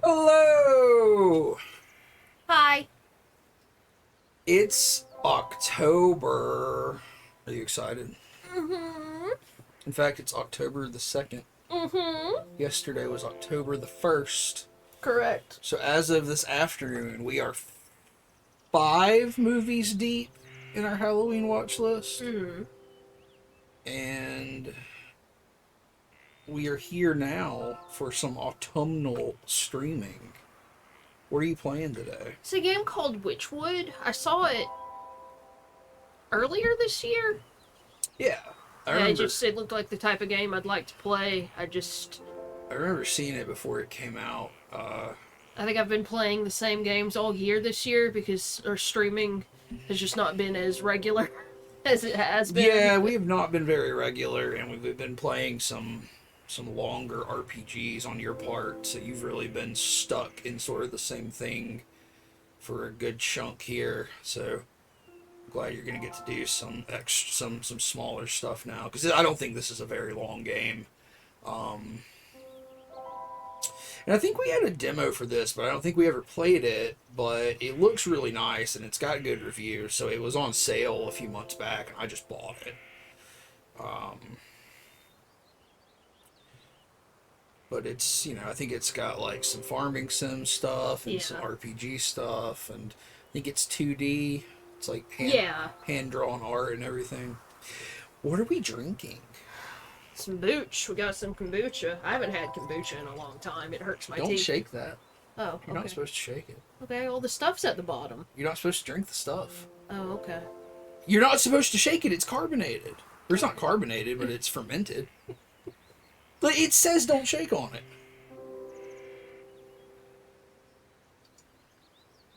Hello! Hi. It's October. Are you excited? Mm-hmm. In fact, it's October the 2nd. Mm-hmm. Yesterday was October the 1st. Correct. So as of this afternoon, we are 5 movies deep in our Halloween watch list. Mm-hmm. And we are here now for some autumnal streaming. What are you playing today? It's a game called Wytchwood. I saw it earlier this year. Yeah, I Yeah, remember it looked like the type of game I'd like to play. I remember seeing it before it came out. I think I've been playing the same games all year this year because our streaming has just not been as regular as it has been. Yeah, we have not been very regular, and we've been playing some longer RPGs on your part. So you've really been stuck in sort of the same thing for a good chunk here. So I'm glad you're gonna get to do some smaller stuff now, because I don't think this is a very long game. Um, and I think we had a demo for this, but I don't think we ever played it. But it looks really nice, and it's got good reviews. So it was on sale a few months back, and I just bought it. Um, but it's, I think it's got like some farming sim stuff and some Yeah. RPG stuff, and I think it's 2D. It's like Yeah. hand drawn art and everything. What are we drinking? Some booch. We got some kombucha. I haven't had kombucha in a long time. It hurts my Don't teeth. shake that. Oh, You're not okay. supposed to shake it. Okay, all the stuff's at the bottom. You're not supposed to drink the stuff. Oh, okay. You're not supposed to shake it. It's carbonated. Or it's not carbonated, but it's fermented. But it says don't shake on it.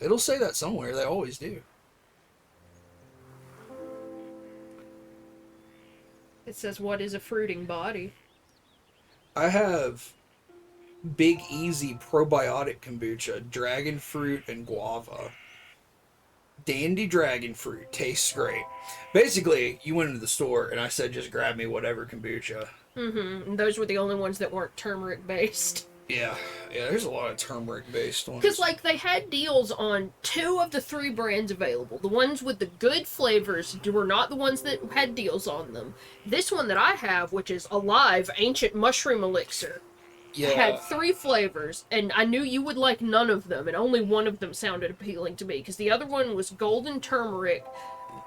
It'll say that somewhere. They always do. It says, what is a fruiting body? I have Big Easy probiotic kombucha, dragon fruit and guava. Dandy dragon fruit tastes great. Basically, you went into the store and I said just grab me whatever kombucha. Mm-hmm. And those were the only ones that weren't turmeric based. Yeah, there's a lot of turmeric based ones. Because, like, they had deals on 2 of the 3 brands available. The ones with the good flavors were not the ones that had deals on them. This one that I have, which is Alive Ancient Mushroom Elixir, Yeah, had 3 flavors, and I knew you would like none of them, and only one of them sounded appealing to me. Because the other one was Golden Turmeric,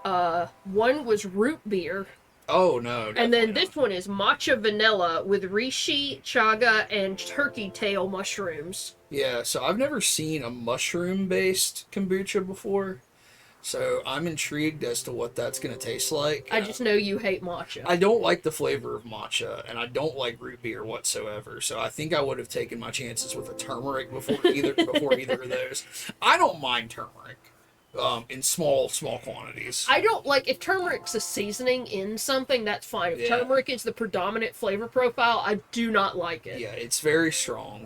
one was Root Beer, oh no, and then definitely this one is matcha vanilla with reishi, chaga, and turkey tail mushrooms. not. Yeah, so I've never seen a mushroom based kombucha before. So I'm intrigued as to what that's gonna taste like. I just know you hate matcha. I don't like the flavor of matcha, and I don't like root beer whatsoever. So I think I would have taken my chances with a turmeric before either of those. I don't mind turmeric, in small quantities. I don't like if turmeric's a seasoning in something, that's fine. If Yeah. turmeric is the predominant flavor profile, I do not like it. Yeah, it's very strong,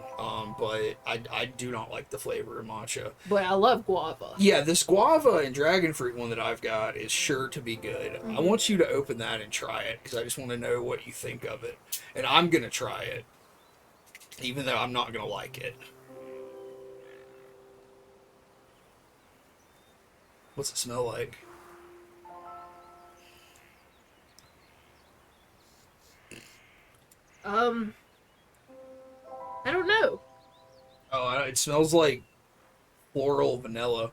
but I do not like the flavor of matcha. But I love guava. Yeah, this guava and dragon fruit one that I've got is sure to be good. I want you to open that and try it because I just want to know what you think of it. And I'm going to try it, even though I'm not going to like it. What's it smell like? Um, I don't know. Oh, it smells like floral vanilla.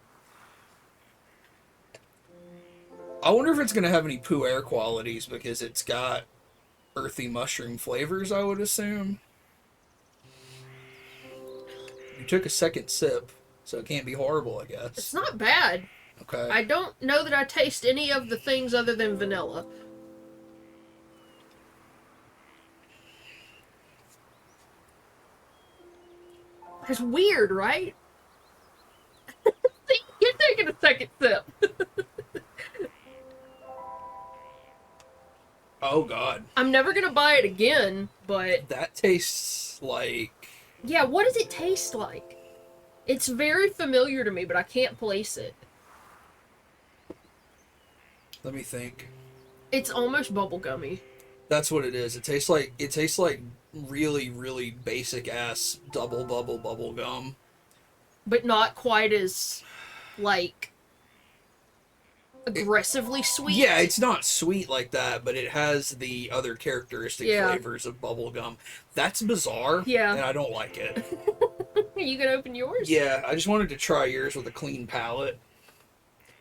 I wonder if it's going to have any pu'er qualities because it's got earthy mushroom flavors, I would assume. You took a second sip, so it can't be horrible, I It's guess. not bad. Okay. I don't know that I taste any of the things other than vanilla. It's weird, right? See, you're taking a second sip. Oh, God. I'm never gonna buy it again, but That tastes like... yeah, what does it taste like? It's very familiar to me, but I can't place it. Let me think. It's almost bubblegummy. That's what it is. It tastes like really, really basic ass double bubble bubble gum. But not quite as, like, It, aggressively sweet. yeah, it's not sweet like that, but it has the other characteristic Yeah. flavors of bubble gum. That's bizarre, Yeah. and I don't like it. You can open yours? Yeah, I just wanted to try yours with a clean palate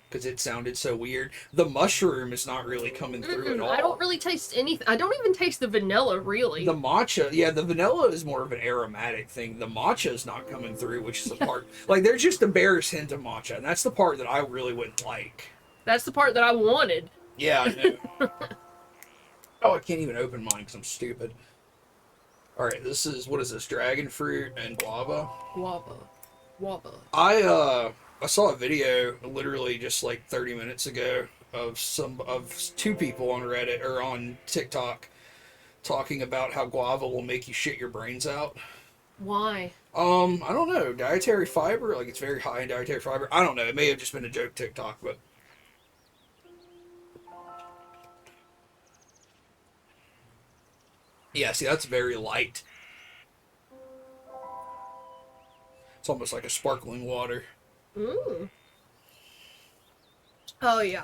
because it sounded so weird. The mushroom is not really coming through at all. I don't really taste anything. I don't even taste the vanilla, really. The matcha, yeah, the vanilla is more of an aromatic thing. The matcha is not coming through, which is the part, like, there's just a barest hint of matcha, and that's the part that I really wouldn't like. That's the part that I wanted. Yeah, I know. Oh, I can't even open mine because I'm stupid. Alright, this is, what is this, dragon fruit and guava? Guava. I saw a video literally just like 30 minutes ago of two people on Reddit or on TikTok talking about how guava will make you shit your brains out. Why? I don't know. Dietary fiber, like it's very high in dietary fiber. I don't know. It may have just been a joke TikTok, but yeah, see, that's very light. It's almost like a sparkling water. Ooh. Oh, yeah.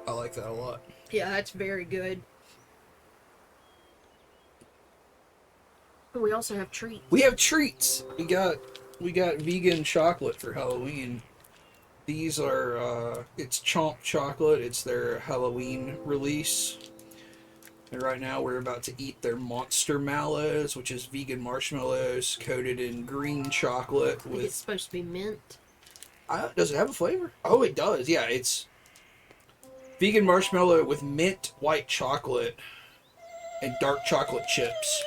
I like that a lot. Yeah, that's very good. We also have treats. We have treats. We got vegan chocolate for Halloween. These are it's Chomp chocolate. It's their Halloween release. And right now we're about to eat their Monster Mallows, which is vegan marshmallows coated in green chocolate I think with. it's supposed to be mint. Does it have a flavor? Oh, it does. Yeah, it's vegan marshmallow with mint white chocolate and dark chocolate chips.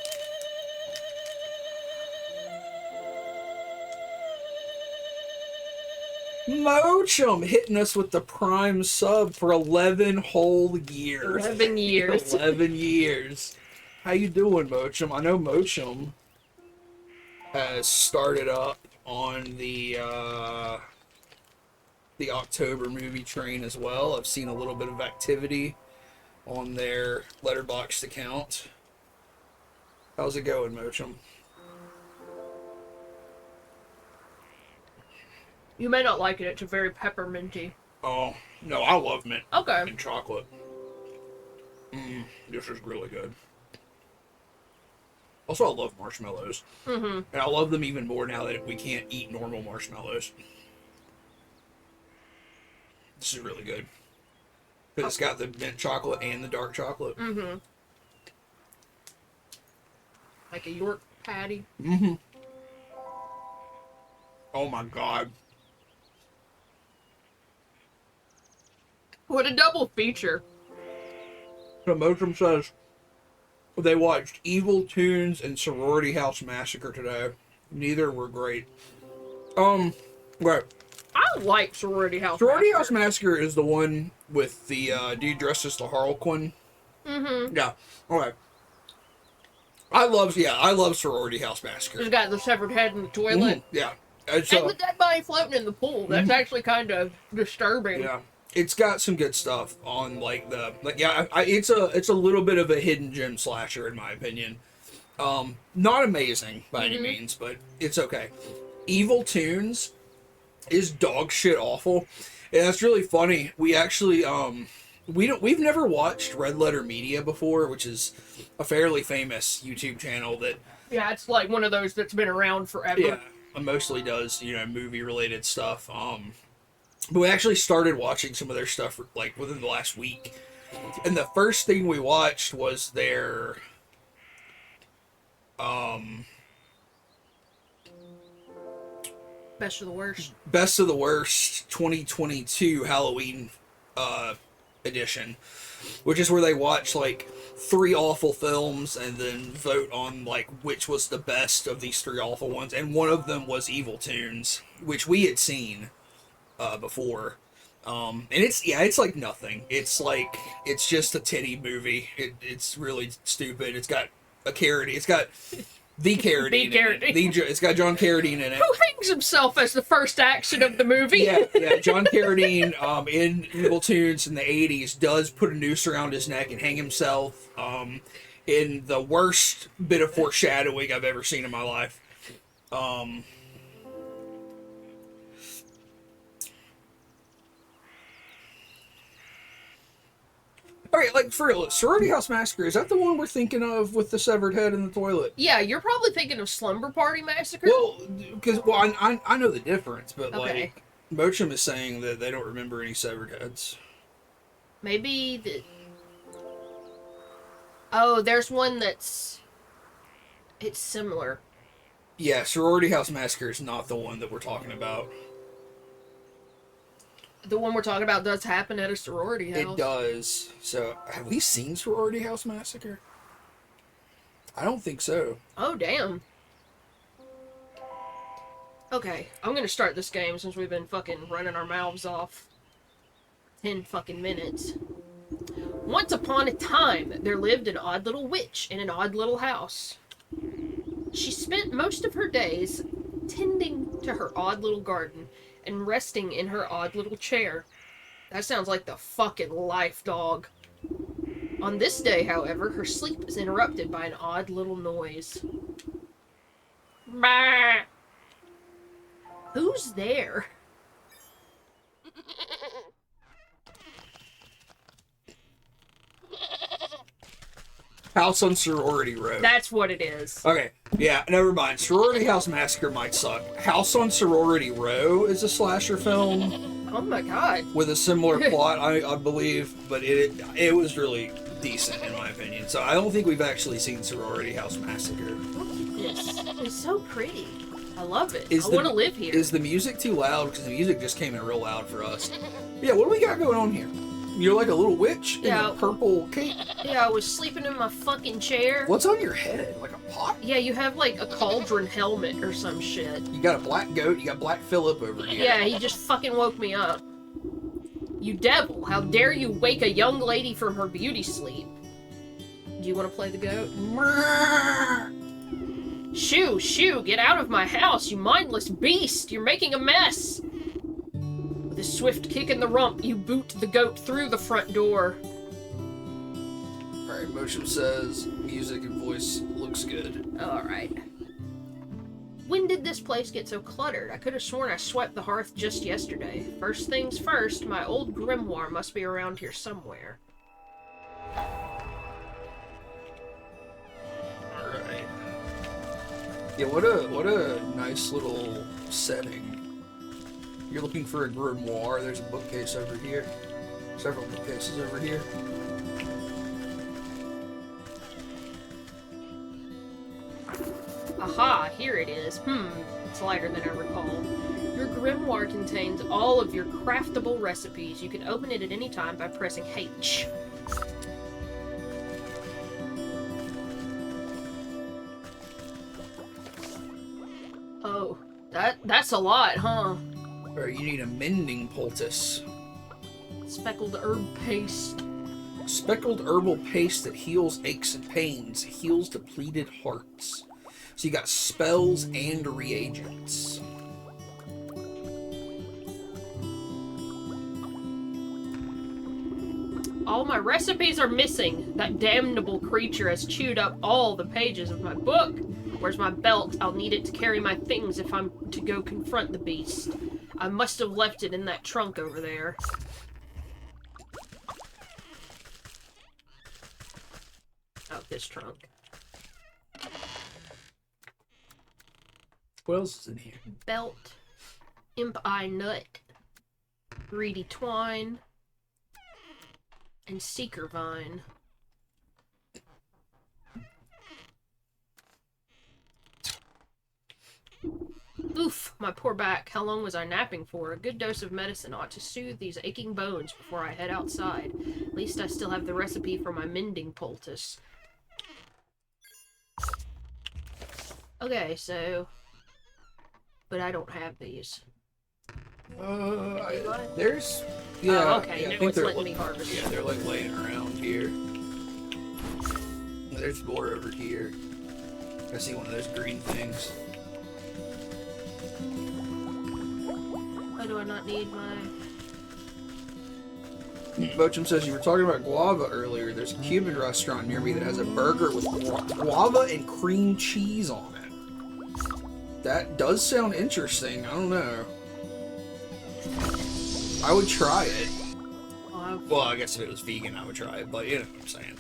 Mochum hitting us with the prime sub for 11 whole years. 11 years. 11 years. How you doing, Mochum? I know Mochum has started up on the October movie train as well. I've seen a little bit of activity on their Letterboxd account. How's it going, Mochum? You may not like it. It's a very pepperminty. Oh, no, I love mint Okay. and chocolate. This is really good. Also, I love marshmallows. Mm-hmm. And I love them even more now that we can't eat normal marshmallows. This is really good. Because it's got the mint chocolate and the dark chocolate. Mm-hmm. Like a York patty. Mm-hmm. Oh my god. What a double feature. So Motrum says they watched Evil Tunes and Sorority House Massacre today. Neither were great. Right. I like Sorority House Sorority Massacre. House Massacre is the one with the dude dressed as the Harlequin. Mm-hmm. Yeah. Okay. I love Sorority House Massacre. It's got the severed head in the toilet. Yeah. And the dead body floating in the pool. That's actually kind of disturbing. Yeah. It's got some good stuff on it's a little bit of a hidden gem slasher in my opinion. Not amazing by any means, but it's okay. Evil Tunes is dog shit awful. And that's really funny. We actually we've never watched Red Letter Media before, which is a fairly famous YouTube channel that Yeah, it's like one of those that's been around forever. yeah, mostly does, movie related stuff. But we actually started watching some of their stuff like within the last week. And the first thing we watched was their Best of the worst. Best of the Worst 2022 Halloween edition, which is where they watch like 3 awful films and then vote on like which was the best of these 3 awful ones. And one of them was Evil Tunes, which we had seen before. And it's like nothing. It's just a titty movie. It's really stupid. It's got a Carradine. It's got the Carradine. The Carradine. It's got John Carradine in it. Who hangs himself as the first action of the movie? Yeah. John Carradine in Evil Tunes in the 80s does put a noose around his neck and hang himself. in the worst bit of foreshadowing I've ever seen in my life. Alright, like for real, Sorority House Massacre, is that the one we're thinking of with the severed head in the toilet? Yeah, you're probably thinking of Slumber Party Massacre. Well, because I know the difference, but Okay. like Mochum is saying that they don't remember any severed heads. Maybe the. Oh, there's one that's. It's similar. Yeah, Sorority House Massacre is not the one that we're talking about. The one we're talking about does happen at a sorority house. It does. So, have we seen Sorority House Massacre? I don't think so. Oh, damn. Okay, I'm gonna start this game since we've been fucking running our mouths off. 10 fucking minutes. Once upon a time, there lived an odd little witch in an odd little house. She spent most of her days tending to her odd little garden and resting in her odd little chair. That sounds like the fucking life, dog. On this day, however, her sleep is interrupted by an odd little noise. Bah! Who's there? House on Sorority Road. That's what it is. Okay, yeah, never mind. Sorority House Massacre might suck. House on Sorority Row is a slasher film Oh my god. with a similar plot, I believe, but it was really decent in my opinion. So I don't think we've actually seen Sorority House Massacre. Look at this. It's so pretty. I love it. Is I the- want to live here. Is the music too loud? Because the music just came in real loud for us. Yeah, what do we got going on here? You're like a little witch in Yeah. a purple cape. Yeah, I was sleeping in my fucking chair. What's on your head? Like a pot? Yeah, you have like a cauldron helmet or some shit. You got a black goat, you got Black Phillip over here. Yeah, he just fucking woke me up. You devil, how dare you wake a young lady from her beauty sleep? Do you want to play the goat? Shoo, shoo, get out of my house, you mindless beast! You're making a mess! With a swift kick in the rump, you boot the goat through the front door. Alright, Motion says music and voice looks good. Alright. When did this place get so cluttered? I could have sworn I swept the hearth just yesterday. First things first, my old grimoire must be around here somewhere. Alright. Yeah, what a nice little setting. You're looking for a grimoire, there's a bookcase over here. Several bookcases over here. Aha, here it is. It's lighter than I recall. Your grimoire contains all of your craftable recipes. You can open it at any time by pressing H. Oh, that's a lot, huh? Alright, you need a mending poultice. Speckled herb paste. Speckled herbal paste that heals aches and pains, heals depleted hearts. So you got spells and reagents. All my recipes are missing. That damnable creature has chewed up all the pages of my book. Where's my belt? I'll need it to carry my things if I'm to go confront the beast. I must have left it in that trunk over there. Oh, this trunk. What else is in here? Belt. Imp eye nut. Reedy twine. And seeker vine. Oof, my poor back. How long was I napping for? A good dose of medicine ought to soothe these aching bones before I head outside. At least I still have the recipe for my mending poultice. Okay, so... But I don't have these. There's... Yeah, Oh, okay, yeah, now I think it's they're letting me harvest. Yeah, they're like laying around here. There's more over here. I see one of those green things. Why do I not need my... Bochum says you were talking about guava earlier. There's a Cuban restaurant near me that has a burger with guava and cream cheese on it. That does sound interesting. I don't know. I would try it. Well, I guess if it was vegan, I would try it, but you know what I'm saying.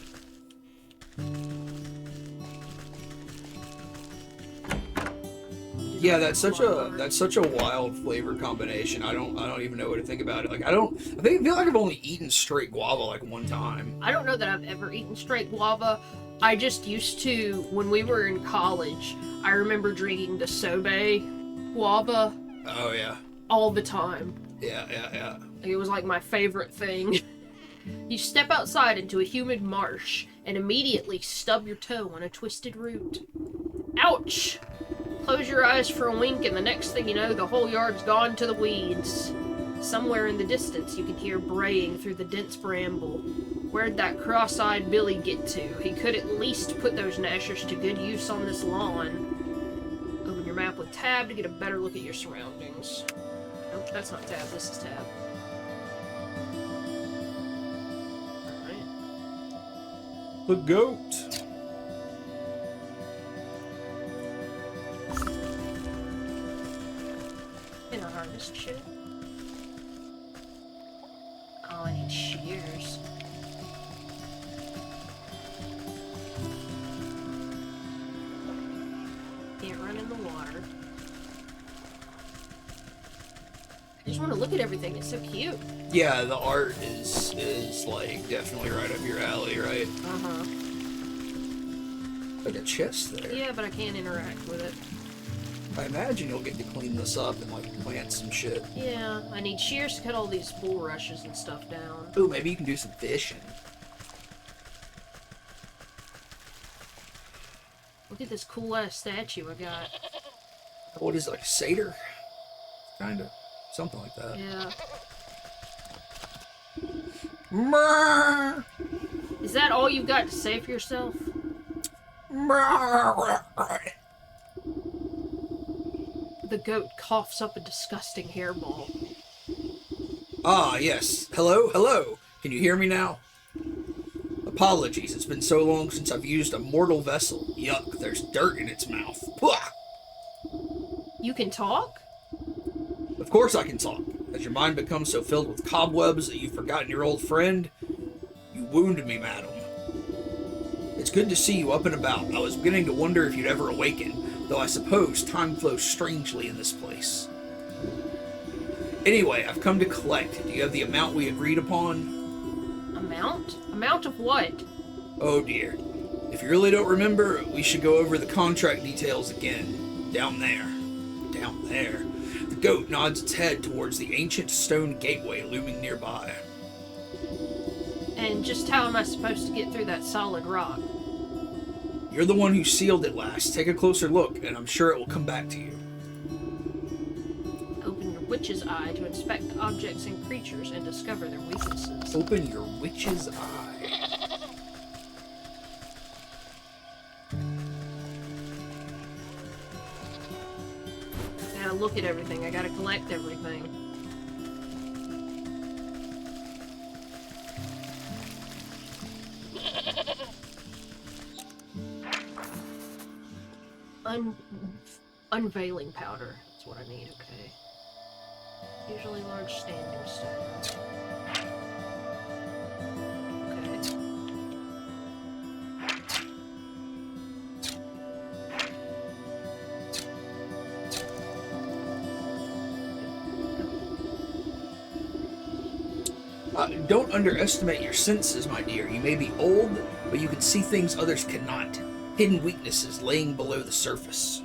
Yeah, that's such a wild flavor combination. I don't even know what to think about it. Like I feel like I've only eaten straight guava like one time. I don't know that I've ever eaten straight guava. I just used to, when we were in college, I remember drinking the sobe guava. Oh yeah. All the time. Yeah. It was like my favorite thing. You step outside into a humid marsh and immediately stub your toe on a twisted root. Ouch! Close your eyes for a wink, and the next thing you know, the whole yard's gone to the weeds. Somewhere in the distance, you can hear braying through the dense bramble. Where'd that cross-eyed Billy get to? He could at least put those gnashers to good use on this lawn. Open your map with tab to get a better look at your surroundings. Nope, that's not tab, this is tab. Alright. The goat. Can I harvest shit? Oh, I need shears. Can't run in the water. I just want to look at everything. It's so cute. Yeah, the art is like definitely right up your alley, right? Uh-huh. Like a chest there. Yeah, but I can't interact with it. I imagine you'll get to clean this up and like plant some shit. Yeah, I need shears to cut all these bulrushes and stuff down. Ooh, maybe you can do some fishing. Look at this cool ass statue I got. What is it, like a satyr? Kinda. Something like that. Yeah. Is that all you've got to say for yourself? The goat coughs up a disgusting hairball. Ah, yes. Hello? Hello? Can you hear me now? Apologies, it's been so long since I've used a mortal vessel. Yuck, there's dirt in its mouth. Pwah! You can talk? Of course I can talk. Has your mind become so filled with cobwebs that you've forgotten your old friend? You wound me, madam. It's good to see you up and about. I was beginning to wonder if you'd ever awaken, though I suppose time flows strangely in this place. Anyway, I've come to collect. Do you have the amount we agreed upon? Amount? Amount of what? Oh dear. If you really don't remember, we should go over the contract details again. Down there. Down there. The goat nods its head towards the ancient stone gateway looming nearby. And just how am I supposed to get through that solid rock? You're the one who sealed it last. Take a closer look, and I'm sure it will come back to you. Open your witch's eye to inspect objects and creatures and discover their weaknesses. Open your witch's eye. I gotta look at everything. I gotta collect everything. Unveiling powder. That's what I need, okay. Usually large standing stone. Okay. Don't underestimate your senses, my dear. You may be old, but you can see things others cannot. Hidden weaknesses laying below the surface.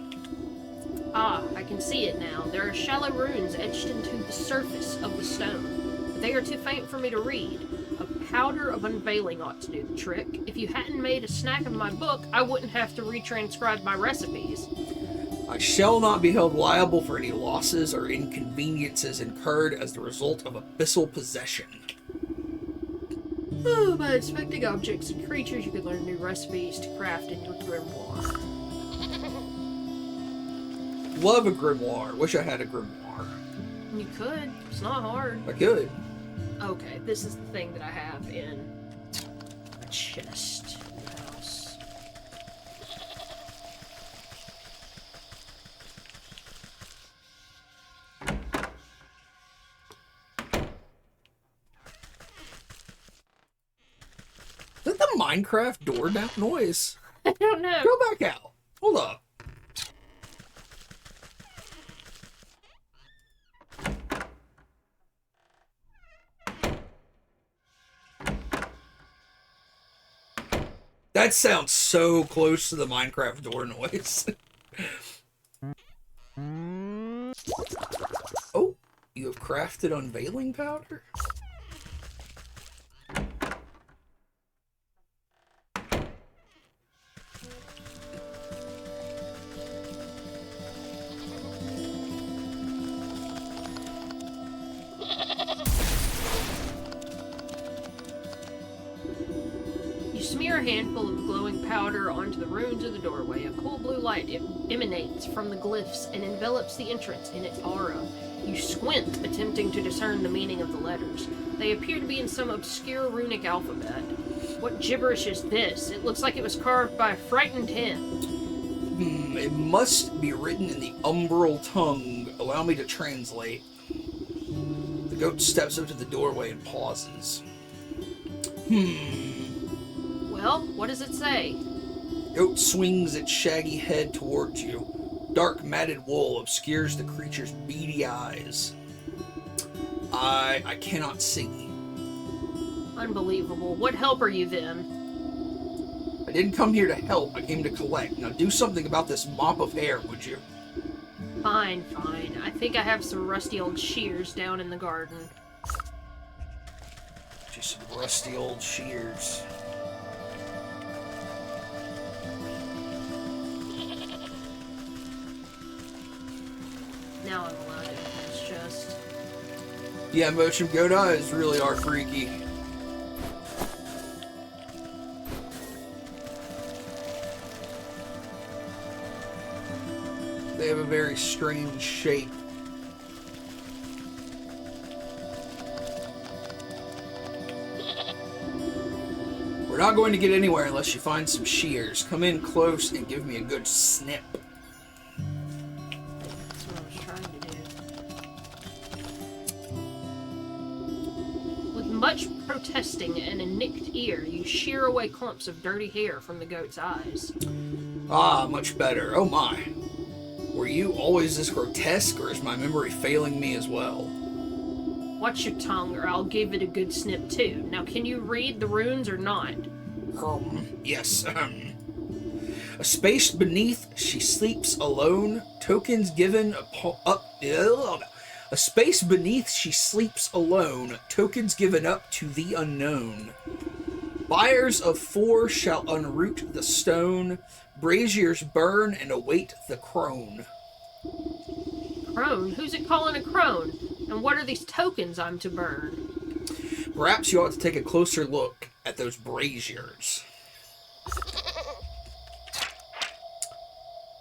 Ah, I can see it now. There are shallow runes etched into the surface of the stone, but they are too faint for me to read. A powder of unveiling ought to do the trick. If you hadn't made a snack of my book, I wouldn't have to retranscribe my recipes. I shall not be held liable for any losses or inconveniences incurred as the result of abyssal possession. Oh, by inspecting objects and creatures, you could learn new recipes to craft in your grimoire. Love a grimoire. Wish I had a grimoire. You could. It's not hard. I could. Okay, this is the thing that I have in a chest in the house. Is that the Minecraft door down noise? I don't know. Go back out. Hold up. That sounds so close to the Minecraft door noise. Oh, you have crafted unveiling powder? You smear a handful of glowing powder onto the runes of the doorway. A cool blue light emanates from the glyphs and envelops the entrance in its aura. You squint, attempting to discern the meaning of the letters. They appear to be in some obscure runic alphabet. What gibberish is this? It looks like it was carved by a frightened hen. It must be written in the umbral tongue. Allow me to translate. The goat steps up to the doorway and pauses. Well, what does it say? Goat swings its shaggy head towards you. Dark matted wool obscures the creature's beady eyes. I cannot see. Unbelievable. What help are you then? I didn't come here to help, I came to collect. Now do something about this mop of hair, would you? Fine, fine. I think I have some rusty old shears down in the garden. Just some rusty old shears. Now I'm allowed to open this chest. Yeah, motion goat eyes really are freaky. They have a very strange shape. We're not going to get anywhere unless you find some shears. Come in close and give me a good snip. That's what I was trying to do. With much protesting and a nicked ear, you shear away clumps of dirty hair from the goat's eyes. Ah, much better. Oh my. Were you always this grotesque, or is my memory failing me as well? Watch your tongue, or I'll give it a good snip too. Now, can you read the runes or not? Yes. A space beneath, she sleeps alone. Tokens given a space beneath, she sleeps alone. Tokens given up to the unknown. Buyers of 4 shall unroot the stone. Braziers burn and await the crone. Crone? Who's it calling a crone? And what are these tokens I'm to burn? Perhaps you ought to take a closer look at those braziers.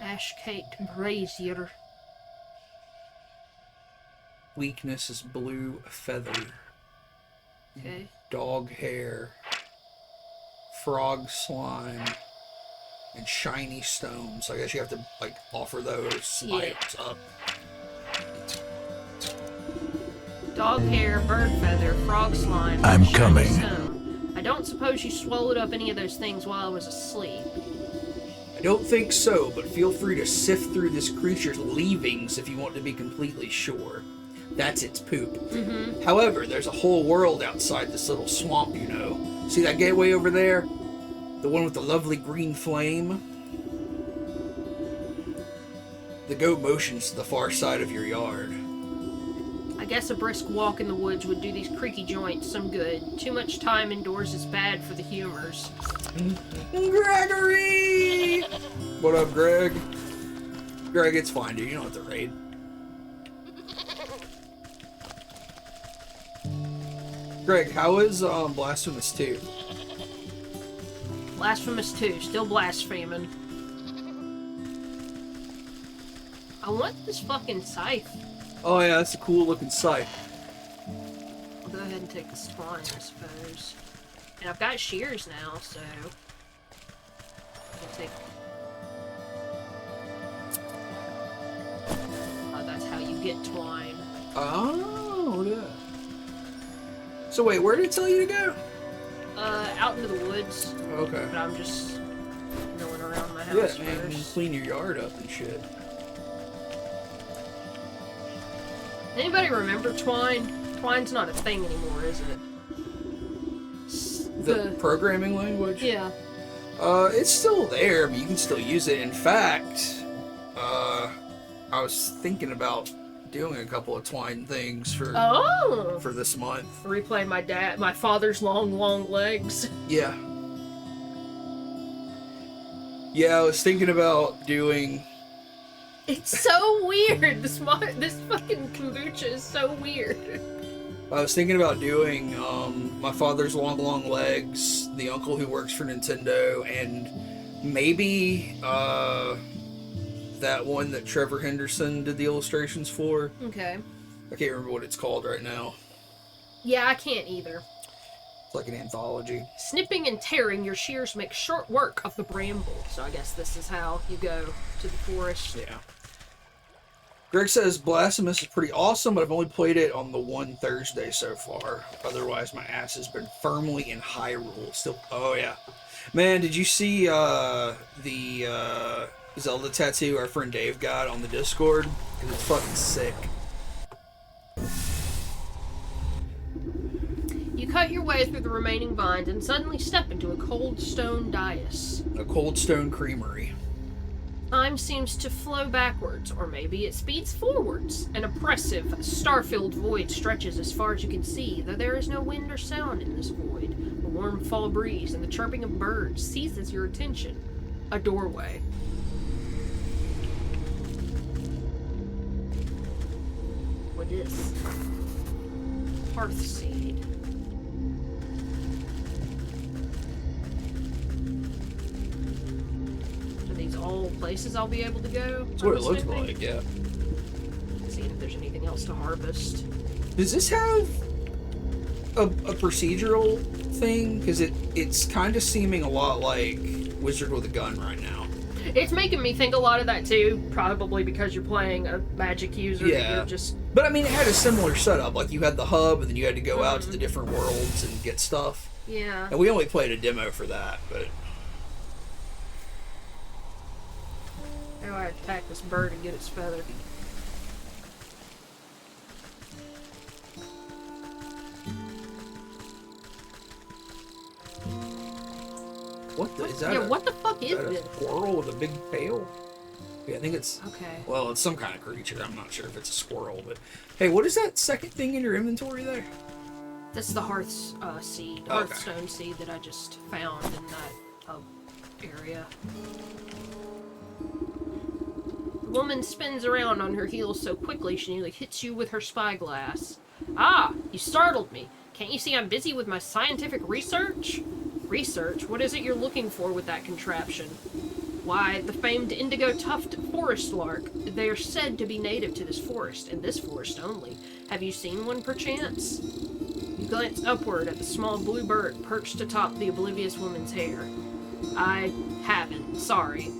Ash-caked brazier. Weakness is blue feather. Okay. Dog hair. Frog slime. And shiny stones. I guess you have to, like, offer those items up. Dog hair, bird feather, frog slime, I'm shiny coming. stone. I don't suppose you swallowed up any of those things while I was asleep. I don't think so, but feel free to sift through this creature's leavings if you want to be completely sure. That's its poop. Mm-hmm. However, there's a whole world outside this little swamp, you know. See that gateway over there? The one with the lovely green flame? The goat motions to the far side of your yard. I guess a brisk walk in the woods would do these creaky joints some good. Too much time indoors is bad for the humors. Gregory! What up, Greg? Greg, it's fine, dude. You don't have to raid. Greg, how is Blasphemous 2? Blasphemous 2, still blaspheming. I want this fucking scythe. Oh yeah, that's a cool looking scythe. I'll go ahead and take the spine, I suppose. And I've got shears now, so... I'll take... Oh, that's how you get twine. Oh, yeah. So wait, where did it tell you to go? Out into the woods. Okay. But I'm just milling around my house Yeah, man, first. clean your yard up and shit. Anybody remember twine? Twine's not a thing anymore, is it? The programming language? Yeah. It's still there, but you can still use it. In fact, I was thinking about doing a couple of twine things for this month. Replay my father's long legs. Yeah. Yeah, I was thinking about doing... It's so weird. This fucking kombucha is so weird. I was thinking about doing my father's long legs, the uncle who works for Nintendo, and maybe that one that Trevor Henderson did the illustrations for. Okay. I can't remember what it's called right now. Yeah, I can't either. It's like an anthology. Snipping and tearing your shears make short work of the bramble. So I guess this is how you go to the forest. Yeah. Greg says Blasphemous is pretty awesome, but I've only played it on the one Thursday so far. Otherwise, my ass has been firmly in Hyrule. Still, oh yeah, man. Did you see the Zelda tattoo our friend Dave got on the Discord? It's fucking sick. You cut your way through the remaining vines and suddenly step into a cold stone dais. A cold stone creamery. Time seems to flow backwards, or maybe it speeds forwards. An oppressive, star-filled void stretches as far as you can see, though there is no wind or sound in this void. A warm fall breeze and the chirping of birds seizes your attention. A doorway. What is? Hearthseed. Are these all places I'll be able to go? That's what it looks like, yeah. Seeing if there's anything else to harvest. Does this have a procedural thing? Because it's kind of seeming a lot like Wizard with a Gun right now. It's making me think a lot of that too, probably because you're playing a magic user. Yeah. You're just... But I mean, it had a similar setup. Like, you had the hub, and then you had to go out to the different worlds and get stuff. Yeah. And we only played a demo for that, but... How do I attack this bird and get its feather? What the... Is that Yeah, what the fuck is a this? squirrel with a big tail? Yeah, I think it's... Okay. Well, it's some kind of creature. I'm not sure if it's a squirrel, but... Hey, what is that second thing in your inventory there? That's the seed, Okay. hearthstone seed that I just found in that area. The woman spins around on her heels so quickly she nearly hits you with her spyglass. Ah, you startled me. Can't you see I'm busy with my scientific research? Research? What is it you're looking for with that contraption? Why, the famed indigo-tuft forest lark. They are said to be native to this forest, and this forest only. Have you seen one, perchance? You glance upward at the small blue bird perched atop the oblivious woman's hair. I haven't, sorry.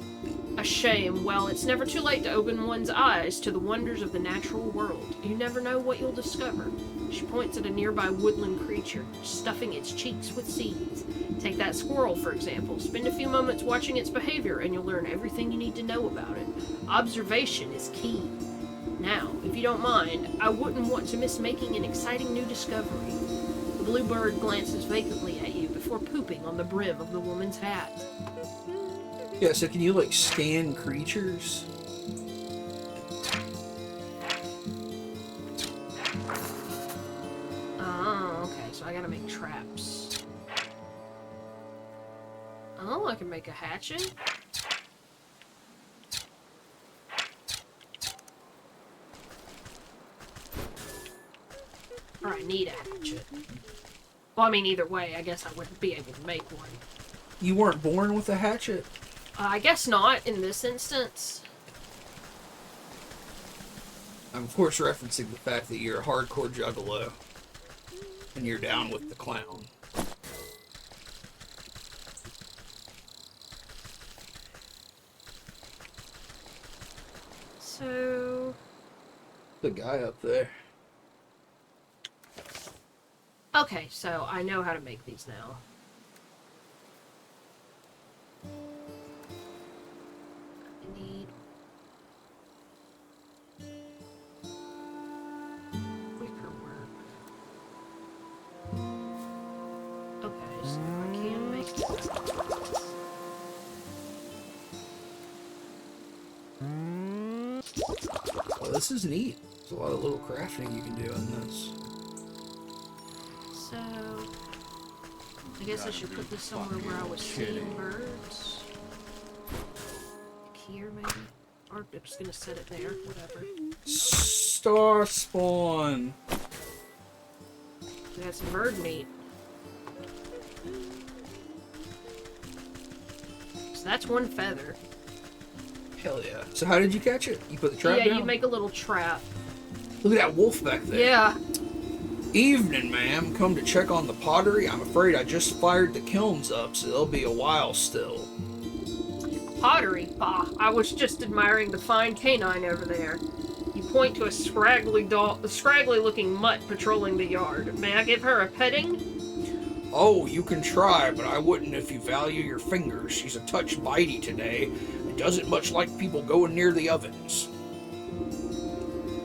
A shame. Well, it's never too late to open one's eyes to the wonders of the natural world. You never know what you'll discover. She points at a nearby woodland creature, stuffing its cheeks with seeds. Take that squirrel, for example. Spend a few moments watching its behavior, and you'll learn everything you need to know about it. Observation is key. Now, if you don't mind, I wouldn't want to miss making an exciting new discovery. The blue bird glances vacantly at you before pooping on the brim of the woman's hat. Yeah, so can you, like, scan creatures? Oh, okay, so I gotta make traps. Oh, I can make a hatchet? Or I need a hatchet. Well, I mean, either way, I guess I wouldn't be able to make one. You weren't born with a hatchet? I guess not in this instance. I'm, of course, referencing the fact that you're a hardcore juggalo. And you're down with the clown. So... The guy up there. Okay, so I know how to make these now. I need... wicker work. Okay, so I can make that. Well, this is neat. There's a lot of little crafting you can do in this. So... I guess I should put this somewhere where I was seeing birds. Like here, maybe? Or I'm just gonna set it there, whatever. Star spawn. We got some bird meat. So that's one feather. Hell yeah. So how did you catch it? You put the trap down? Yeah, you make a little trap. Look at that wolf back there. Yeah. Evening, ma'am. Come to check on the pottery. I'm afraid I just fired the kilns up, so they'll be a while still. Pottery? Bah, I was just admiring the fine canine over there. You point to a scraggly-looking mutt patrolling the yard. May I give her a petting? Oh, you can try, but I wouldn't if you value your fingers. She's a touch bitey today, and doesn't much like people going near the ovens.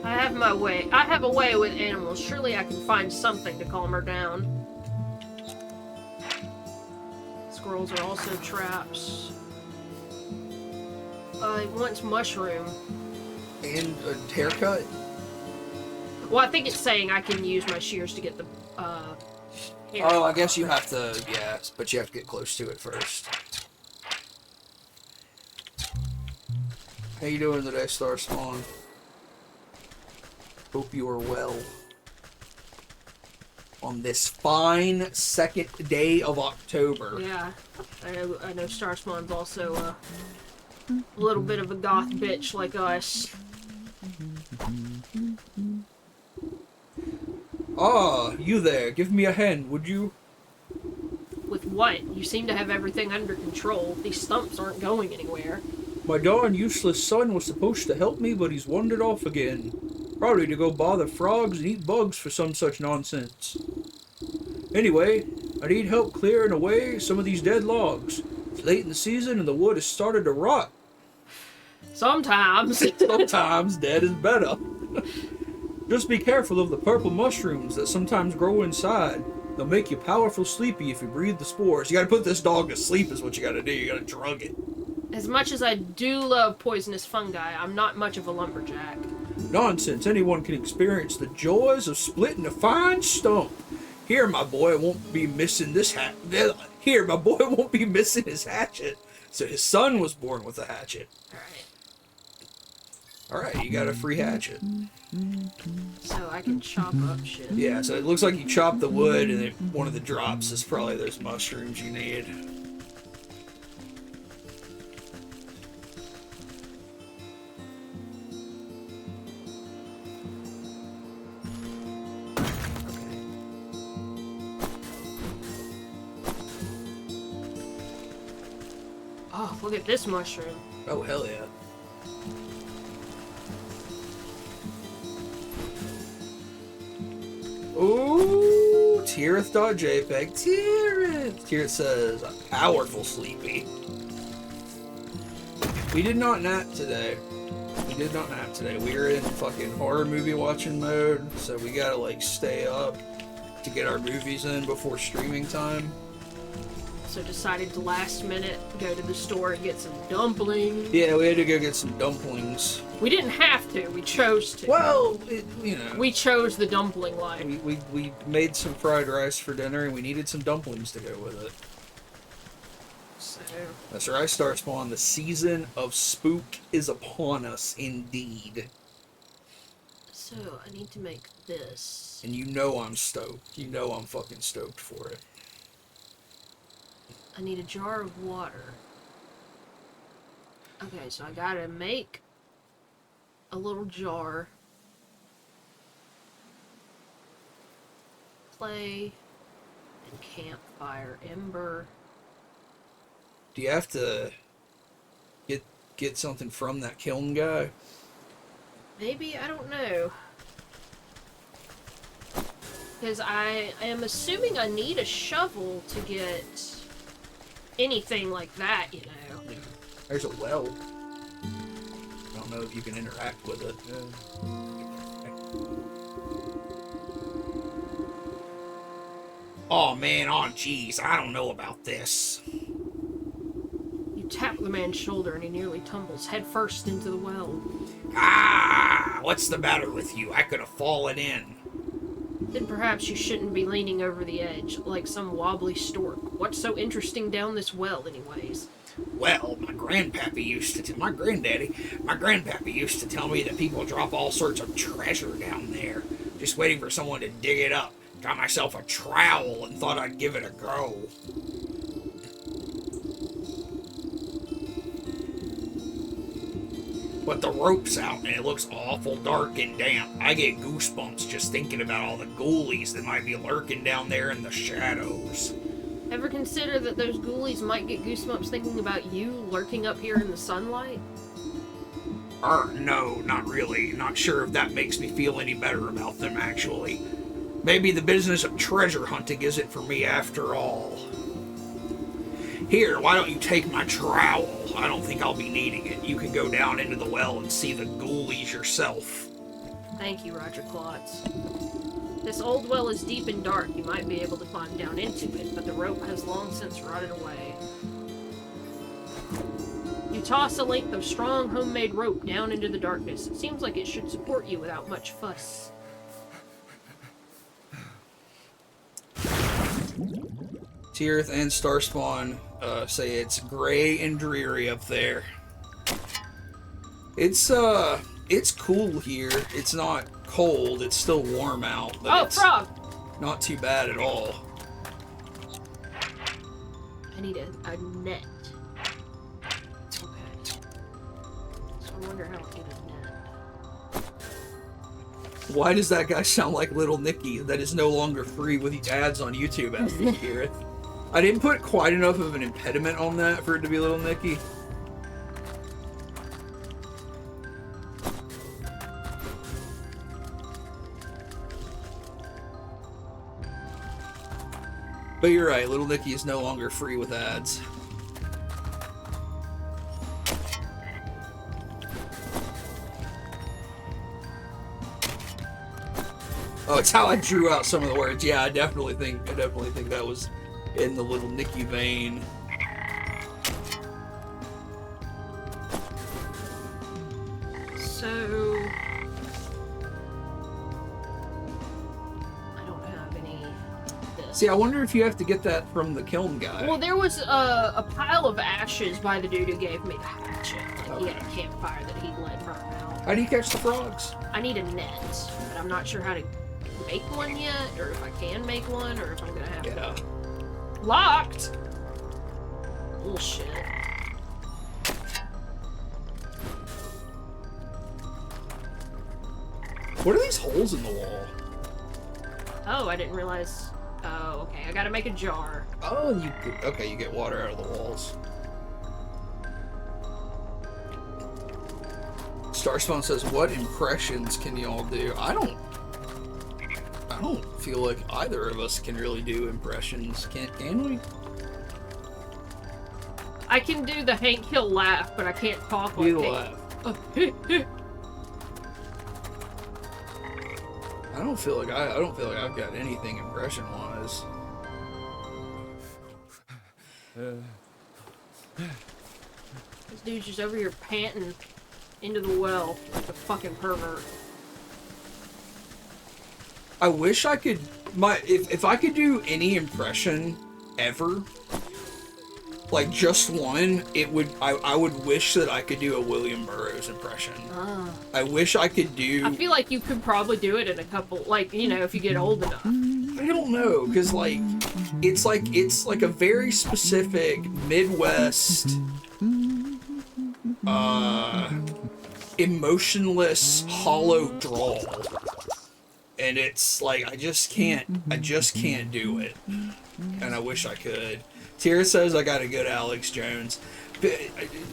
I have my way. I have a way with animals. Surely I can find something to calm her down. Squirrels are also traps. It wants mushroom. And a haircut? Well, I think it's saying I can use my shears to get the, hair. Oh, I guess you have to, yeah, but you have to get close to it first. How you doing today, Star Spawn? Hope you are well. On this fine second day of October. Yeah, I know Starspawn's also a little bit of a goth bitch like us. Ah, you there. Give me a hand, would you? With what? You seem to have everything under control. These stumps aren't going anywhere. My darn useless son was supposed to help me, but he's wandered off again. Probably to go bother frogs and eat bugs for some such nonsense. Anyway, I need help clearing away some of these dead logs. It's late in the season and the wood has started to rot. Sometimes. Sometimes dead is better. Just be careful of the purple mushrooms that sometimes grow inside. They'll make you powerful sleepy if you breathe the spores. You gotta put this dog to sleep is what you gotta do. You gotta drug it. As much as I do love poisonous fungi, I'm not much of a lumberjack. Nonsense. Anyone can experience the joys of splitting a fine stump. Here, my boy won't be missing this Here, my boy won't be missing his hatchet. So his son was born with a hatchet. Alright, you got a free hatchet. So I can chop up shit. Yeah, so it looks like you chop the wood, and one of the drops is probably those mushrooms you need. Oh, look at this mushroom. Oh, hell yeah. Ooh, Tirith.jpg. Tirith says, I'm powerful sleepy. We did not nap today. We were in fucking horror movie watching mode, so we gotta like stay up to get our movies in before streaming time. So decided to last minute go to the store and get some dumplings. Yeah, we had to go get some dumplings. We didn't have to, we chose to. Well, we chose the dumpling life. We made some fried rice for dinner and we needed some dumplings to go with it. So That's right, Star Spawn. The season of spook is upon us indeed. So I need to make this. And you know I'm stoked. You know I'm fucking stoked for it. I need a jar of water. Okay, so I gotta make a little jar. clay and campfire ember. Do you have to get something from that kiln guy? Maybe, I don't know. Because I am assuming I need a shovel to get anything like that, you know. Yeah. There's a well. I don't know if you can interact with it. Oh man, oh jeez, I don't know about this. You tap the man's shoulder and he nearly tumbles headfirst into the well. Ah, what's the matter with you? I could have fallen in. Then perhaps you shouldn't be leaning over the edge like some wobbly stork. What's so interesting down this well, anyways? Well, my grandpappy used to my grandpappy used to tell me that people drop all sorts of treasure down there, just waiting for someone to dig it up. Got myself a trowel and thought I'd give it a go. But the rope's out and it looks awful dark and damp. I get goosebumps just thinking about all the ghoulies that might be lurking down there in the shadows. Ever consider that those ghoulies might get goosebumps thinking about you lurking up here in the sunlight? No, not really. Not sure if that makes me feel any better about them, actually. Maybe the business of treasure hunting isn't for me after all. Here, why don't you take my trowel? I don't think I'll be needing it. You can go down into the well and see the ghoulies yourself. Thank you, Roger Klotz. This old well is deep and dark. You might be able to climb down into it, but the rope has long since rotted away. You toss a length of strong homemade rope down into the darkness. It seems like it should support you without much fuss. Tirith and Starspawn say it's gray and dreary up there. It's cool here. It's not cold. It's still warm out. But Oh, it's frog! not too bad at all. I need a net. Okay. So I wonder how to get a net. Why does that guy sound like Little Nicky that is no longer free with ads on YouTube as the Tirith? I didn't put quite enough of an impediment on that for it to be Little Nicky. But you're right, Little Nicky is no longer free with ads. Oh, it's how I drew out some of the words. Yeah, I definitely think that was in the Little Nicky vein. So I don't have any of this. See, I wonder if you have to get that from the kiln guy. Well, there was a pile of ashes by the dude who gave me the hatchet. Like, he had a campfire that he'd let burn out. How do you catch the frogs? I need a net, but I'm not sure how to make one yet, or if I can make one, or if I'm gonna have Yeah. to. Locked! Bullshit. What are these holes in the wall? Oh, I didn't realize. Oh, okay. I gotta make a jar. Oh, you get water out of the walls. Starspawn says, "What impressions can y'all do?" I don't feel like either of us can really do impressions. Can we? I can do the Hank Hill laugh, but I can't talk like Do the Hank. laugh. I don't feel like I've got anything impression wise. This dude's just over here panting into the well like a fucking pervert. I wish I could if I could do any impression ever, like just one, I would wish that I could do a William Burroughs impression. I wish I could do. I feel like you could probably do it in a couple, like, you know, if you get old enough. I don't know, because it's like a very specific Midwest emotionless hollow drawl. and it's like I just can't do it, and I wish I could. Tira says I got a good Alex Jones.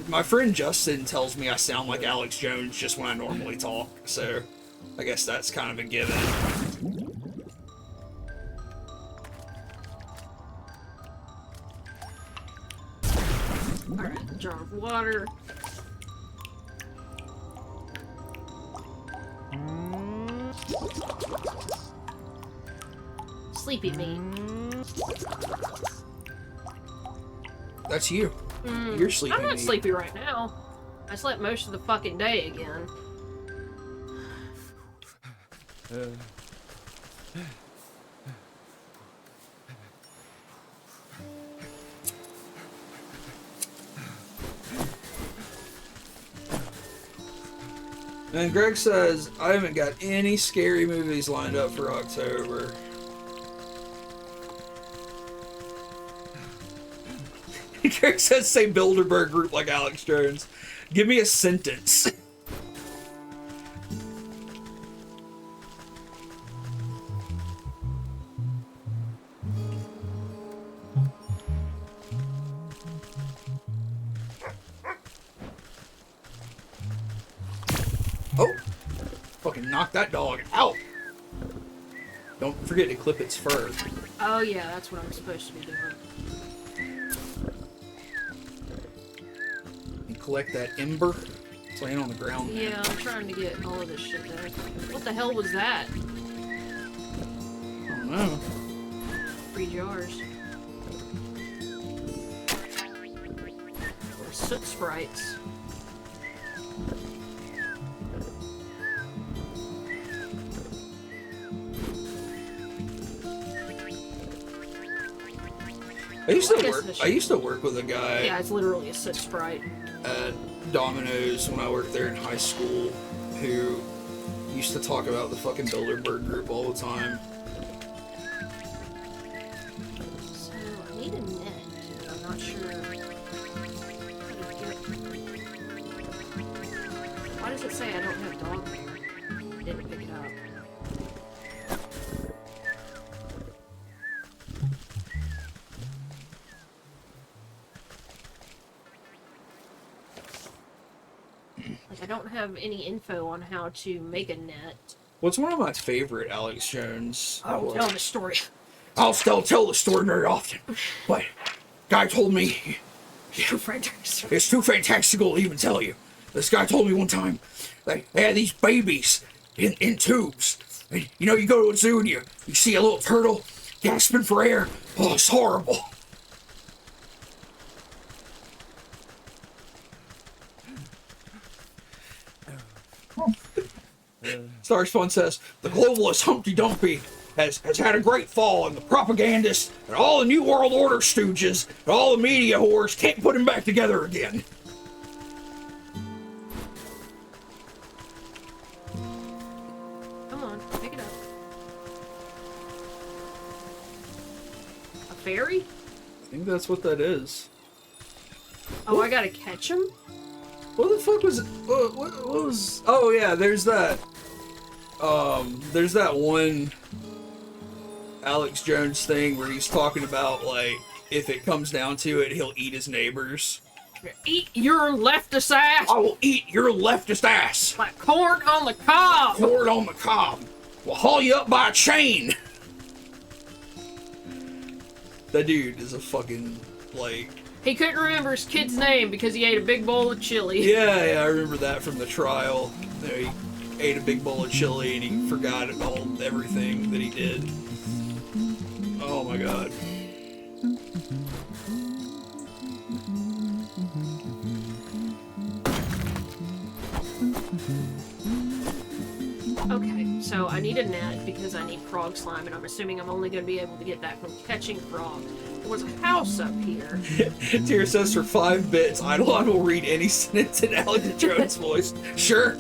My friend Justin tells me I sound like Alex Jones just when I normally talk, so I guess that's kind of a given. Alright, jar of water. Sleepy me. That's you. You're sleeping. I'm not sleepy right now. I slept most of the fucking day again. And Greg says, I haven't got any scary movies lined up for October. Greg says, say Bilderberg group like Alex Jones. Give me a sentence. Oh! Fucking knock that dog out! Don't forget to clip its fur. Oh yeah, that's what I'm supposed to be doing. And collect that ember. It's laying on the ground. Yeah, I'm trying to get all of this shit done. What the hell was that? I don't know. 3 jars. Or soot sprites. I used to work with a guy Yeah, it's literally a soot sprite. at Domino's when I worked there in high school who used to talk about the fucking Bilderberg group all the time. So, I need a net, but I'm not sure how to get... Why does it say I don't have dog hair? I didn't pick it up. I don't have any info on how to make a net. What's one of my favorite Alex Jones? Oh, tell the story. I'll still tell the story very often, but guy told me Too fantastic. it's too fantastical to even tell you. This guy told me one time they had these babies in tubes. And, you know, you go to a zoo and you see a little turtle gasping for air. Oh, it's horrible. Star Spawn says, the globalist Humpty Dumpty has had a great fall, and the propagandists and all the New World Order stooges and all the media whores can't put him back together again. Come on, pick it up. A fairy? I think that's what that is. Oh, I gotta catch him? What the fuck was it? What was... Oh, yeah, there's that one Alex Jones thing where he's talking about, like, if it comes down to it, he'll eat his neighbors. Eat your leftist ass! I will eat your leftist ass! Like corn on the cob! Corn on the cob! We'll haul you up by a chain! That dude is a fucking, like... He couldn't remember his kid's name because he ate a big bowl of chili. Yeah, I remember that from the trial. You know, he ate a big bowl of chili and he forgot everything that he did. Oh my god. Okay, so I need a net because I need frog slime, and I'm assuming I'm only going to be able to get that from catching frogs. There was a house up here. Tyr says for 5 bits, Eidolon will read any sentence in Alex Jones' voice. Sure.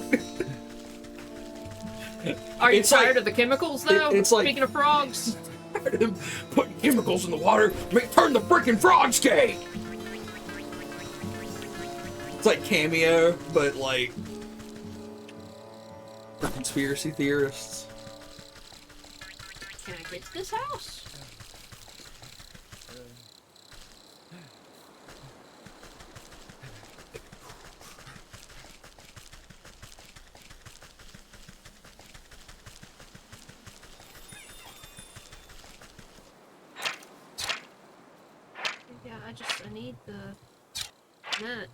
Are you It's tired like- of the chemicals, though? it's like- Speaking of frogs. Tired of him putting chemicals in the water, turn the freaking frogs gay! It's like Cameo, but like for conspiracy theorists. It's this house. Yeah, I need the net.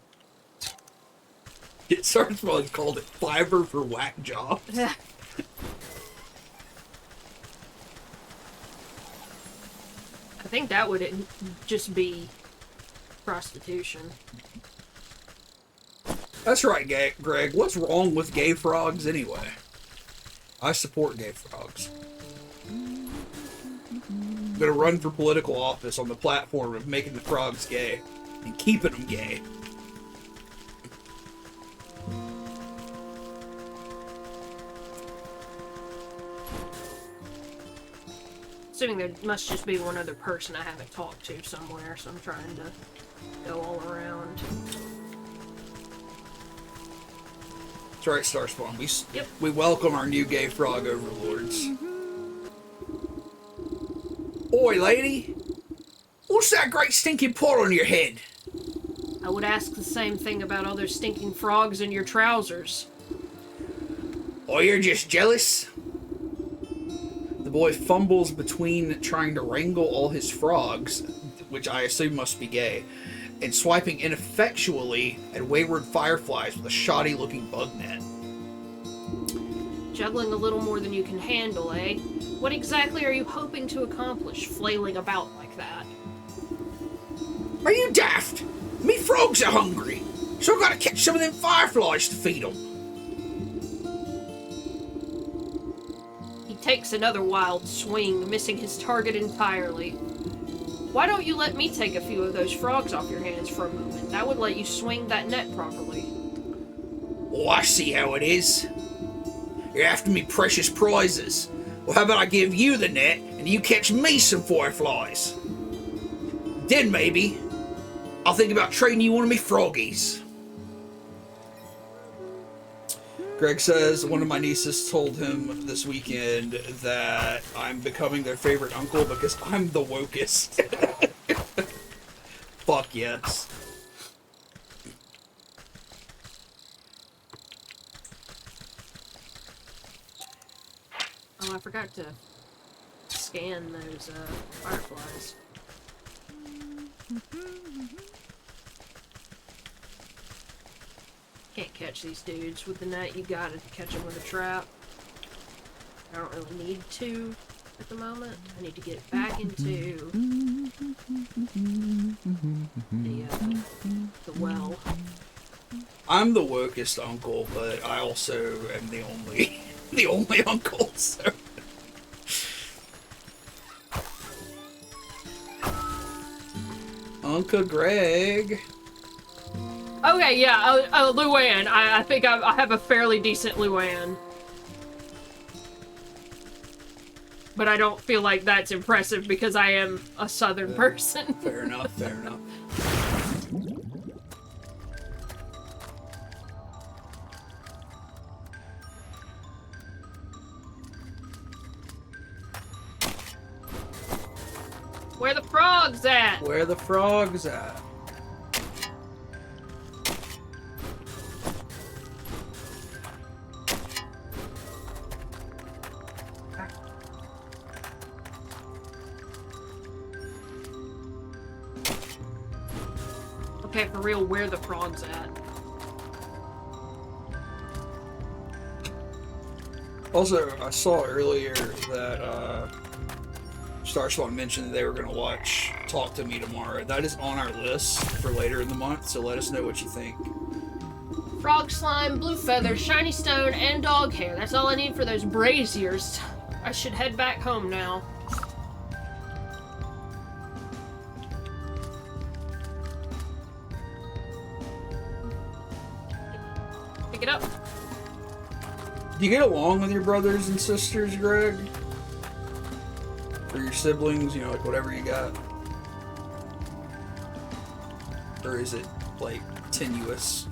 It starts well, it's called it fiber for whack jobs. I think that would just be prostitution. That's right, Greg. What's wrong with gay frogs anyway? I support gay frogs. I'm gonna run for political office on the platform of making the frogs gay and keeping them gay. Assuming there must just be one other person I haven't talked to somewhere, so I'm trying to go all around. That's right, Starspawn. We welcome our new gay frog overlords. Oi, lady! What's that great stinking pot on your head? I would ask the same thing about all those stinking frogs in your trousers. Oh, you're just jealous? The boy fumbles between trying to wrangle all his frogs, which I assume must be gay, and swiping ineffectually at wayward fireflies with a shoddy-looking bug net. Juggling a little more than you can handle, eh? What exactly are you hoping to accomplish, flailing about like that? Are you daft? Me frogs are hungry, so I gotta catch some of them fireflies to feed them. He takes another wild swing, missing his target entirely. Why don't you let me take a few of those frogs off your hands for a moment? That would let you swing that net properly. Oh, I see how it is. You're after me precious prizes. Well, how about I give you the net and you catch me some fireflies? Then maybe I'll think about trading you one of me froggies. Greg says one of my nieces told him this weekend that I'm becoming their favorite uncle because I'm the wokest. Fuck yes. Oh, I forgot to scan those fireflies. Can't catch these dudes with the net. You gotta catch them with a trap. I don't really need to at the moment. I need to get back into the well. I'm the wokest uncle, but I also am the only uncle. So. Uncle Greg. Okay, yeah, Luann. I think I have a fairly decent Luann. But I don't feel like that's impressive because I am a southern person. Fair enough, fair enough. Where the frogs at? Where the frogs at? Okay, for real, where the frogs at? Also, I saw earlier that Starspawn mentioned that they were going to watch Talk to Me tomorrow. That is on our list for later in the month, so let us know what you think. Frog slime, blue feathers, shiny stone, and dog hair. That's all I need for those braziers. I should head back home now. Pick it up. Do you get along with your brothers and sisters, Greg? Or your siblings, you know, like whatever you got? Or is it, like, tenuous?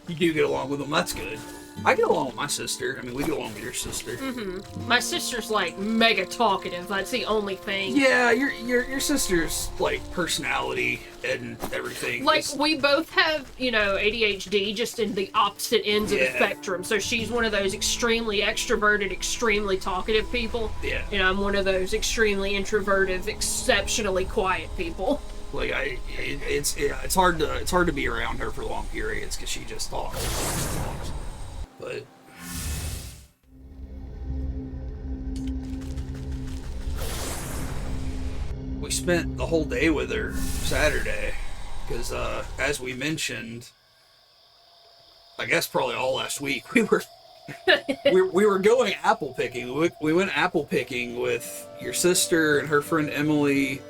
You do get along with them. That's good. I get along with my sister. I mean, we get along with your sister. My sister's like mega talkative. That's the only thing. Yeah, your sister's like personality and everything. Like we both have, ADHD, just in the opposite ends of the spectrum. So she's one of those extremely extroverted, extremely talkative people. Yeah. And I'm one of those extremely introverted, exceptionally quiet people. Like it's hard to be around her for long periods because she just talks. But we spent the whole day with her Saturday because, as we mentioned, I guess probably all last week we were we were going apple picking. We went apple picking with your sister and her friend Emily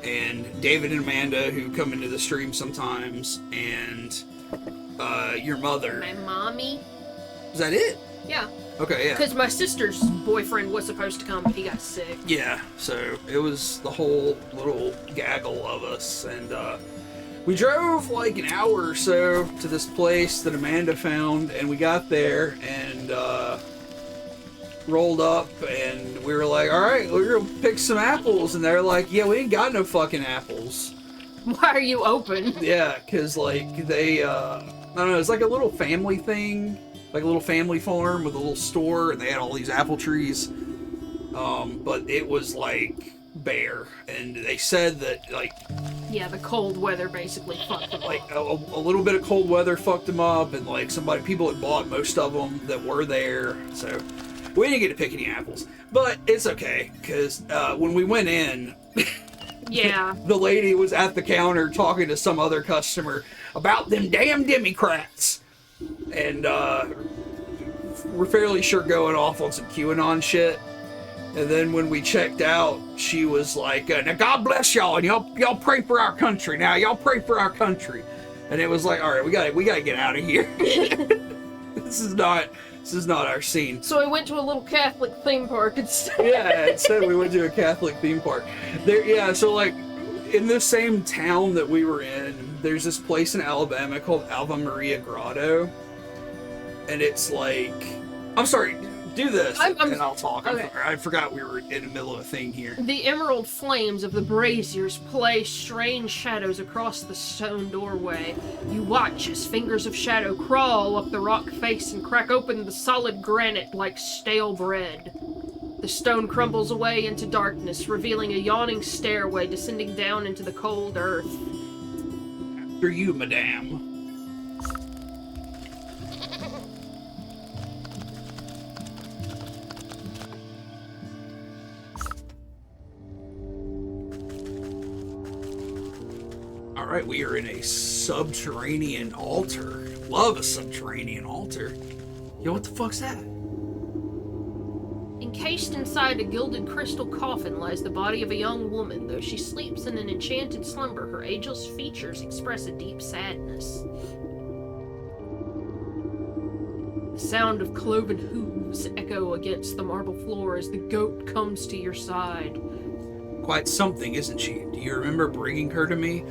and David and Amanda, who come into the stream sometimes, and your mother. My mommy. Is that it? Yeah. Okay, yeah. Because my sister's boyfriend was supposed to come, but he got sick. Yeah, so it was the whole little gaggle of us, and we drove like an hour or so to this place that Amanda found, and we got there and rolled up, and we were like, all right, we're gonna pick some apples, and they're like, yeah, we ain't got no fucking apples. Why are you open? Yeah, because like they, I don't know, it's like a little family thing. Like a little family farm with a little store, and they had all these apple trees. But it was like bare, and they said that like yeah, the cold weather basically fucked them like up. a little bit of cold weather fucked them up, and like people had bought most of them that were there, so we didn't get to pick any apples. But it's okay because when we went in, yeah, the lady was at the counter talking to some other customer about them damn Democrats. And we're fairly sure going off on some QAnon shit. And then when we checked out, she was like, now God bless y'all, and y'all pray for our country. Now y'all pray for our country. And it was like, all right, we gotta get out of here. This is not our scene. So we went to a little Catholic theme park instead. Yeah, instead we went to a Catholic theme park. So like in the same town that we were in, there's this place in Alabama called Ave Maria Grotto, and it's like, I'm sorry, do this, and I'll talk. Okay. I forgot we were in the middle of a thing here. The emerald flames of the braziers play strange shadows across the stone doorway. You watch as fingers of shadow crawl up the rock face and crack open the solid granite like stale bread. The stone crumbles away into darkness, revealing a yawning stairway descending down into the cold earth. For you, madame. All right, we are in a subterranean altar. Love a subterranean altar. Yo, what the fuck's that? Encased inside a gilded crystal coffin lies the body of a young woman. Though she sleeps in an enchanted slumber, her ageless features express a deep sadness. The sound of cloven hooves echo against the marble floor as the goat comes to your side. Quite something, isn't she? Do you remember bringing her to me?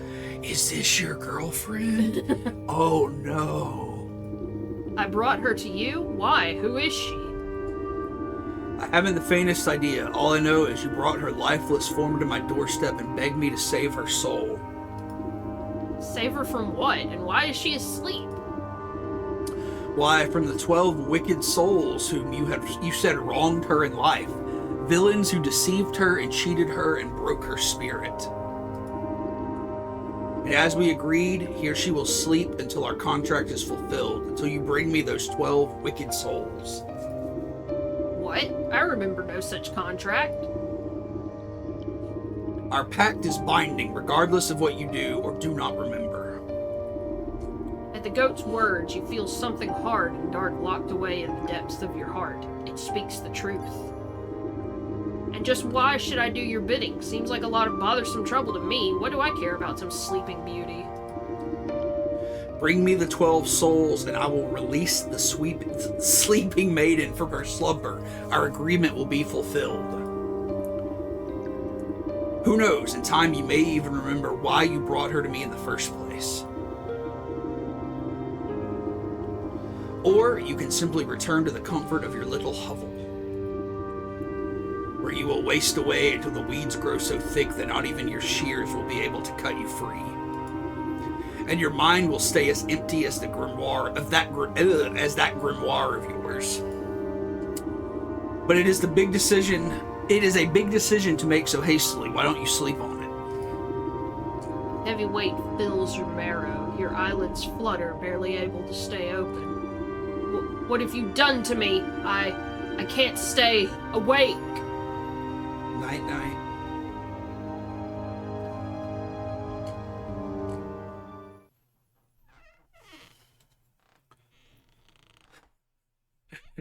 Is this your girlfriend? Oh no. I brought her to you? Why? Who is she? I haven't the faintest idea. All I know is you brought her lifeless form to my doorstep and begged me to save her soul. Save her from what? And why is she asleep? Why, from the 12 wicked souls whom you said wronged her in life. Villains who deceived her and cheated her and broke her spirit. And as we agreed, here she will sleep until our contract is fulfilled, until you bring me those 12 wicked souls. What? I remember no such contract. Our pact is binding, regardless of what you do or do not remember. At the goat's words, you feel something hard and dark locked away in the depths of your heart. It speaks the truth. And just why should I do your bidding? Seems like a lot of bothersome trouble to me. What do I care about some sleeping beauty? Bring me the 12 souls, and I will release the sleeping maiden from her slumber. Our agreement will be fulfilled. Who knows, in time you may even remember why you brought her to me in the first place. Or you can simply return to the comfort of your little hovel, where you will waste away until the weeds grow so thick that not even your shears will be able to cut you free. And your mind will stay as empty as the grimoire of that grimoire of yours. But it is the big decision. It is a big decision to make so hastily. Why don't you sleep on it? Heavy weight fills your marrow. Your eyelids flutter, barely able to stay open. What have you done to me? I can't stay awake. Night, night.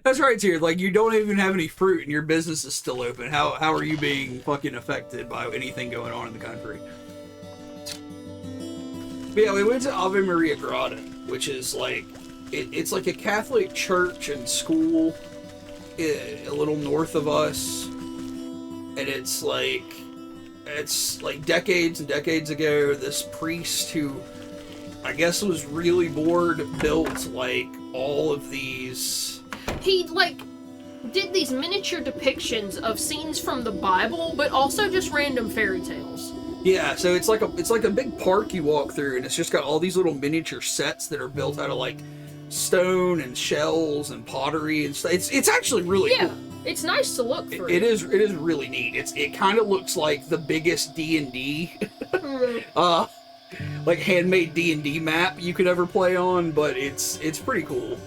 That's right, Tier. Like, you don't even have any fruit and your business is still open. How are you being fucking affected by anything going on in the country? But yeah, we went to Ave Maria Grada, which is like, it's like a Catholic church and school a little north of us. And it's like decades and decades ago, this priest who I guess was really bored built like all of these. He like did these miniature depictions of scenes from the Bible, but also just random fairy tales. Yeah, so it's like a big park you walk through, and it's just got all these little miniature sets that are built out of like stone and shells and pottery and stuff. It's actually really cool. It's nice to look through. It is really neat. It kind of looks like the biggest D&D like handmade D&D map you could ever play on, but it's pretty cool.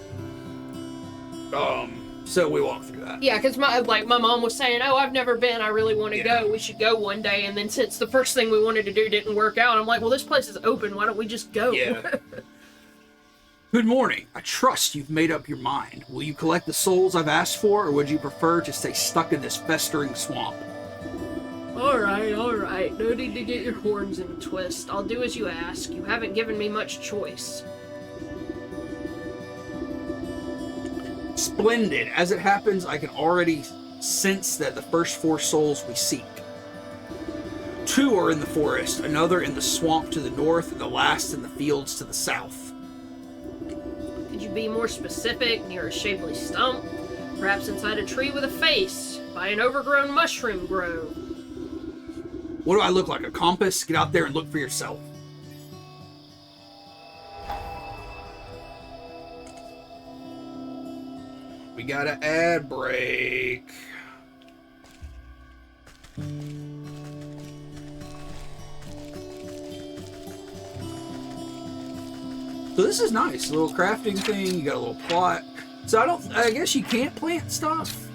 So we walked through that. Yeah, because my mom was saying, "Oh, I've never been. I really want to go. We should go one day." And then since the first thing we wanted to do didn't work out, I'm like, "Well, this place is open. Why don't we just go?" Yeah. Good morning. I trust you've made up your mind. Will you collect the souls I've asked for, or would you prefer to stay stuck in this festering swamp? All right. No need to get your horns in a twist. I'll do as you ask. You haven't given me much choice. Splendid. As it happens, I can already sense that the first 4 souls we seek. 2 are in the forest, another in the swamp to the north, and the last in the fields to the south. Could you be more specific? Near a shapely stump? Perhaps inside a tree with a face? By an overgrown mushroom grove? What do I look like, a compass? Get out there and look for yourself. We got an ad break. So this is nice. A little crafting thing. You got a little plot. So I guess you can't plant stuff.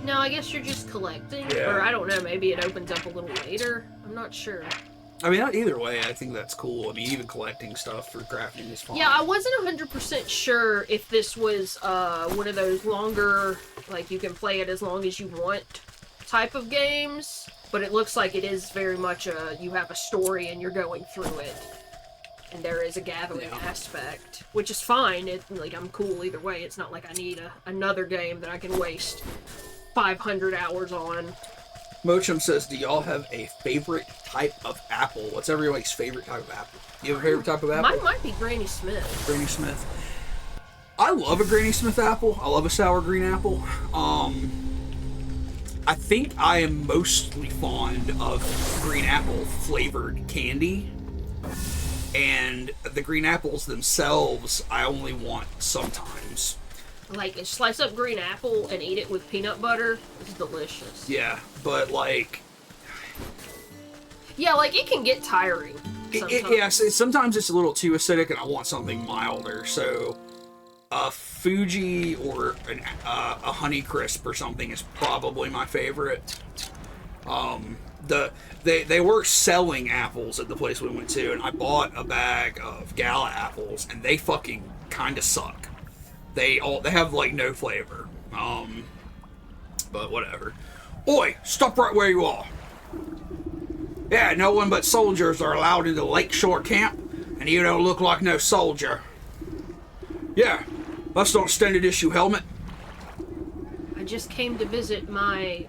No, I guess you're just collecting. Yeah. Or I don't know, maybe it opens up a little later. I'm not sure. I mean, either way, I think that's cool. I mean, even collecting stuff for crafting is fun. Yeah, I wasn't 100% sure if this was one of those longer, like you can play it as long as you want type of games. But it looks like it is very much you have a story and you're going through it. And there is a gathering aspect, which is fine. I'm cool either way. It's not like I need another game that I can waste 500 hours on. Mochum says, do y'all have a favorite type of apple? What's everybody's favorite type of apple? You have a favorite type of apple? Mine might be Granny Smith. Granny Smith. I love a Granny Smith apple. I love a sour green apple. I think I am mostly fond of green apple flavored candy. And the green apples themselves, I only want sometimes. Like, slice up green apple and eat it with peanut butter. It's delicious. Yeah, but like... Yeah, like, it can get tiring sometimes. Sometimes it's a little too acidic and I want something milder. So, a Fuji or a Honeycrisp or something is probably my favorite. They were selling apples at the place we went to, and I bought a bag of Gala apples, and they fucking kind of suck. They have like no flavor. But whatever. Oi, stop right where you are. Yeah, no one but soldiers are allowed into Lakeshore Camp, and you don't look like no soldier. Yeah, that's not standard issue helmet. I just came to visit my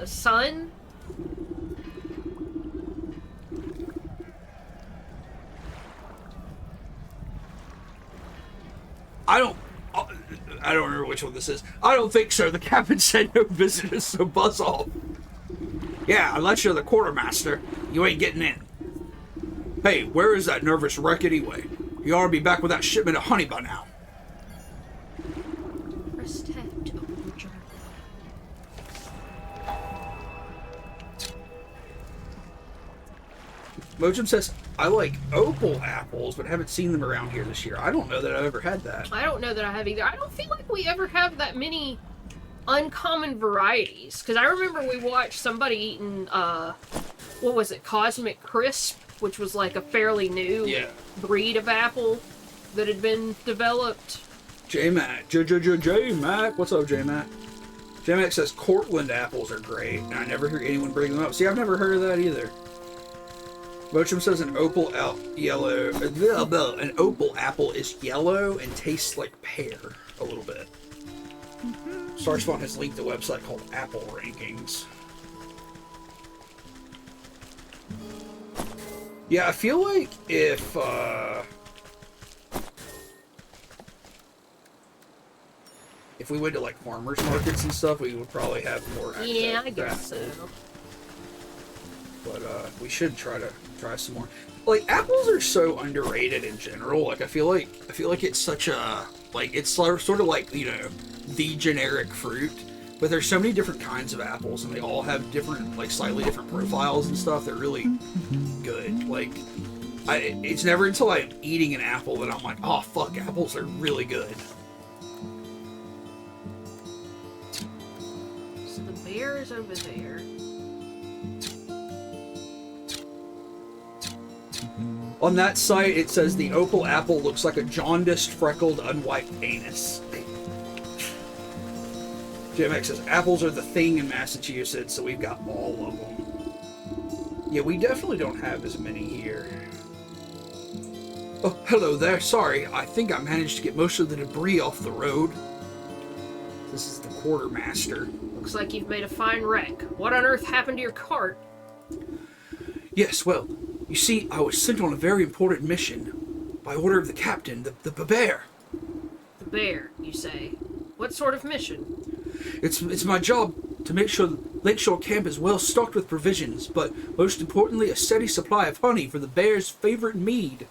son. I don't. I don't remember which one this is. I don't think so. The captain said no visitors, so buzz off. Yeah, unless you're the quartermaster, you ain't getting in. Hey, where is that nervous wreck anyway? You ought to be back with that shipment of honey by now. Press tab to open the journal. Mojum says, I like opal apples, but haven't seen them around here this year. I don't know that I've ever had that. I don't know that I have either. I don't feel like we ever have that many uncommon varieties. Because I remember we watched somebody eating, what was it, Cosmic Crisp, which was like a fairly new breed of apple that had been developed. J-Mac. J-Mac. What's up, J-Mac? J-Mac says Cortland apples are great, and I never hear anyone bring them up. See, I've never heard of that either. Bochum says an opal yellow. An opal apple is yellow and tastes like pear a little bit. Starspawn has linked a website called Apple Rankings. Yeah, I feel like if we went to like farmers markets and stuff, we would probably have more access. Yeah, I guess so. But we should try some more. Like, apples are so underrated in general. Like, I feel like it's such a, like, it's sort of like, you know, the generic fruit. But there's so many different kinds of apples, and they all have different, like, slightly different profiles and stuff. They're really good. Like, it's never until I'm eating an apple that I'm like, oh fuck, apples are really good. So the bear is over there. On that site, it says the opal apple looks like a jaundiced, freckled, unwiped anus. JMX says, apples are the thing in Massachusetts, so we've got all of them. Yeah, we definitely don't have as many here. Oh, hello there. Sorry, I think I managed to get most of the debris off the road. This is the quartermaster. Looks like you've made a fine wreck. What on earth happened to your cart? Yes, well, you see, I was sent on a very important mission by order of the captain, the bear. The bear, you say? What sort of mission? It's my job to make sure Lakeshore Camp is well stocked with provisions, but most importantly, a steady supply of honey for the bear's favorite mead.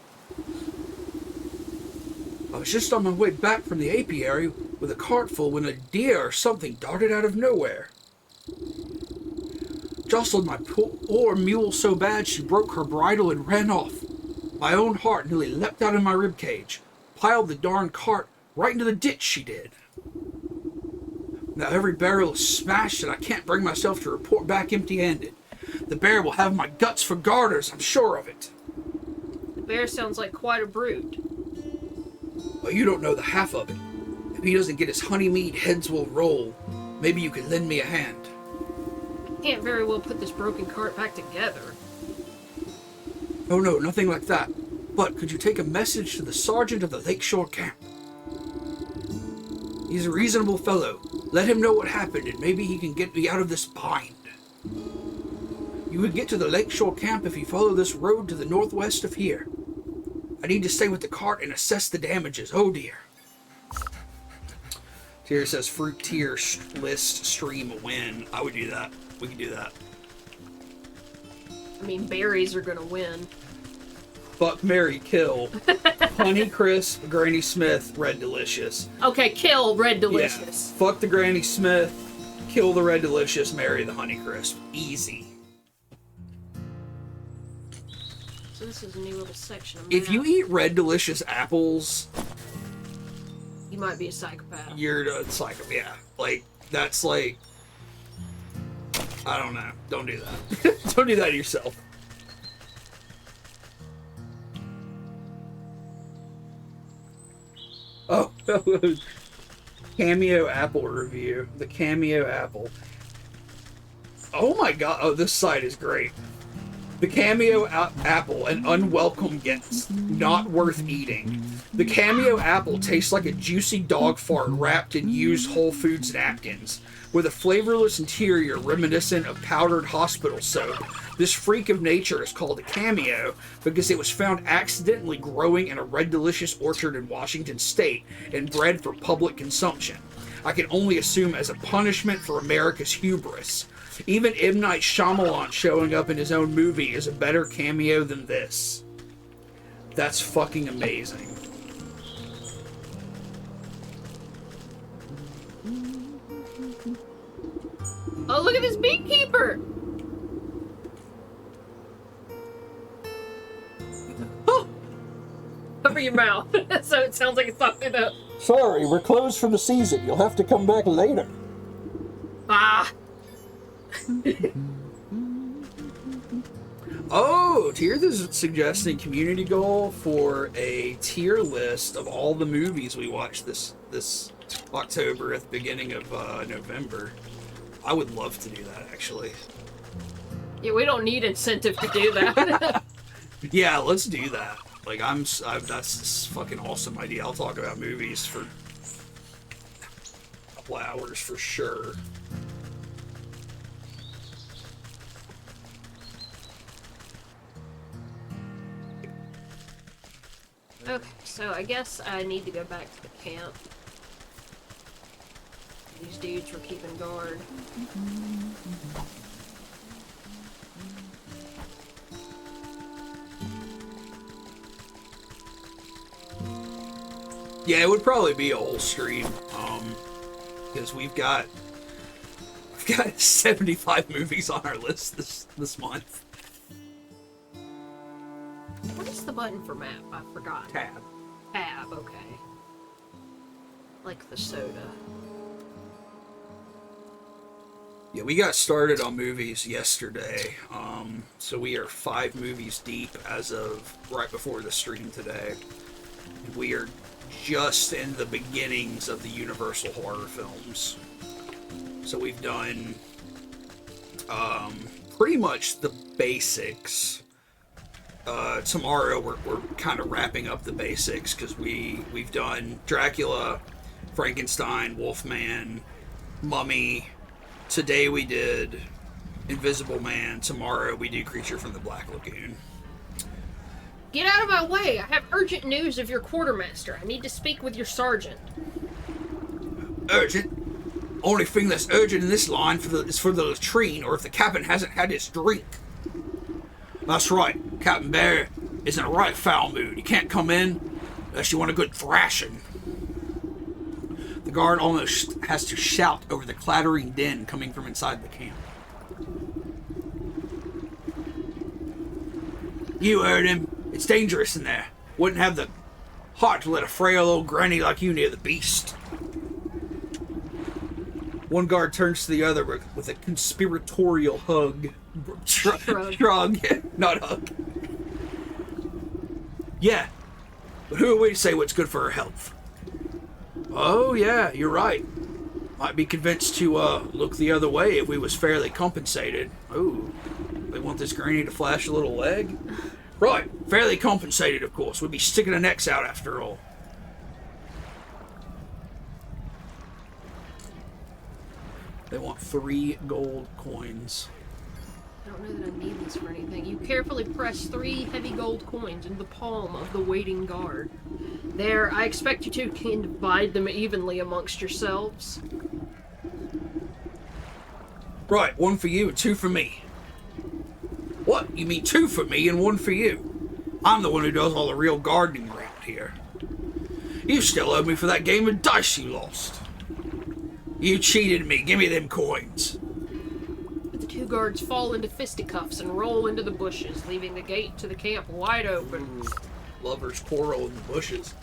I was just on my way back from the apiary with a cart full when a deer or something darted out of nowhere. Jostled my poor mule so bad she broke her bridle and ran off. My own heart nearly leapt out of my ribcage. Piled the darn cart right into the ditch, she did. Now every barrel is smashed and I can't bring myself to report back empty-handed. The bear will have my guts for garters, I'm sure of it. The bear sounds like quite a brute. Well, you don't know the half of it. If he doesn't get his honey mead, heads will roll. Maybe you could lend me a hand. Can't very well put this broken cart back together. Oh no, nothing like that. But could you take a message to the sergeant of the Lakeshore Camp? He's a reasonable fellow. Let him know what happened and maybe he can get me out of this bind. You would get to the Lakeshore Camp if you follow this road to the northwest of here. I need to stay with the cart and assess the damages. Oh dear. Here it says fruit tier list stream a win. I would do that. We can do that. I mean, berries are gonna win. Fuck, marry, kill. Honey Crisp, Granny Smith, Red Delicious. Okay, kill Red Delicious. Yeah. Fuck the Granny Smith, kill the Red Delicious, marry the Honey Crisp. Easy. So this is a new little section. If you eat Red Delicious apples, you might be a psychopath. You're a psychopath. Yeah. Like, that's like, I don't know. Don't do that. Don't do that to yourself. Oh, Cameo Apple review. The Cameo Apple. Oh my god. Oh, this site is great. The cameo apple, an unwelcome guest, not worth eating. The cameo apple tastes like a juicy dog fart wrapped in used Whole Foods napkins, with a flavorless interior reminiscent of powdered hospital soap. This freak of nature is called a cameo because it was found accidentally growing in a Red Delicious orchard in Washington State and bred for public consumption. I can only assume as a punishment for America's hubris. Even M. Night Shyamalan showing up in his own movie is a better cameo than this. That's fucking amazing. Oh, look at this beekeeper! Cover your mouth, so it sounds like it's talking up. Sorry, we're closed for the season. You'll have to come back later. Ah! Oh, Tears is suggesting community goal for a tier list of all the movies we watched this October at the beginning of November. I would love to do that, actually. Yeah, we don't need incentive to do that. Yeah, let's do that. Like, that's this fucking awesome idea. I'll talk about movies for a couple hours for sure. Okay, so I guess I need to go back to the camp. These dudes were keeping guard. Yeah, it would probably be a whole stream, because we've got 75 movies on our list this month. What is the button for map? I forgot. Tab. Tab, okay. Like the soda. Yeah, we got started on movies yesterday, so we are 5 movies deep as of right before the stream today. We are just in the beginnings of the Universal horror films. So we've done pretty much the basics. Tomorrow we're kind of wrapping up the basics because we've done Dracula, Frankenstein, Wolfman, Mummy. Today we did Invisible Man. Tomorrow we do Creature from the Black Lagoon. Get out of my way! I have urgent news of your quartermaster. I need to speak with your sergeant. Urgent? Only thing that's urgent in this line is for the latrine, or if the captain hasn't had his drink. That's right, Captain Bear is in a right foul mood. He can't come in unless you want a good thrashing. The guard almost has to shout over the clattering din coming from inside the camp. You heard him. It's dangerous in there. Wouldn't have the heart to let a frail old granny like you near the beast. One guard turns to the other with a conspiratorial hug. Shrug. Not hug. Yeah, but who are we to say what's good for her health? Oh, yeah, you're right. Might be convinced to look the other way if we was fairly compensated. Ooh, they want this granny to flash a little leg? Right, fairly compensated, of course. We'd be sticking our necks out after all. They want 3 gold coins. I don't know that I need this for anything. You carefully press 3 heavy gold coins into the palm of the waiting guard. There, I expect you two can divide them evenly amongst yourselves. Right, 1 for you and 2 for me. What? You mean 2 for me and 1 for you? I'm the one who does all the real gardening around here. You still owe me for that game of dice you lost. You cheated me. Give me them coins. The 2 guards fall into fisticuffs and roll into the bushes, leaving the gate to the camp wide open. Ooh, lovers quarrel in the bushes.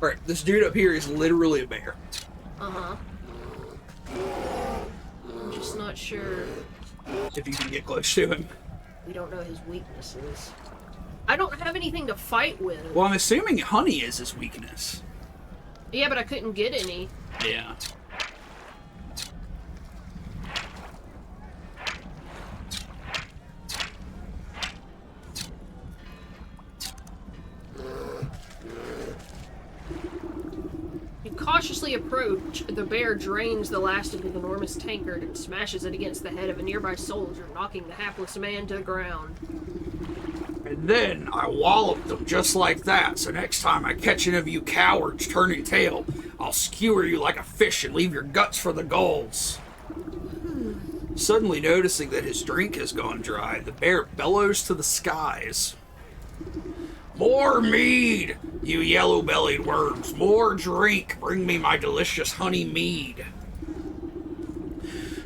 Alright, this dude up here is literally a bear. Uh-huh. I'm just not sure. If you can get close to him. We don't know his weaknesses. I don't have anything to fight with. Well, I'm assuming honey is his weakness. Yeah, but I couldn't get any. Yeah. cautiously approach, the bear drains the last of the enormous tankard and smashes it against the head of a nearby soldier, knocking the hapless man to the ground. And then I walloped them just like that, so next time I catch any of you cowards turning tail, I'll skewer you like a fish and leave your guts for the gulls. Suddenly noticing that his drink has gone dry, the bear bellows to the skies. More mead, you yellow-bellied worms. More drink. Bring me my delicious honey mead.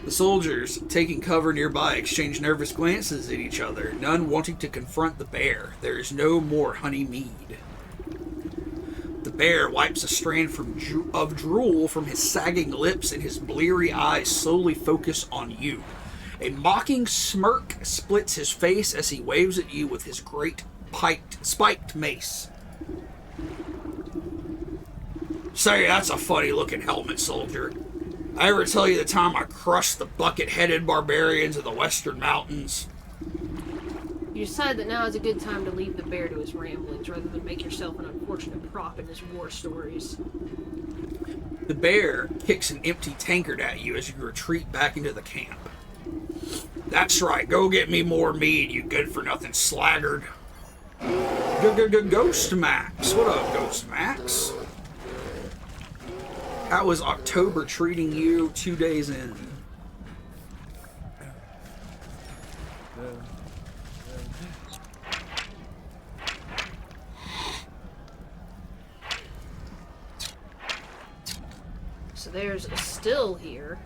The soldiers, taking cover nearby, exchange nervous glances at each other, none wanting to confront the bear. There is no more honey mead. The bear wipes a strand of drool from his sagging lips, and his bleary eyes slowly focus on you. A mocking smirk splits his face as he waves at you with his great spiked mace. Say, that's a funny-looking helmet, soldier. I ever tell you the time I crushed the bucket-headed barbarians of the Western Mountains? You decide that now is a good time to leave the bear to his ramblings, rather than make yourself an unfortunate prop in his war stories. The bear kicks an empty tankard at you as you retreat back into the camp. That's right, go get me more mead, you good-for-nothing slaggard. Ghost Max. What up, Ghost Max? How is October treating you 2 days in? So there's a still here.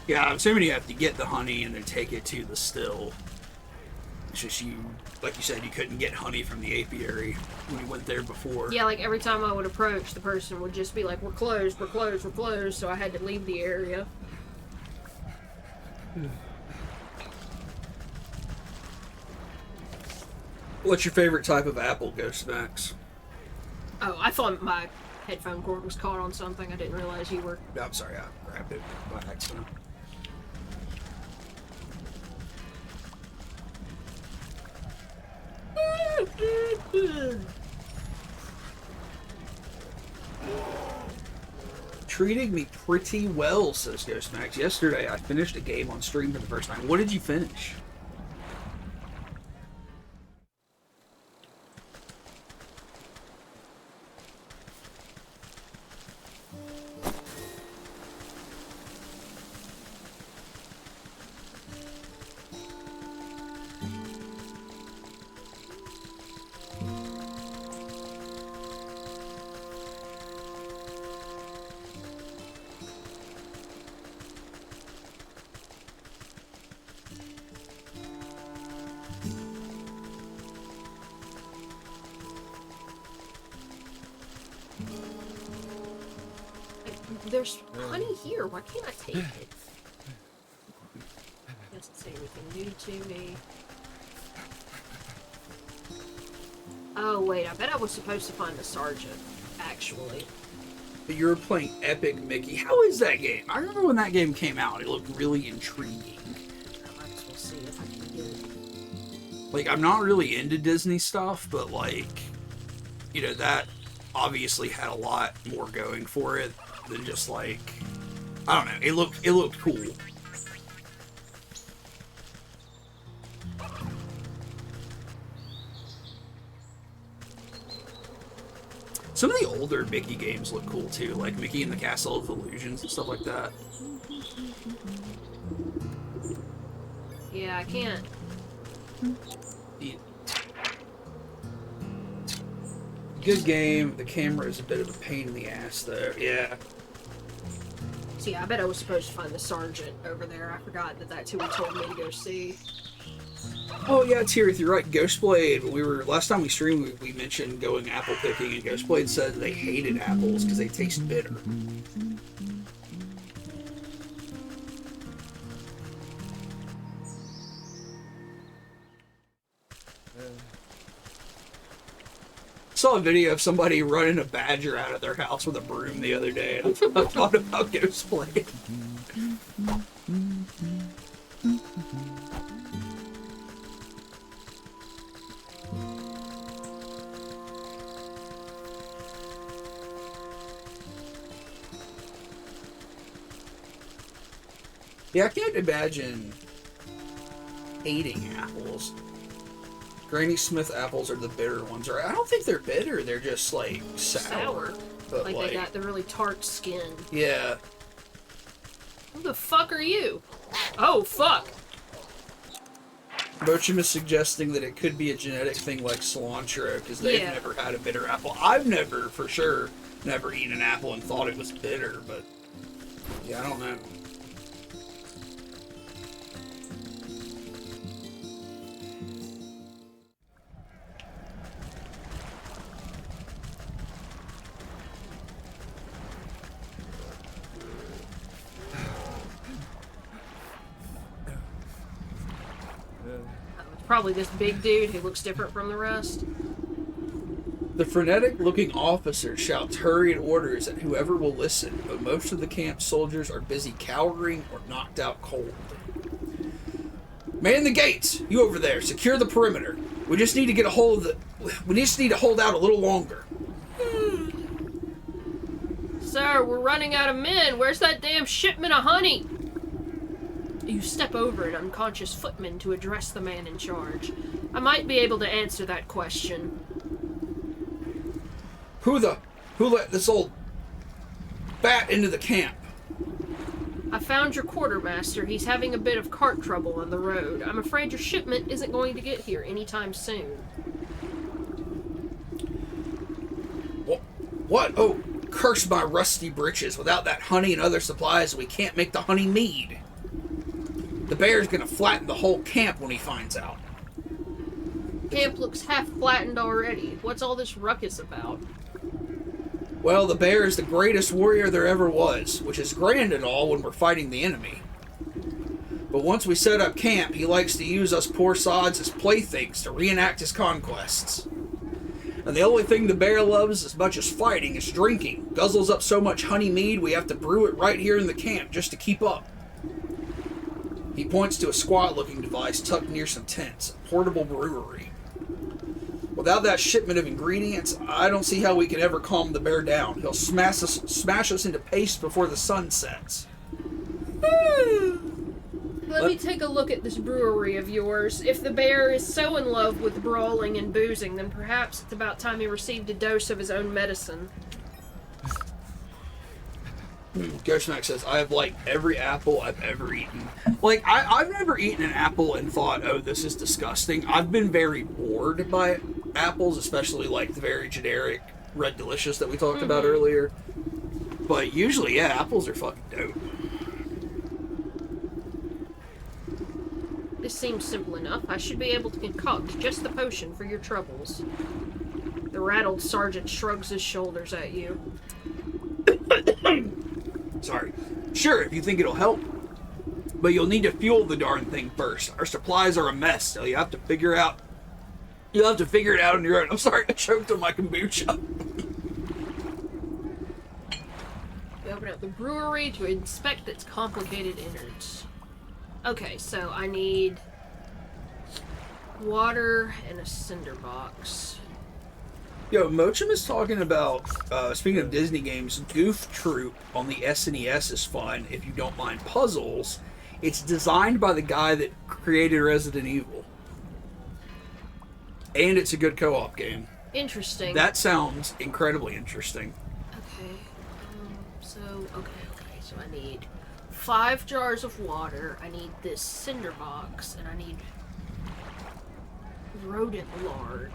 Yeah, I'm assuming you have to get the honey and then take it to the still. It's just like you said, you couldn't get honey from the apiary when you went there before. Yeah, like every time I would approach, the person would just be like, we're closed, we're closed, we're closed, so I had to leave the area. What's your favorite type of apple, Ghost Max? Oh, I thought my headphone cord was caught on something. I didn't realize you were. No, I'm sorry, I grabbed it by accident. Treating me pretty well, says Ghost Max. Yesterday, I finished a game on stream for the first time. What did you finish? There's honey here. Why can't I take it? Doesn't say anything new to me. Oh, wait. I bet I was supposed to find the sergeant, actually. But you were playing Epic Mickey. How is that game? I remember when that game came out. It looked really intriguing. I might as well see if I can get it. Like, I'm not really into Disney stuff, but, like, you know, that obviously had a lot more going for it than just, like, I don't know. It looked cool. Some of the older Mickey games look cool too, like Mickey and the Castle of Illusions and stuff like that. Yeah, I can't. Yeah. Good game. The camera is a bit of a pain in the ass, though. Yeah. See, I bet I was supposed to find the sergeant over there. I forgot that that's who he told me to go see. Oh yeah, Tirith, you're right. Ghostblade. Last time we streamed, we mentioned going apple picking, and Ghostblade said they hated apples because they taste bitter. Saw a video of somebody running a badger out of their house with a broom the other day, and I thought about Ghostblade. Yeah, I can't imagine hating apples. Granny Smith apples are the bitter ones. Or I don't think they're bitter. They're just like sour. But Like they got the really tart skin. Yeah. Who the fuck are you? Oh, fuck. Bochum is suggesting that it could be a genetic thing like cilantro because they've never had a bitter apple. I've never, for sure, never eaten an apple and thought it was bitter, but yeah, I don't know. Probably this big dude who looks different from the rest. The frenetic-looking officer shouts hurried orders at whoever will listen, but most of the camp soldiers are busy cowering or knocked out cold. Man the gates! You over there, secure the perimeter. We just need to get a hold of the... We just need to hold out a little longer. Sir, we're running out of men. Where's that damn shipment of honey? You step over an unconscious footman to address the man in charge. I might be able to answer that question. Who let this old bat into the camp? I found your quartermaster. He's having a bit of cart trouble on the road. I'm afraid your shipment isn't going to get here anytime soon. What? Oh, curse my rusty breeches. Without that honey and other supplies, we can't make the honey mead. The bear's gonna flatten the whole camp when he finds out. Camp looks half flattened already. What's all this ruckus about? Well, the bear is the greatest warrior there ever was, which is grand and all when we're fighting the enemy. But once we set up camp, he likes to use us poor sods as playthings to reenact his conquests. And the only thing the bear loves as much as fighting is drinking. Guzzles up so much honey mead we have to brew it right here in the camp just to keep up. He points to a squat-looking device tucked near some tents, a portable brewery. Without that shipment of ingredients, I don't see how we can ever calm the bear down. He'll smash us into paste before the sun sets. Let me take a look at this brewery of yours. If the bear is so in love with brawling and boozing, then perhaps it's about time he received a dose of his own medicine. Ghostmack says, I have liked every apple I've ever eaten. Like, I've never eaten an apple and thought, oh, this is disgusting. I've been very bored by apples, especially like the very generic Red Delicious that we talked about earlier. But usually, yeah, apples are fucking dope. This seems simple enough. I should be able to concoct just the potion for your troubles. The rattled sergeant shrugs his shoulders at you. Sorry. Sure, if you think it'll help. But you'll need to fuel the darn thing first. Our supplies are a mess, so you'll have to figure it out on your own. I'm sorry, I choked on my kombucha. We open up the brewery to inspect its complicated innards. Okay, so I need water and a cinder box. Yo, Mochum is talking about, speaking of Disney games, Goof Troop on the SNES is fun if you don't mind puzzles. It's designed by the guy that created Resident Evil. And it's a good co-op game. Interesting. That sounds incredibly interesting. Okay, so I need 5 jars of water, I need this cinder box, and I need rodent lard.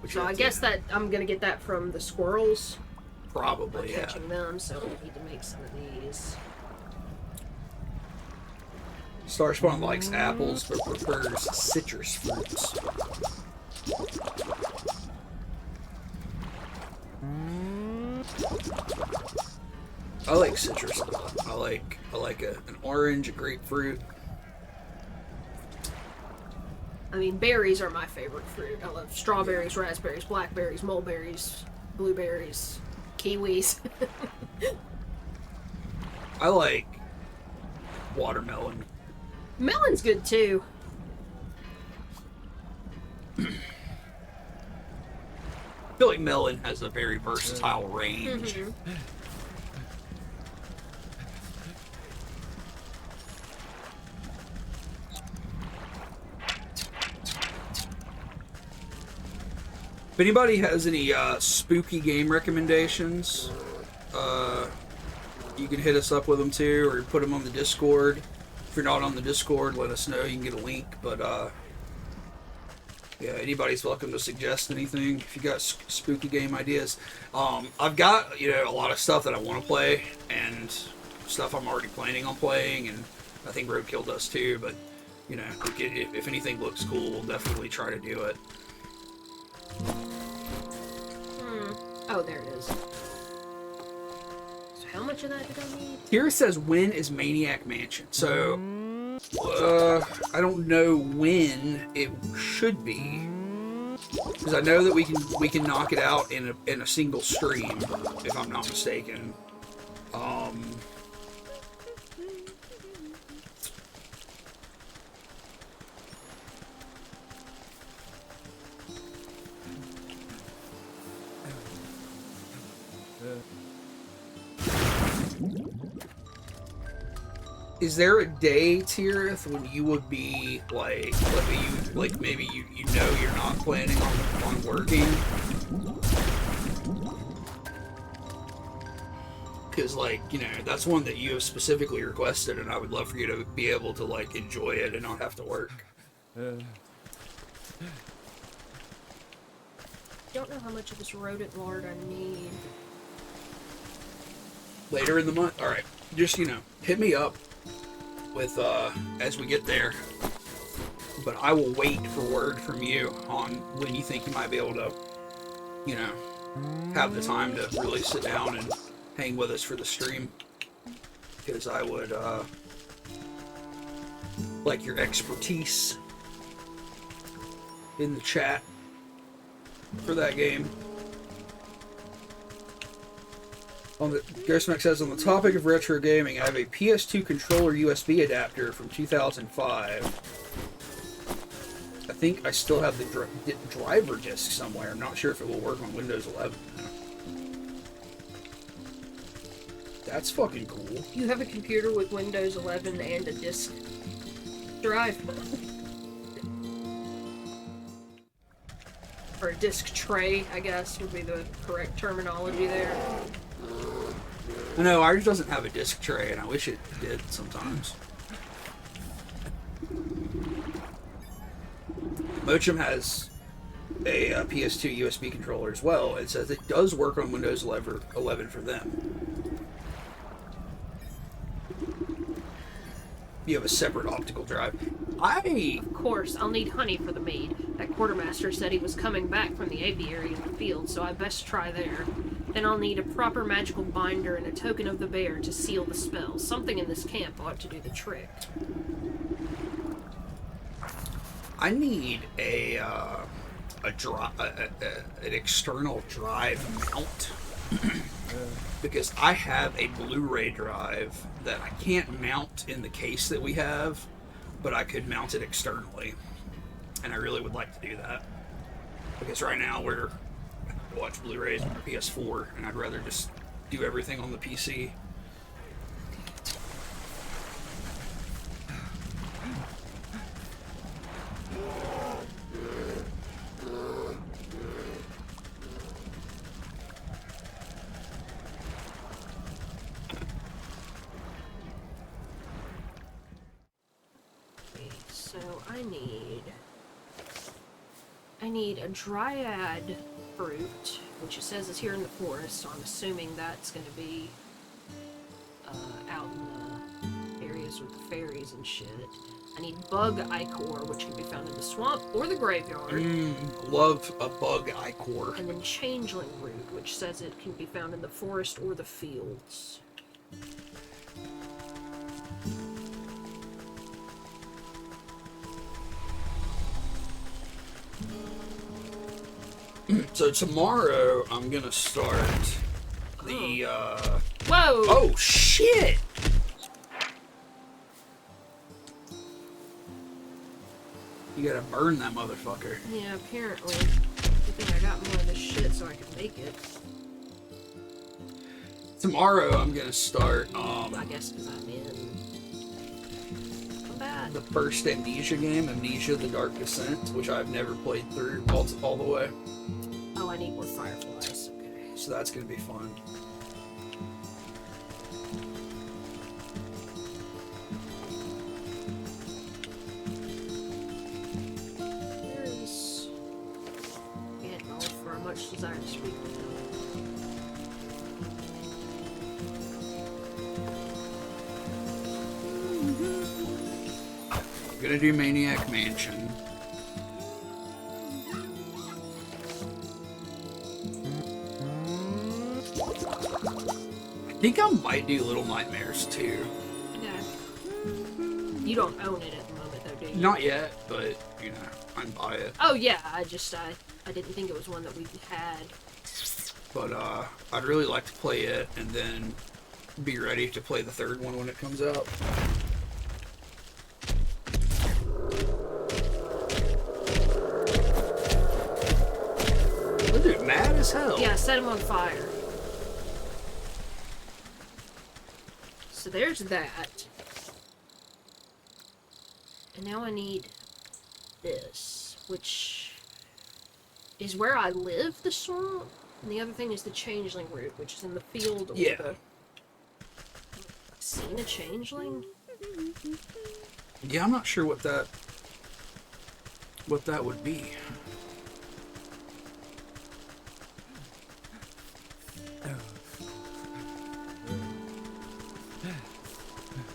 So I guess that I'm gonna get that from the squirrels. Probably, I'm yeah. catching them, so I need to make some of these. Starspawn likes apples but prefers citrus fruits. I like citrus a lot. I like an orange, a grapefruit. I mean, berries are my favorite fruit. I love strawberries, raspberries, blackberries, mulberries, blueberries, kiwis. I like watermelon. Melon's good too. I feel like melon has a very versatile range. Mm-hmm. If anybody has any spooky game recommendations, you can hit us up with them too, or put them on the Discord. If you're not on the Discord, let us know. You can get a link. But yeah, anybody's welcome to suggest anything if you got spooky game ideas. I've got a lot of stuff that I want to play and stuff I'm already planning on playing, and I think Roadkill does too. But if anything looks cool, we'll definitely try to do it. Oh, there it is. So how much of that did I need? Here it says, when is Maniac Mansion? So, I don't know when it should be, because I know that we can knock it out in a single stream, if I'm not mistaken. Is there a day, Tirith, when you would be like maybe you know you're not planning on working? Because that's one that you have specifically requested, and I would love for you to be able to enjoy it and not have to work. Don't know how much of this rodent lard I need. Later in the month? Alright. Just, hit me up with as we get there, but I will wait for word from you on when you think you might be able to have the time to really sit down and hang with us for the stream, because I would like your expertise in the chat for that game. Ghostmax says, on the topic of retro gaming, I have a PS2 controller USB adapter from 2005. I think I still have the driver disc somewhere. I'm not sure if it will work on Windows 11. That's fucking cool. You have a computer with Windows 11 and a disk drive. Or a disk tray, I guess, would be the correct terminology there. No, ours doesn't have a disc tray, and I wish it did sometimes. Mochum has a PS2 USB controller as well. It says it does work on Windows 11 for them. You have a separate optical drive. Of course, I'll need honey for the mead. That quartermaster said he was coming back from the apiary in the field, so I best try there. Then I'll need a proper magical binder and a token of the bear to seal the spell. Something in this camp ought to do the trick. I need an external drive mount because I have a Blu-ray drive that I can't mount in the case that we have, but I could mount it externally, and I really would like to do that because right now we're watch Blu-rays on our PS4, and I'd rather just do everything on the PC. So I need a dryad fruit, which it says is here in the forest, so I'm assuming that's going to be out in the areas with the fairies and shit. I need bug ichor, which can be found in the swamp or the graveyard. Love a bug ichor. And then changeling root, which says it can be found in the forest or the fields. So tomorrow I'm gonna start the Whoa! Oh shit! You gotta burn that motherfucker. Yeah, apparently. Good thing I got more of this shit so I could make it. Tomorrow I'm gonna start I guess because I'm in combat. the first Amnesia game, Amnesia: The Dark Descent, which I've never played through all the way. Oh, I need more fireflies. Okay. So that's gonna be fun. There's Gandalf for a much desired to speak with him. I'm gonna do Maniac Mansion. I think I might do Little Nightmares too. Yeah. You don't own it at the moment, though, do you? Not yet, but you know, I'm by it. Oh yeah, I didn't think it was one that we had. But I'd really like to play it and then be ready to play the third one when it comes out. Look at mad as hell. Yeah, set him on fire. So there's that. And now I need this, which is where I live, the swamp. And the other thing is the changeling root, which is in the field. Or Yeah. the... Seen a changeling? Yeah, I'm not sure what that would be.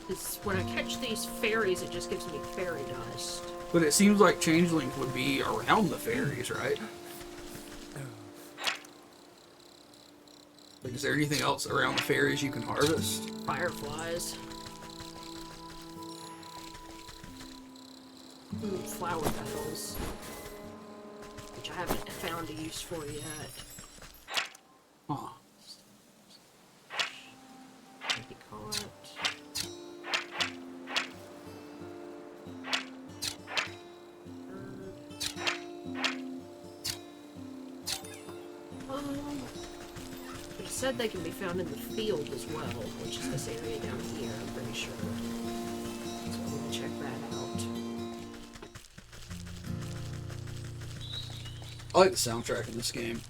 Because when I catch these fairies, it just gives me fairy dust. But it seems like changelings would be around the fairies, right? Like, is there anything else around the fairies you can harvest? Fireflies. Ooh, flower petals. Which I haven't found a use for yet. Huh. Apricot. But it said they can be found in the field as well, which is this area down here, I'm pretty sure. So I'm gonna check that out. I like the soundtrack in this game.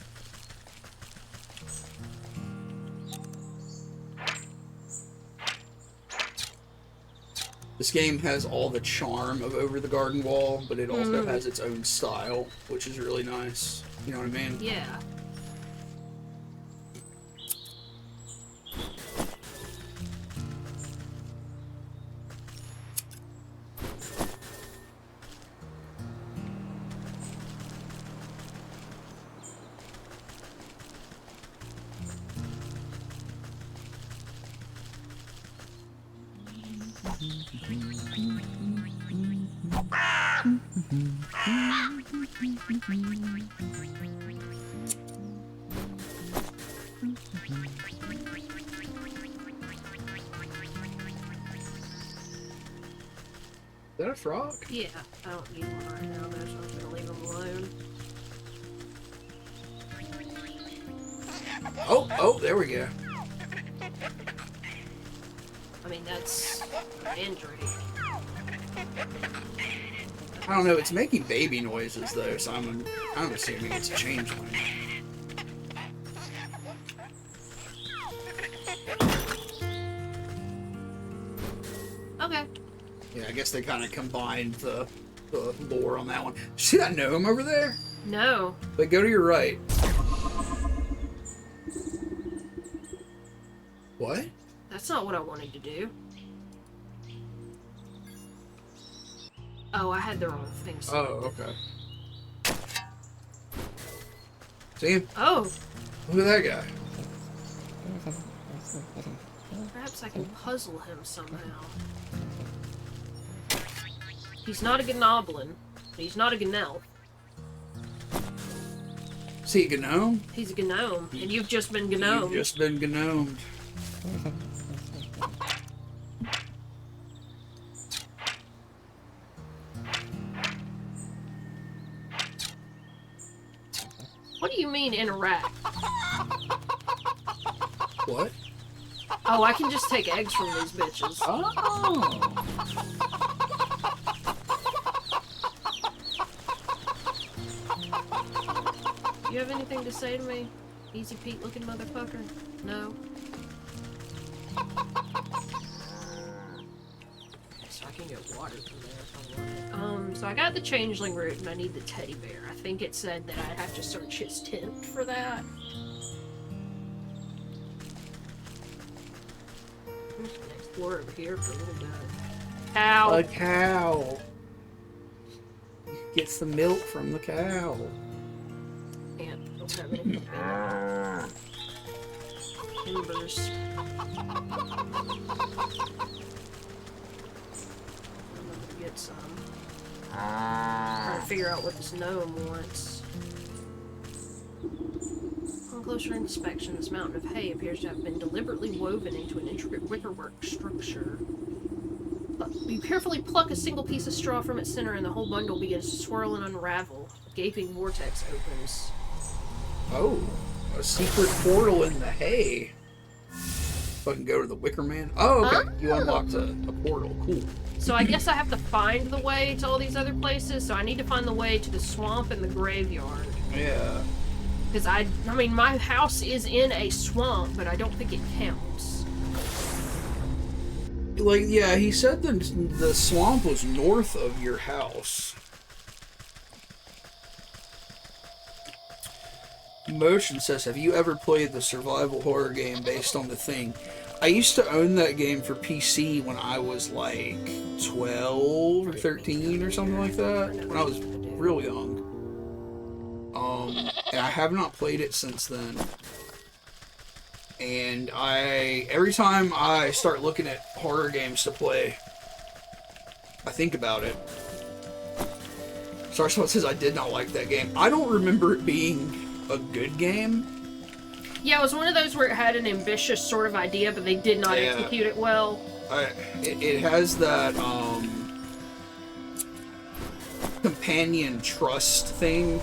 This game has all the charm of Over the Garden Wall, but it also has its own style, which is really nice. You know what I mean? Yeah. Is that a frog? Yeah, I don't need one right now, though, so I'm gonna leave them alone. Oh, there we go. I mean, that's Mandrake. I don't know, it's making baby noises though, so I'm assuming it's a changeling. Okay. Yeah, I guess they kind of combined the lore on that one. See that gnome over there? No. But go to your right. What? That's not what I wanted to do. Oh, I had the wrong thing. Oh, okay. See him? Oh, Look at that guy. perhaps I can puzzle him somehow. He's not a Gnoblin. He's not a Gnell. Is he a gnome? He's a gnome, and you've just been gnomed. You've just been gnomed. What do you mean interact? What? Oh, I can just take eggs from these bitches. Oh. You have anything to say to me? Easy Pete looking motherfucker? No? So I can get water from there if I want. So I got the changeling root and I need the teddy bear. I think it said that I'd have to search his tent for that. I'm just gonna explore over here for a little bit. Cow! A cow. Gets the milk from the cow. And don't have any embers. Get some. Trying to figure out what this gnome wants. On closer inspection, this mountain of hay appears to have been deliberately woven into an intricate wickerwork structure. You carefully pluck a single piece of straw from its center and the whole bundle begins to swirl and unravel. A gaping vortex opens. Oh, a secret portal in the hay. Fucking go to the Wicker Man. Oh, okay. You unlocked a portal. Cool. So I guess I have to find the way to all these other places. So I need to find the way to the swamp and the graveyard. Yeah. Because I mean, my house is in a swamp, but I don't think it counts. Like, yeah, he said the swamp was north of your house. Motion says, have you ever played the survival horror game based on The Thing? I used to own that game for PC when I was like 12 or 13 or something like that. When I was real young. And I have not played it since then. And every time I start looking at horror games to play, I think about it. Starspot says I did not like that game. I don't remember it being a good game. Yeah, it was one of those where it had an ambitious sort of idea, but they did not execute it well. It has that companion trust thing.